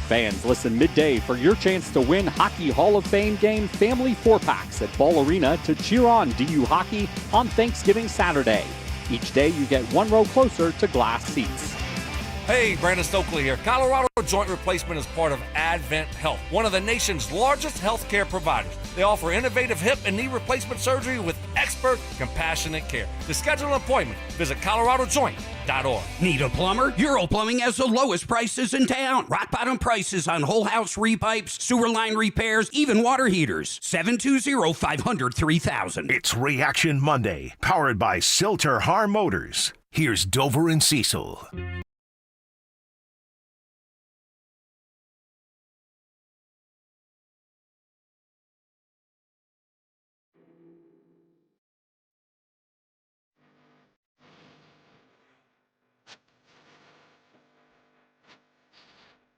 Fans, listen midday for your chance to win Hockey Hall of Fame game family 4-packs at Ball Arena to cheer on DU Hockey on Thanksgiving Saturday. Each day you get one row closer to glass seats. Hey, Brandon Stokely here. Colorado Joint Replacement is part of Advent Health, one of the nation's largest healthcare providers. They offer innovative hip and knee replacement surgery with expert, compassionate care. To schedule an appointment, visit coloradojoint.org. Need a plumber? Euro Plumbing has the lowest prices in town. Rock bottom prices on whole house repipes, sewer line repairs, even water heaters. 720-500-3000. It's Reaction Monday, powered by Silter Har Motors. Here's Dover and Cecil.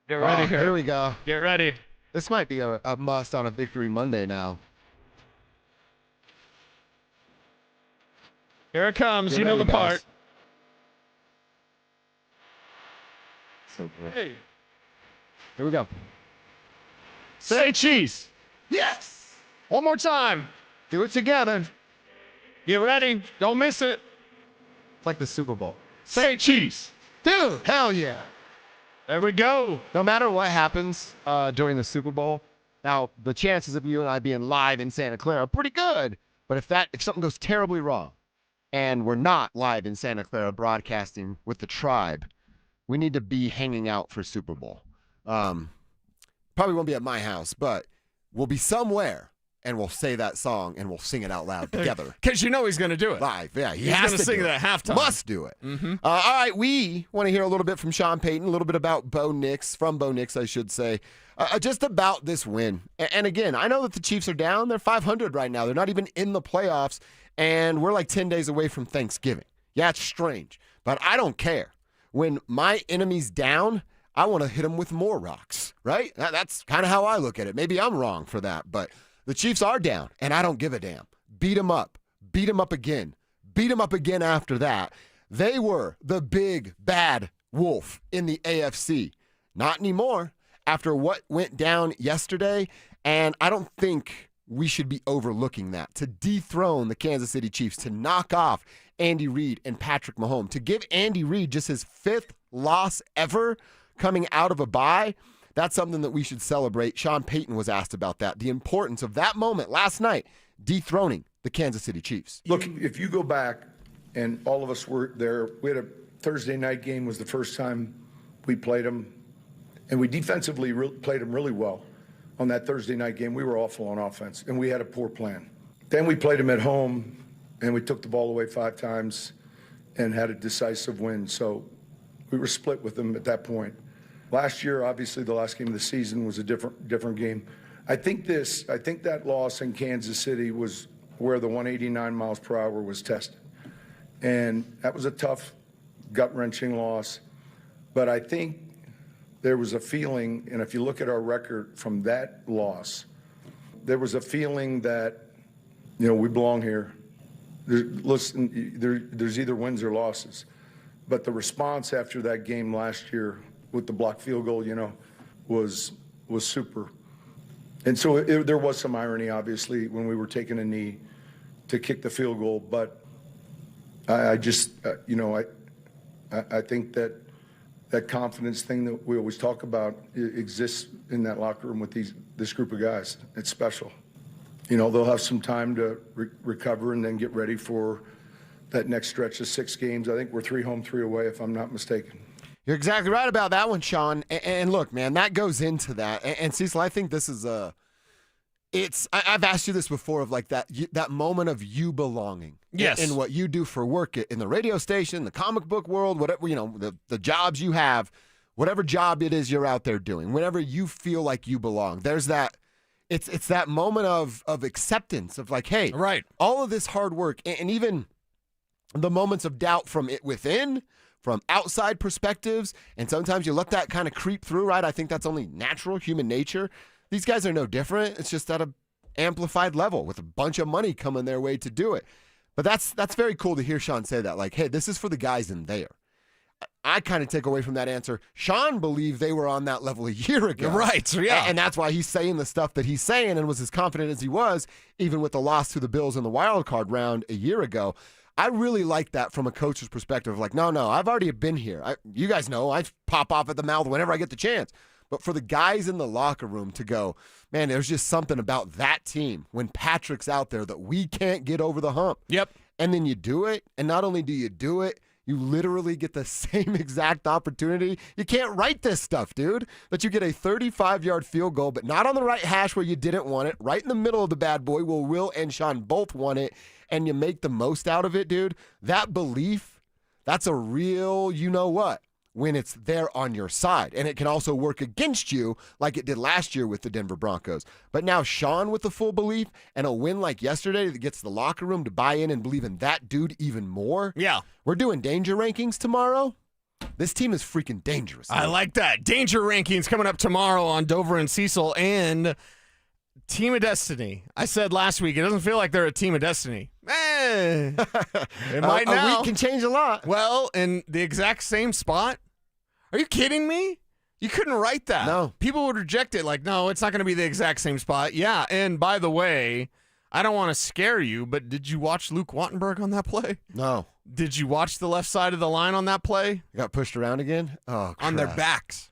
Get ready. Here we go. Get ready. This might be a must on a Victory Monday now. Here it comes. You know the part. So good. Hey. Here we go. Say cheese. Yes. One more time. Do it together. Get ready. Don't miss it. It's like the Super Bowl. Say cheese. Dude, hell yeah. There we go. No matter what happens during the Super Bowl, now the chances of you and I being live in Santa Clara are pretty good. But if something goes terribly wrong, and we're not live in Santa Clara broadcasting with the tribe, we need to be hanging out for Super Bowl. Probably won't be at my house, but we'll be somewhere, and we'll say that song, and we'll sing it out loud together. Because you know he's going to do it. Live, yeah. He's going to sing it at halftime. Must do it. Mm-hmm. All right, we want to hear a little bit from Sean Payton, a little bit about Bo Nix, from Bo Nix, I should say, just about this win. And again, I know that the Chiefs are down. They're 500 right now. They're not even in the playoffs, and we're like 10 days away from Thanksgiving. Yeah, it's strange, but I don't care. When my enemy's down, I want to hit them with more rocks, right? That's kind of how I look at it. Maybe I'm wrong for that, but the Chiefs are down, and I don't give a damn. Beat them up. Beat them up again. Beat them up again after that. They were the big, bad wolf in the AFC. Not anymore after what went down yesterday, and I don't think we should be overlooking that. To dethrone the Kansas City Chiefs, to knock off Andy Reid and Patrick Mahomes, to give Andy Reid just his 5th loss ever coming out of a bye, that's something that we should celebrate. Sean Payton was asked about that, the importance of that moment last night, dethroning the Kansas City Chiefs. Look, if you go back, and all of us were there, we had a Thursday night game was the first time we played them, and we defensively played them really well on that Thursday night game. We were awful on offense, and we had a poor plan. Then we played them at home, and we took the ball away 5 times and had a decisive win. So we were split with them at that point. Last year, obviously, the last game of the season was a different game. I think that loss in Kansas City was where the 189 miles per hour was tested. And that was a tough, gut-wrenching loss. But I think there was a feeling, and if you look at our record from that loss, there was a feeling that, we belong here. There's either wins or losses. But the response after that game last year with the blocked field goal, was super. And so there was some irony, obviously, when we were taking a knee to kick the field goal, but I just, I think that confidence thing that we always talk about exists in that locker room with this group of guys. It's special. They'll have some time to recover and then get ready for that next stretch of 6 games. I think we're 3 home, 3 away, if I'm not mistaken. You're exactly right about that one, Sean. And look, man, that goes into that. And Cecil, I think this is I've asked you this before of like that moment of you belonging. Yes. In what you do for work in the radio station, the comic book world, whatever, the jobs you have, whatever job it is you're out there doing, whenever you feel like you belong, there's that, it's that moment of acceptance of like, hey, right, all of this hard work and even the moments of doubt from it within, from outside perspectives, and sometimes you let that kind of creep through, right? I think that's only natural human nature. These guys are no different. It's just at an amplified level with a bunch of money coming their way to do it. But that's very cool to hear Sean say that. Like, hey, this is for the guys in there. I kind of take away from that answer. Sean believed they were on that level a year ago. Right, yeah. And that's why he's saying the stuff that he's saying and was as confident as he was, even with the loss to the Bills in the wild card round a year ago. I really like that from a coach's perspective. Like, no, I've already been here. You guys know I pop off at the mouth whenever I get the chance. But for the guys in the locker room to go, man, there's just something about that team when Patrick's out there that we can't get over the hump. Yep. And then you do it, and not only do you do it, you literally get the same exact opportunity. You can't write this stuff, dude. But you get a 35-yard field goal, but not on the right hash where you didn't want it, right in the middle of the bad boy where Will and Sean both want it, and you make the most out of it, dude. That belief, that's a real you-know-what when it's there on your side. And it can also work against you like it did last year with the Denver Broncos. But now Sean with the full belief and a win like yesterday that gets the locker room to buy in and believe in that dude even more. Yeah. We're doing danger rankings tomorrow. This team is freaking dangerous. I like that. Danger rankings coming up tomorrow on Dover and Cecil and Team of Destiny. I said last week, it doesn't feel like they're a team of destiny. It might now. A week can change a lot. Well, in the exact same spot? Are you kidding me? You couldn't write that. No. People would reject it like, no, it's not going to be the exact same spot. Yeah, and by the way, I don't want to scare you, but did you watch Luke Wattenberg on that play? No. Did you watch the left side of the line on that play? You got pushed around again? Oh, crap. On their backs.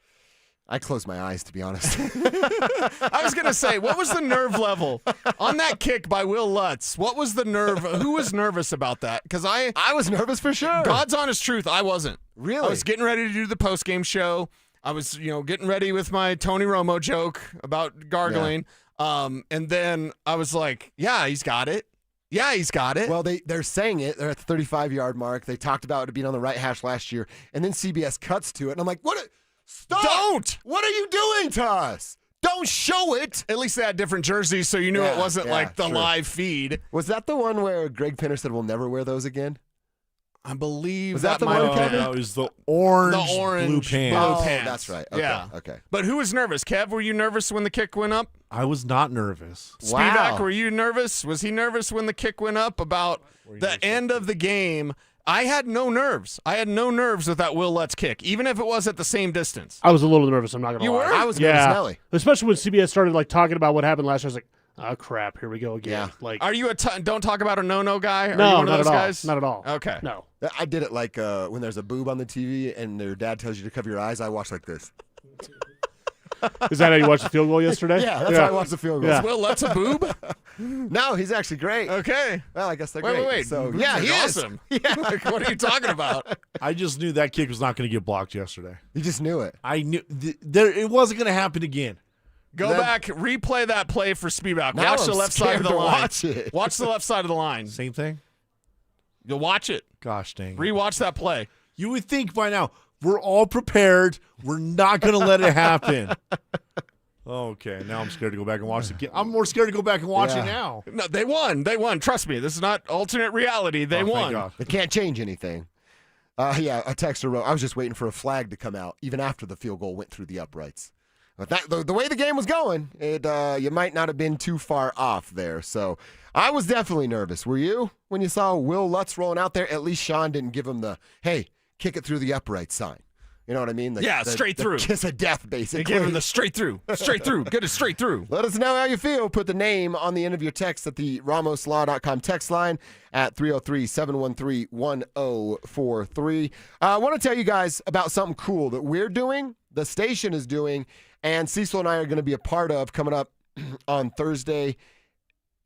I closed my eyes, to be honest. I was going to say, what was the nerve level on that kick by Will Lutz? What was the nerve? Who was nervous about that? Because I was nervous for sure. God's honest truth, I wasn't. Really? I was getting ready to do the post-game show. I was, getting ready with my Tony Romo joke about gargling. Yeah. And then I was like, yeah, he's got it. Yeah, he's got it. Well, they're saying it. They're at the 35-yard mark. They talked about it being on the right hash last year. And then CBS cuts to it. And I'm like, what? Stop! Don't! What are you doing to us? Don't show it! At least they had different jerseys, so you knew it wasn't like the live feed. Was that the one where Greg Pinner said we'll never wear those again? I believe was that the one, Kevin? No, it was the orange blue pants. Oh, that's right. Okay, yeah. Okay. But who was nervous? Kev, were you nervous when the kick went up? I was not nervous. Spivak, were you nervous? Was he nervous when the kick went up about the end of the game? I had no nerves. I had no nerves with that Will Lutz kick, even if it was at the same distance. I was a little nervous. I'm not gonna lie. You were? I was nervous, Nelly. Especially when CBS started talking about what happened last year. I was like, oh crap, here we go again. Yeah. Are you don't talk about a no guy? Are no, you one not of those at all. guys? Not at all. Okay. No. I did it like when there's a boob on the TV and their dad tells you to cover your eyes. I watch like this. Is that how you watched the field goal yesterday? Yeah, that's how I watched the field goal. Yeah. Is Will Lutz a boob? No, he's actually great. Okay. Well, I guess they're great. Wait. So Boobs yeah, are he awesome. is. Yeah. What are you talking about? I just knew that kick was not going to get blocked yesterday. You just knew it. I knew it wasn't going to happen again. Go back, replay that play for Spivak. Now Watch the I'm left side of the scared to line. watch it. Watch the left side of the line. Same thing? You'll watch it. Gosh dang. Rewatch that play. You would think by now we're all prepared. We're not going to let it happen. Okay, now I'm scared to go back and watch it. I'm more scared to go back and watch it now. No, they won. They won. Trust me. This is not alternate reality. They won. They can't change anything. Yeah, a texter wrote, I was just waiting for a flag to come out even after the field goal went through the uprights. But the way the game was going, you might not have been too far off there. So I was definitely nervous. Were you when you saw Will Lutz rolling out there? At least Sean didn't give him the, hey, kick it through the upright sign. You know what I mean? Straight through. Kiss of death, They basically. gave him the straight through. Straight through. Get it straight through. Let us know how you feel. Put the name on the end of your text at the RamosLaw.com text line at 303-713-1043. I want to tell you guys about something cool that we're doing, the station is doing, and Cecil and I are going to be a part of coming up on Thursday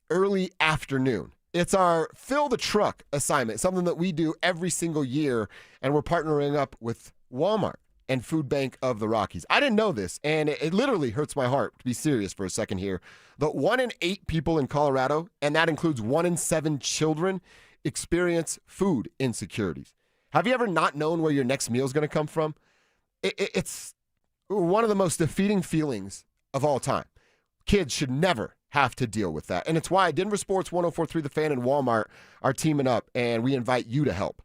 early afternoon. It's our Fill the Truck assignment, something that we do every single year, and we're partnering up with Walmart and Food Bank of the Rockies. I didn't know this, and it literally hurts my heart to be serious for a second here. But 1 in 8 people in Colorado, and that includes 1 in 7 children, experience food insecurities. Have you ever not known where your next meal is going to come from? It's one of the most defeating feelings of all time. Kids should never have to deal with that. And it's why DenverSports 104.3 The Fan and Walmart are teaming up, and we invite you to help.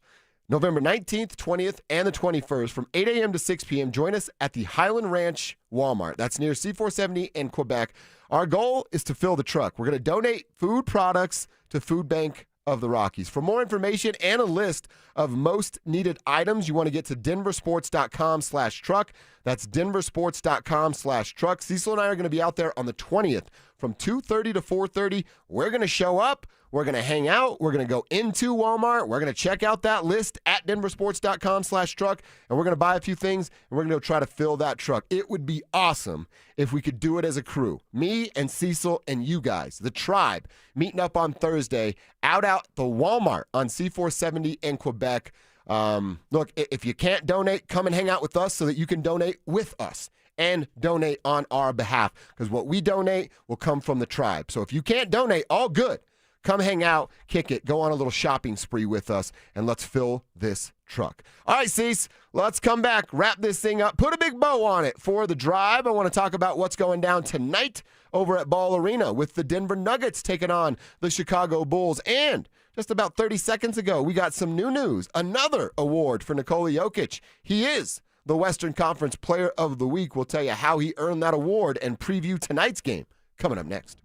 November 19th, 20th, and the 21st from 8 a.m. to 6 p.m. Join us at the Highland Ranch Walmart. That's near C470 in Quebec. Our goal is to fill the truck. We're going to donate food products to Food Bank of the Rockies. For more information and a list of most needed items, you want to get to DenverSports.com/truck. That's DenverSports.com/truck. Cecil and I are going to be out there on the 20th from 2:30 to 4:30. We're going to show up. We're going to hang out. We're going to go into Walmart. We're going to check out that list at DenverSports.com/truck, and we're going to buy a few things, and we're going to go try to fill that truck. It would be awesome if we could do it as a crew. Me and Cecil and you guys, the tribe, meeting up on Thursday out the Walmart on C470 in Quebec. Look, if you can't donate, come and hang out with us so that you can donate with us and donate on our behalf, because what we donate will come from the tribe. So if you can't donate, all good. Come hang out, kick it, go on a little shopping spree with us, and let's fill this truck. All right, Cease, let's come back, wrap this thing up, put a big bow on it for the drive. I want to talk about what's going down tonight over at Ball Arena with the Denver Nuggets taking on the Chicago Bulls. And just about 30 seconds ago, we got some new news. Another award for Nikola Jokic. He is the Western Conference Player of the Week. We'll tell you how he earned that award and preview tonight's game coming up next.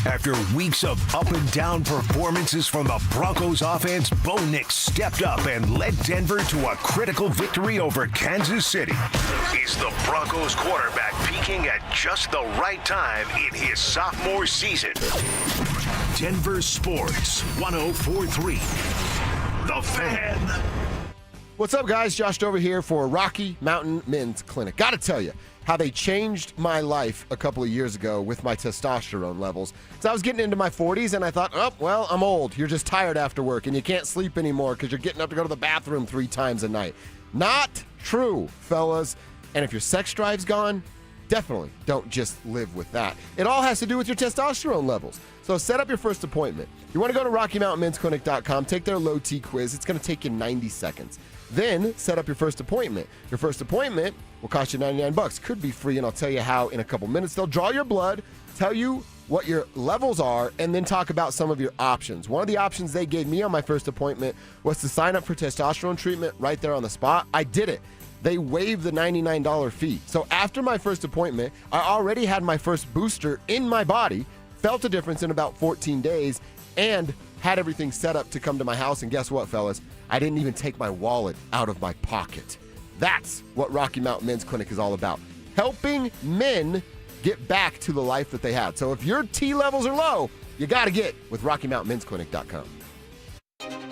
After weeks of up and down performances from the Broncos offense, Bo Nix stepped up and led Denver to a critical victory over Kansas City. Is the Broncos quarterback peaking at just the right time in his sophomore season? Denver Sports 104.3 The Fan. What's up, guys? Josh Dover here for Rocky Mountain Men's Clinic. Got to tell you how they changed my life a couple of years ago with my testosterone levels. So I was getting into my 40s, and I thought, oh, well, I'm old. You're just tired after work, and you can't sleep anymore because you're getting up to go to the bathroom 3 times a night. Not true, fellas. And if your sex drive's gone, definitely don't just live with that. It all has to do with your testosterone levels. So set up your first appointment. You want to go to RockyMountainMen'sClinic.com, take their low T quiz. It's going to take you 90 seconds. Then set up your first appointment. Your first appointment will cost you $99. Could be free, and I'll tell you how in a couple minutes. They'll draw your blood, tell you what your levels are, and then talk about some of your options. One of the options they gave me on my first appointment was to sign up for testosterone treatment right there on the spot. I did it. They waived the $99 fee. So after my first appointment, I already had my first booster in my body, felt a difference in about 14 days, and had everything set up to come to my house. And guess what, fellas? I didn't even take my wallet out of my pocket. That's what Rocky Mountain Men's Clinic is all about. Helping men get back to the life that they had. So if your T levels are low, you got to get with RockyMountainMen'sClinic.com.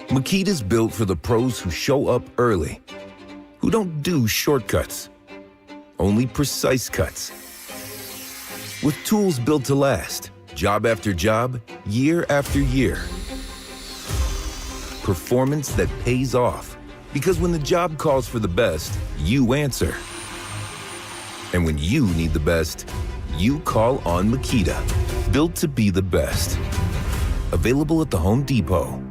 Makita's built for the pros who show up early, who don't do shortcuts, only precise cuts. With tools built to last, job after job, year after year. Performance that pays off, because when the job calls for the best, you answer. And when you need the best, you call on Makita. Built to be the best. Available at the Home Depot.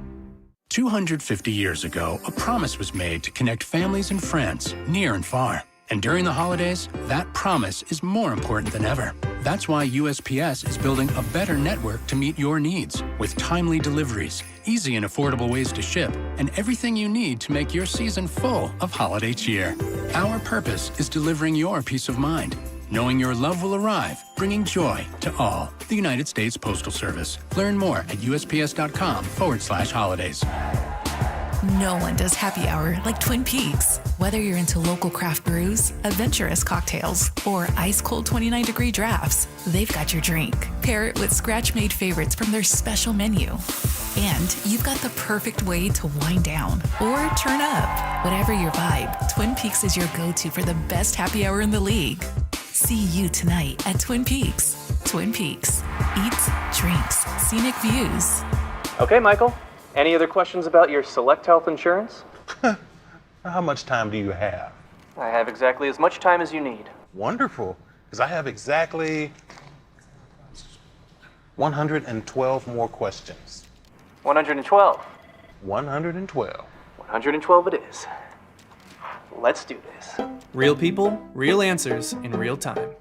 250 years ago, a promise was made to connect families and friends near and far. And during the holidays, that promise is more important than ever. That's why USPS is building a better network to meet your needs, with timely deliveries, easy and affordable ways to ship, and everything you need to make your season full of holiday cheer. Our purpose is delivering your peace of mind, knowing your love will arrive, bringing joy to all. The United States Postal Service. Learn more at USPS.com/holidays. No one does happy hour like Twin Peaks. Whether you're into local craft brews, adventurous cocktails, or ice-cold 29-degree drafts, they've got your drink. Pair it with scratch-made favorites from their special menu. And you've got the perfect way to wind down or turn up. Whatever your vibe, Twin Peaks is your go-to for the best happy hour in the league. See you tonight at Twin Peaks. Twin Peaks. Eats, drinks, scenic views. Okay, Michael. Any other questions about your Select Health insurance? How much time do you have? I have exactly as much time as you need. Wonderful, because I have exactly 112 more questions. 112. 112. 112 it is. Let's do this. Real people, real answers in real time.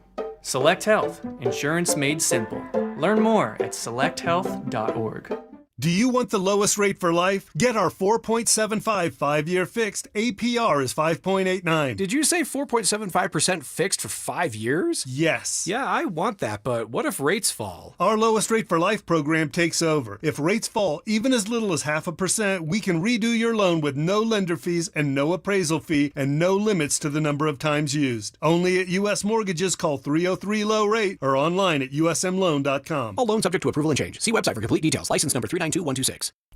Select Health, insurance made simple. Learn more at selecthealth.org. Do you want the lowest rate for life? Get our 4.75 5-year fixed. APR is 5.89. Did you say 4.75% fixed for 5 years? Yes. Yeah, I want that, but what if rates fall? Our lowest rate for life program takes over. If rates fall even as little as 0.5%, we can redo your loan with no lender fees and no appraisal fee and no limits to the number of times used. Only at U.S. Mortgages. Call 303-LOW-RATE or online at usmloan.com. All loans subject to approval and change. See website for complete details. License number 392126.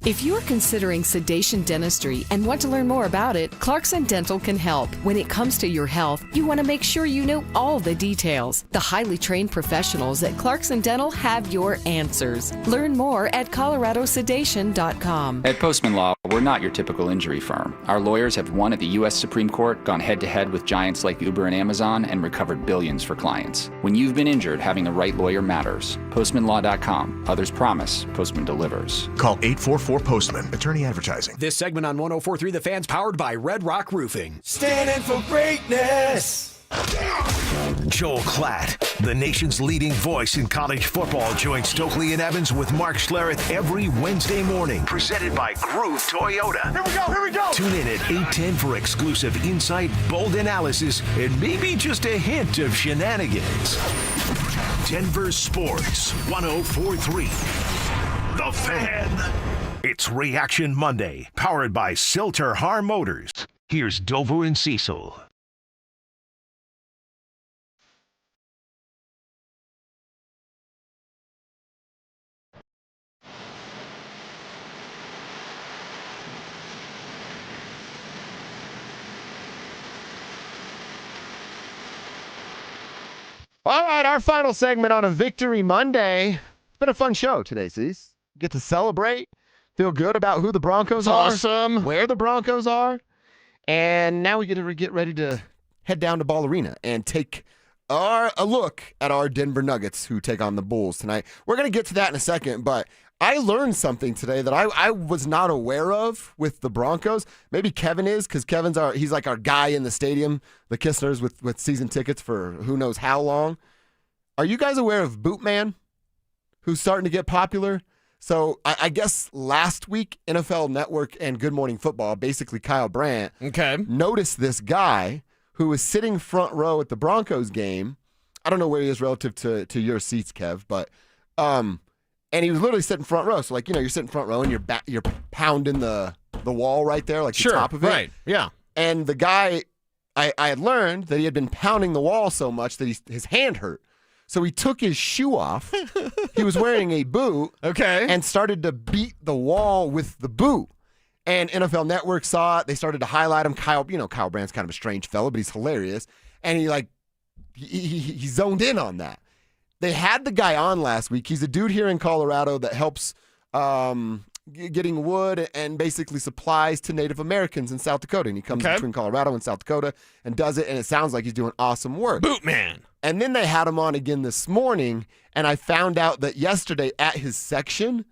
If you're considering sedation dentistry and want to learn more about it, Clarkson Dental can help. When it comes to your health, you want to make sure you know all the details. The highly trained professionals at Clarkson Dental have your answers. Learn more at coloradosedation.com. At Postman Law, we're not your typical injury firm. Our lawyers have won at the U.S. Supreme Court, gone head-to-head with giants like Uber and Amazon, and recovered billions for clients. When you've been injured, having the right lawyer matters. PostmanLaw.com. Others promise. Postman delivers. Call 844-POSTMAN. Attorney advertising. This segment on 104.3 The Fan's powered by Red Rock Roofing. Standing for greatness. Joel Klatt, the nation's leading voice in college football, joins Stokely and Evans with Mark Schlereth every Wednesday morning. Presented by Groove Toyota. Here we go. Tune in at 8:10 for exclusive insight, bold analysis, and maybe just a hint of shenanigans. Denver Sports 104.3. The Fan. It's Reaction Monday, powered by Silter Har Motors. Here's Dover and Cecil. All right, our final segment on a Victory Monday. It's been a fun show today, Cease. Get to celebrate, feel good about who the Broncos are, awesome, where the Broncos are, and now we get to get ready to head down to Ball Arena and take a look at our Denver Nuggets, who take on the Bulls tonight. We're going to get to that in a second, but I learned something today that I was not aware of with the Broncos. Maybe Kevin is, because he's like our guy in the stadium, the Kistners with season tickets for who knows how long. Are you guys aware of Bootman, who's starting to get popular? So I guess last week, NFL Network and Good Morning Football, basically Kyle Brandt, noticed this guy who was sitting front row at the Broncos game. I don't know where he is relative to your seats, Kev, but and he was literally sitting front row. So you're sitting front row and you're pounding the wall right there, like the top of it. Right, yeah. And the guy, I had learned that he had been pounding the wall so much that his hand hurt. So he took his shoe off. He was wearing a boot. Okay. And started to beat the wall with the boot. And NFL Network saw it. They started to highlight him. Kyle Brandt's kind of a strange fellow, but he's hilarious. And he zoned in on that. They had the guy on last week. He's a dude here in Colorado that helps getting wood and basically supplies to Native Americans in South Dakota. And he comes between Colorado and South Dakota and does it, and it sounds like he's doing awesome work. Bootman. And then they had him on again this morning, and I found out that yesterday at his section,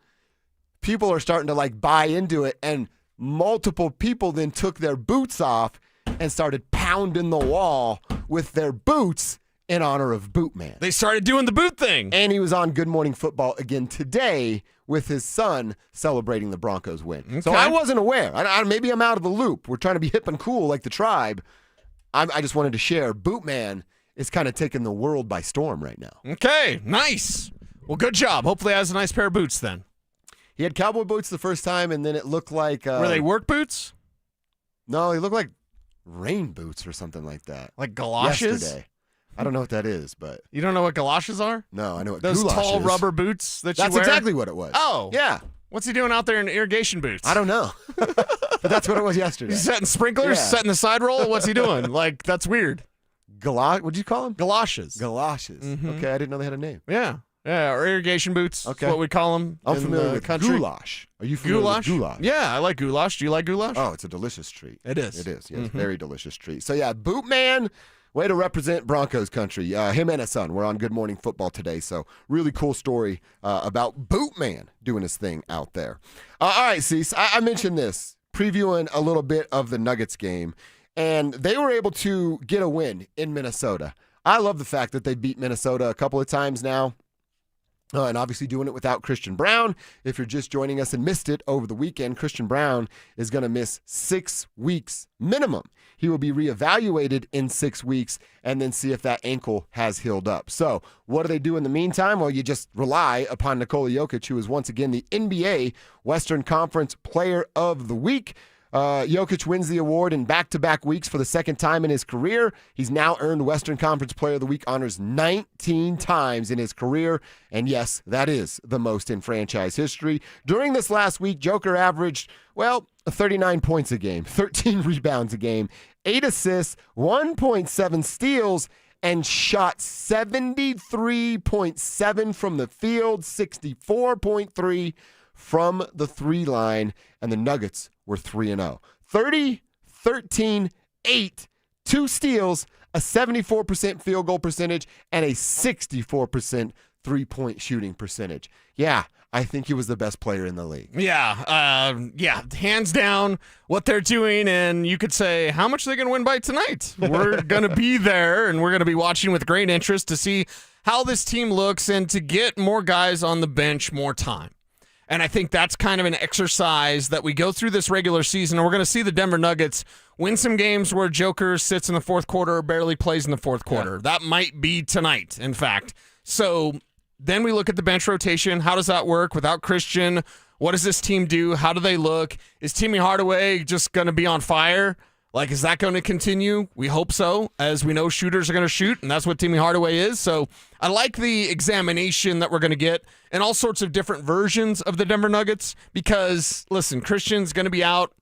people are starting to buy into it, and multiple people then took their boots off and started pounding the wall with their boots in honor of Bootman. They started doing the boot thing. And he was on Good Morning Football again today with his son celebrating the Broncos win. Okay. So I wasn't aware. Maybe I'm out of the loop. We're trying to be hip and cool like the tribe. I just wanted to share. Bootman is kind of taking the world by storm right now. Okay, nice. Well, good job. Hopefully he has a nice pair of boots then. He had cowboy boots the first time, and then it looked like Were they work boots? No, they looked like rain boots or something like that. Like galoshes? Yesterday. I don't know what that is, but You don't know what galoshes are? no, I know what Those goulash tall is. rubber boots that you That's wear? exactly what it was. Oh. Yeah. What's he doing out there in irrigation boots? I don't know. But that's what it was yesterday. He's setting sprinklers, Yeah. setting the side roll? What's he doing? Like, that's weird. What'd you call them? Galoshes. Galoshes. Mhm. Okay, I didn't know they had a name. Yeah. Yeah, or irrigation boots. Okay. That's what we call them I'm in familiar the with country. goulash. Are you familiar Goulash? with goulash? Yeah, I like goulash. Do you like goulash? Oh, it's a delicious treat. It is. It is. Yes, Mhm. very delicious treat. So yeah, Boot Man, way to represent Broncos country. Him and his son were on Good Morning Football today. So really cool story about Boot Man doing his thing out there. All right, Cecil, I mentioned this, previewing a little bit of the Nuggets game, and they were able to get a win in Minnesota. I love the fact that they beat Minnesota a couple of times now. And obviously doing it without Christian Brown. If you're just joining us and missed it over the weekend, Christian Brown is going to miss 6 weeks minimum. He will be reevaluated in 6 weeks and then see if that ankle has healed up. So what do they do in the meantime? Well, you just rely upon Nikola Jokic, who is once again the NBA Western Conference Player of the Week. Jokic wins the award in back-to-back weeks for the second time in his career. He's now earned Western Conference Player of the Week honors 19 times in his career. And yes, that is the most in franchise history. During this last week, Joker averaged, 39 points a game, 13 rebounds a game, 8 assists, 1.7 steals, and shot 73.7 from the field, 64.3 from the 3 line, and the Nuggets were 3-0. 30, 13, 8, 2 steals, a 74% field goal percentage, and a 64% three-point shooting percentage. Yeah, I think he was the best player in the league. Yeah, hands down what they're doing, and you could say, how much are they going to win by tonight? We're going to be there, and we're going to be watching with great interest to see how this team looks and to get more guys on the bench more time. And I think that's kind of an exercise that we go through this regular season, and we're going to see the Denver Nuggets win some games where Joker sits in the fourth quarter or barely plays in the fourth quarter. Yeah. That might be tonight, in fact. So then we look at the bench rotation. How does that work without Christian? What does this team do? How do they look? Is Timmy Hardaway just going to be on fire? Like, is that going to continue? We hope so, as we know shooters are going to shoot, and that's what Timmy Hardaway is. So I like the examination that we're going to get and all sorts of different versions of the Denver Nuggets because, listen, Christian's going to be out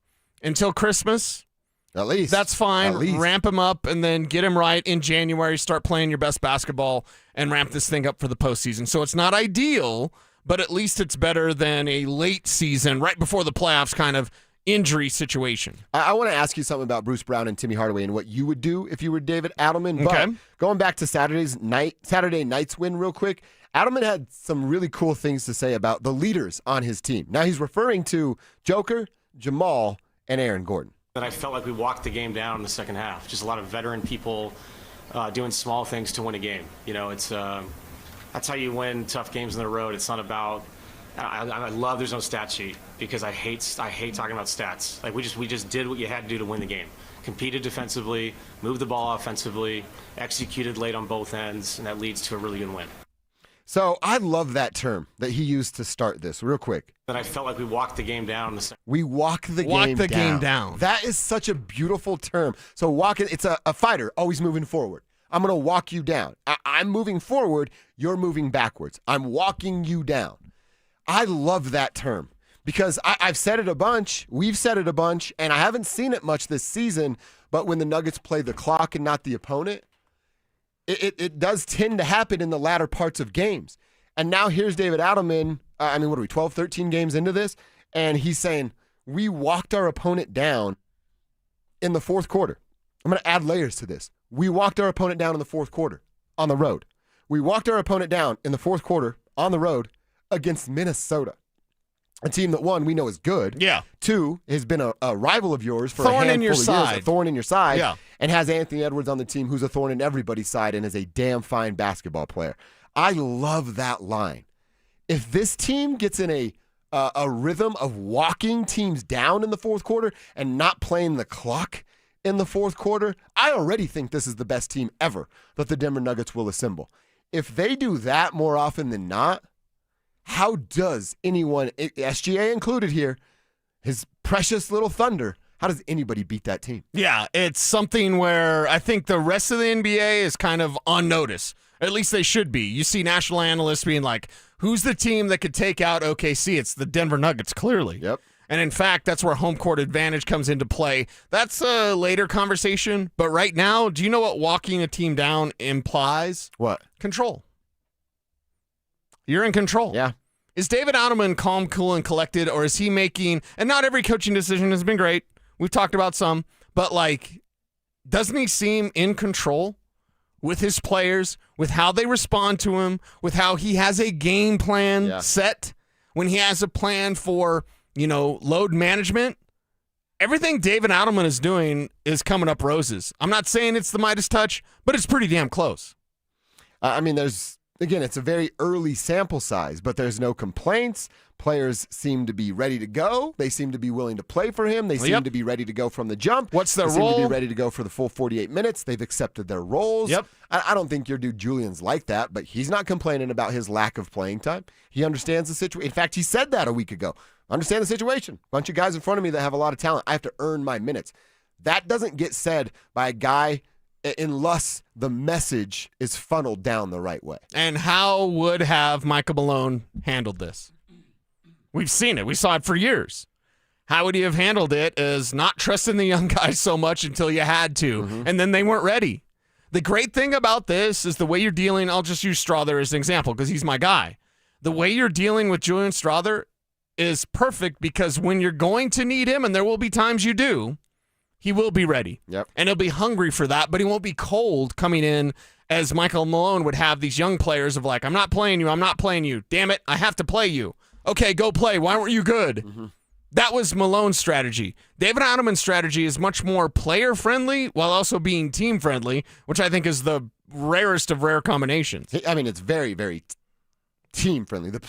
until Christmas. At least. That's fine. At least. Ramp him up and then get him right in January. Start playing your best basketball and ramp this thing up for the postseason. So it's not ideal, but at least it's better than a late season, right before the playoffs kind of injury situation. I want to ask you something about Bruce Brown and Timmy Hardaway and what you would do if you were David Adelman. Okay. But going back to Saturday night's win real quick, Adelman had some really cool things to say about the leaders on his team. Now he's referring to Joker, Jamal, and Aaron Gordon. That I felt like we walked the game down in the second half. Just a lot of veteran people doing small things to win a game. You know, it's that's how you win tough games on the road. It's not about. I love there's no stat sheet because I hate talking about stats. Like we just did what you had to do to win the game. Competed defensively, moved the ball offensively, executed late on both ends, and that leads to a really good win. So I love that term that he used to start this real quick. That I felt like we walked the game down. We walk the game down. That is such a beautiful term. So walking, it's a fighter always moving forward. I'm going to walk you down. I'm moving forward. You're moving backwards. I'm walking you down. I love that term because I've said it a bunch. We've said it a bunch, and I haven't seen it much this season. But when the Nuggets play the clock and not the opponent, it does tend to happen in the latter parts of games. And now here's David Adelman. What are we, 12, 13 games into this? And he's saying, we walked our opponent down in the fourth quarter. I'm going to add layers to this. We walked our opponent down in the fourth quarter on the road. We walked our opponent down in the fourth quarter on the road against Minnesota, a team that, one, we know is good. Yeah. Two, has been a rival of yours for thorn a handful in your of side. years. A thorn in your side. Yeah. And has Anthony Edwards on the team, who's a thorn in everybody's side and is a damn fine basketball player. I love that line. If this team gets in a rhythm of walking teams down in the fourth quarter and not playing the clock in the fourth quarter, I already think this is the best team ever that the Denver Nuggets will assemble. If they do that more often than not, how does anyone, SGA included here, his precious little Thunder, how does anybody beat that team? Yeah, it's something where I think the rest of the NBA is kind of on notice. At least they should be. You see national analysts being like, who's the team that could take out OKC? It's the Denver Nuggets, clearly. Yep. And in fact, that's where home court advantage comes into play. That's a later conversation. But right now, do you know what walking a team down implies? What? Control. You're in control. Yeah. Is David Adelman calm, cool, and collected, or is he making, and not every coaching decision has been great. We've talked about some, but like, doesn't he seem in control with his players, with how they respond to him, with how he has a game plan set, when he has a plan for, load management? Everything David Adelman is doing is coming up roses. I'm not saying it's the Midas touch, but it's pretty damn close. Again, it's a very early sample size, but there's no complaints. Players seem to be ready to go. They seem to be willing to play for him. They seem to be ready to go from the jump. What's their They role? seem to be ready to go for the full 48 minutes. They've accepted their roles. Yep. I don't think your dude Julian's like that, but he's not complaining about his lack of playing time. He understands the situation. In fact, he said that a week ago. Understand the situation. Bunch of guys in front of me that have a lot of talent. I have to earn my minutes. That doesn't get said by a guy unless the message is funneled down the right way. And how would have Michael Malone handled this? We've seen it. We saw it for years. How would he have handled it is not trusting the young guys so much until you had to, and then they weren't ready. The great thing about this is the way you're dealing, I'll just use Strawther as an example because he's my guy. The way you're dealing with Julian Strawther is perfect because when you're going to need him, and there will be times you do, he will be ready. Yep. And he'll be hungry for that, but he won't be cold coming in as Michael Malone would have these young players of like, I'm not playing you, I'm not playing you. Damn it, I have to play you. Okay, go play. Why weren't you good? That was Malone's strategy. David Adelman's strategy is much more player-friendly while also being team-friendly, which I think is the rarest of rare combinations. I mean, it's very, very team-friendly. The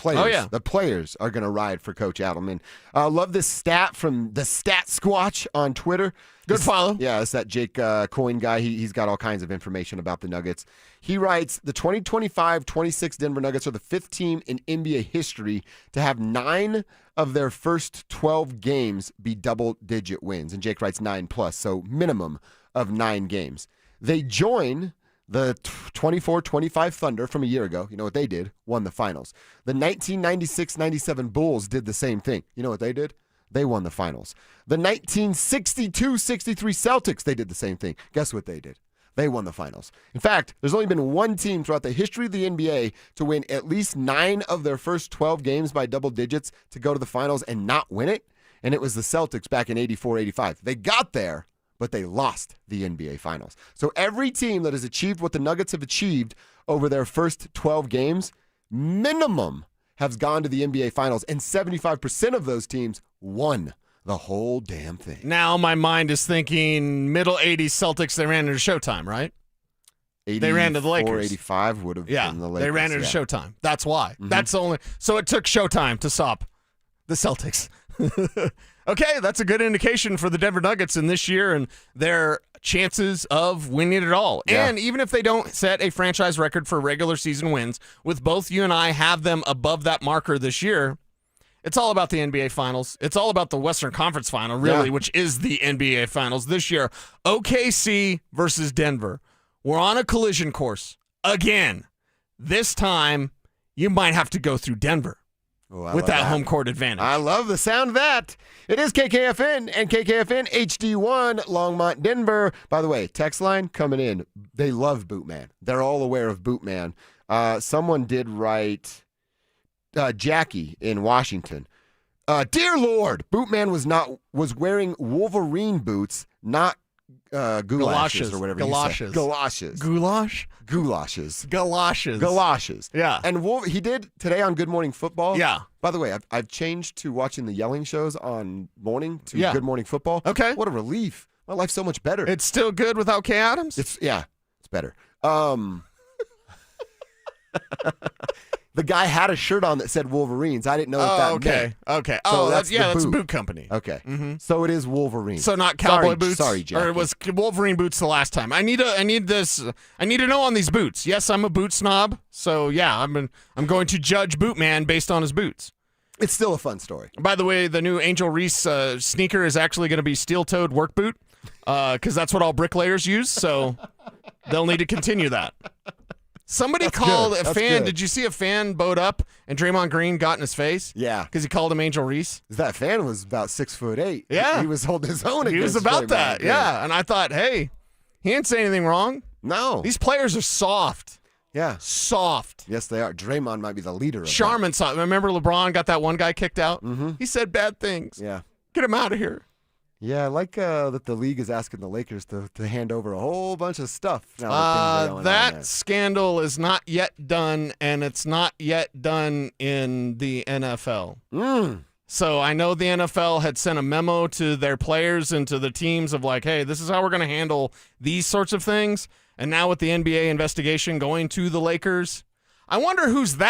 players are going to ride for Coach Adelman. Love this stat from the Stat Squatch on Twitter. Good follow. Yeah, it's that Jake Coyne guy. He's got all kinds of information about the Nuggets. He writes, the 2025-26 Denver Nuggets are the fifth team in NBA history to have 9 of their first 12 games be double-digit wins. And Jake writes 9+, so minimum of 9 games. They join the 24-25 Thunder from a year ago. You know what they did? Won the finals. The 1996-97 Bulls did the same thing. You know what they did? They won the finals. The 1962-63 Celtics, they did the same thing. Guess what they did? They won the finals. In fact, there's only been one team throughout the history of the NBA to win at least 9 of their first 12 games by double digits to go to the finals and not win it, and it was the Celtics back in 84-85. They got there, but they lost the NBA Finals. So every team that has achieved what the Nuggets have achieved over their first 12 games, minimum, has gone to the NBA Finals, and 75% of those teams won the whole damn thing. Now my mind is thinking middle 80s Celtics, they ran into Showtime, right? They ran to the Lakers. 85 would have been the Lakers. They ran into Showtime. That's why. That's the only. So it took Showtime to stop the Celtics. Okay, that's a good indication for the Denver Nuggets in this year and their chances of winning it all. Yeah. And even if they don't set a franchise record for regular season wins, with both you and I have them above that marker this year, it's all about the NBA Finals. It's all about the Western Conference Final, really, which is the NBA Finals this year. OKC versus Denver. We're on a collision course again. This time, you might have to go through Denver. With that home court advantage. I love the sound of that. It is KKFN and KKFN HD1 Longmont, Denver. By the way, text line coming in. They love Bootman. They're all aware of Bootman. Someone did write Jackie in Washington. Dear Lord, Bootman was wearing Wolverine boots, not goulashes or whatever galoshes. you say. Galoshes. Goulash? Goulashes. Galoshes. Galoshes. Yeah. And he did today on Good Morning Football. Yeah. By the way, I've changed to watching the yelling shows on morning to Good Morning Football. Okay. What a relief. My life's so much better. It's still good without Kay Adams? It's better. The guy had a shirt on that said Wolverines. I didn't know what that meant. Okay. So that's the a boot company. Okay. Mm-hmm. So it is Wolverine. So not cowboy Sorry, boots. Sorry, Jack. Or it was Wolverine boots the last time. I need to know on these boots. Yes, I'm a boot snob. So yeah, I'm going to judge Bootman based on his boots. It's still a fun story. By the way, the new Angel Reese sneaker is actually going to be steel-toed work boot because that's what all bricklayers use. So they'll need to continue that. Somebody called a fan. Did you see a fan boat up and Draymond Green got in his face? Yeah. Because he called him Angel Reese. That fan was about 6'8". Yeah. He was holding his own. He was about that. Yeah. And I thought, hey, he didn't say anything wrong. No. These players are soft. Yeah. Soft. Yes, they are. Draymond might be the leader of Sharman saw. Remember LeBron got that one guy kicked out? Mm-hmm. He said bad things. Yeah. Get him out of here. Yeah, I like that the league is asking the Lakers to hand over a whole bunch of stuff. Now that scandal is not yet done, and it's not yet done in the NFL. So I know the NFL had sent a memo to their players and to the teams of like, hey, this is how we're going to handle these sorts of things. And now with the NBA investigation going to the Lakers, I wonder who's that.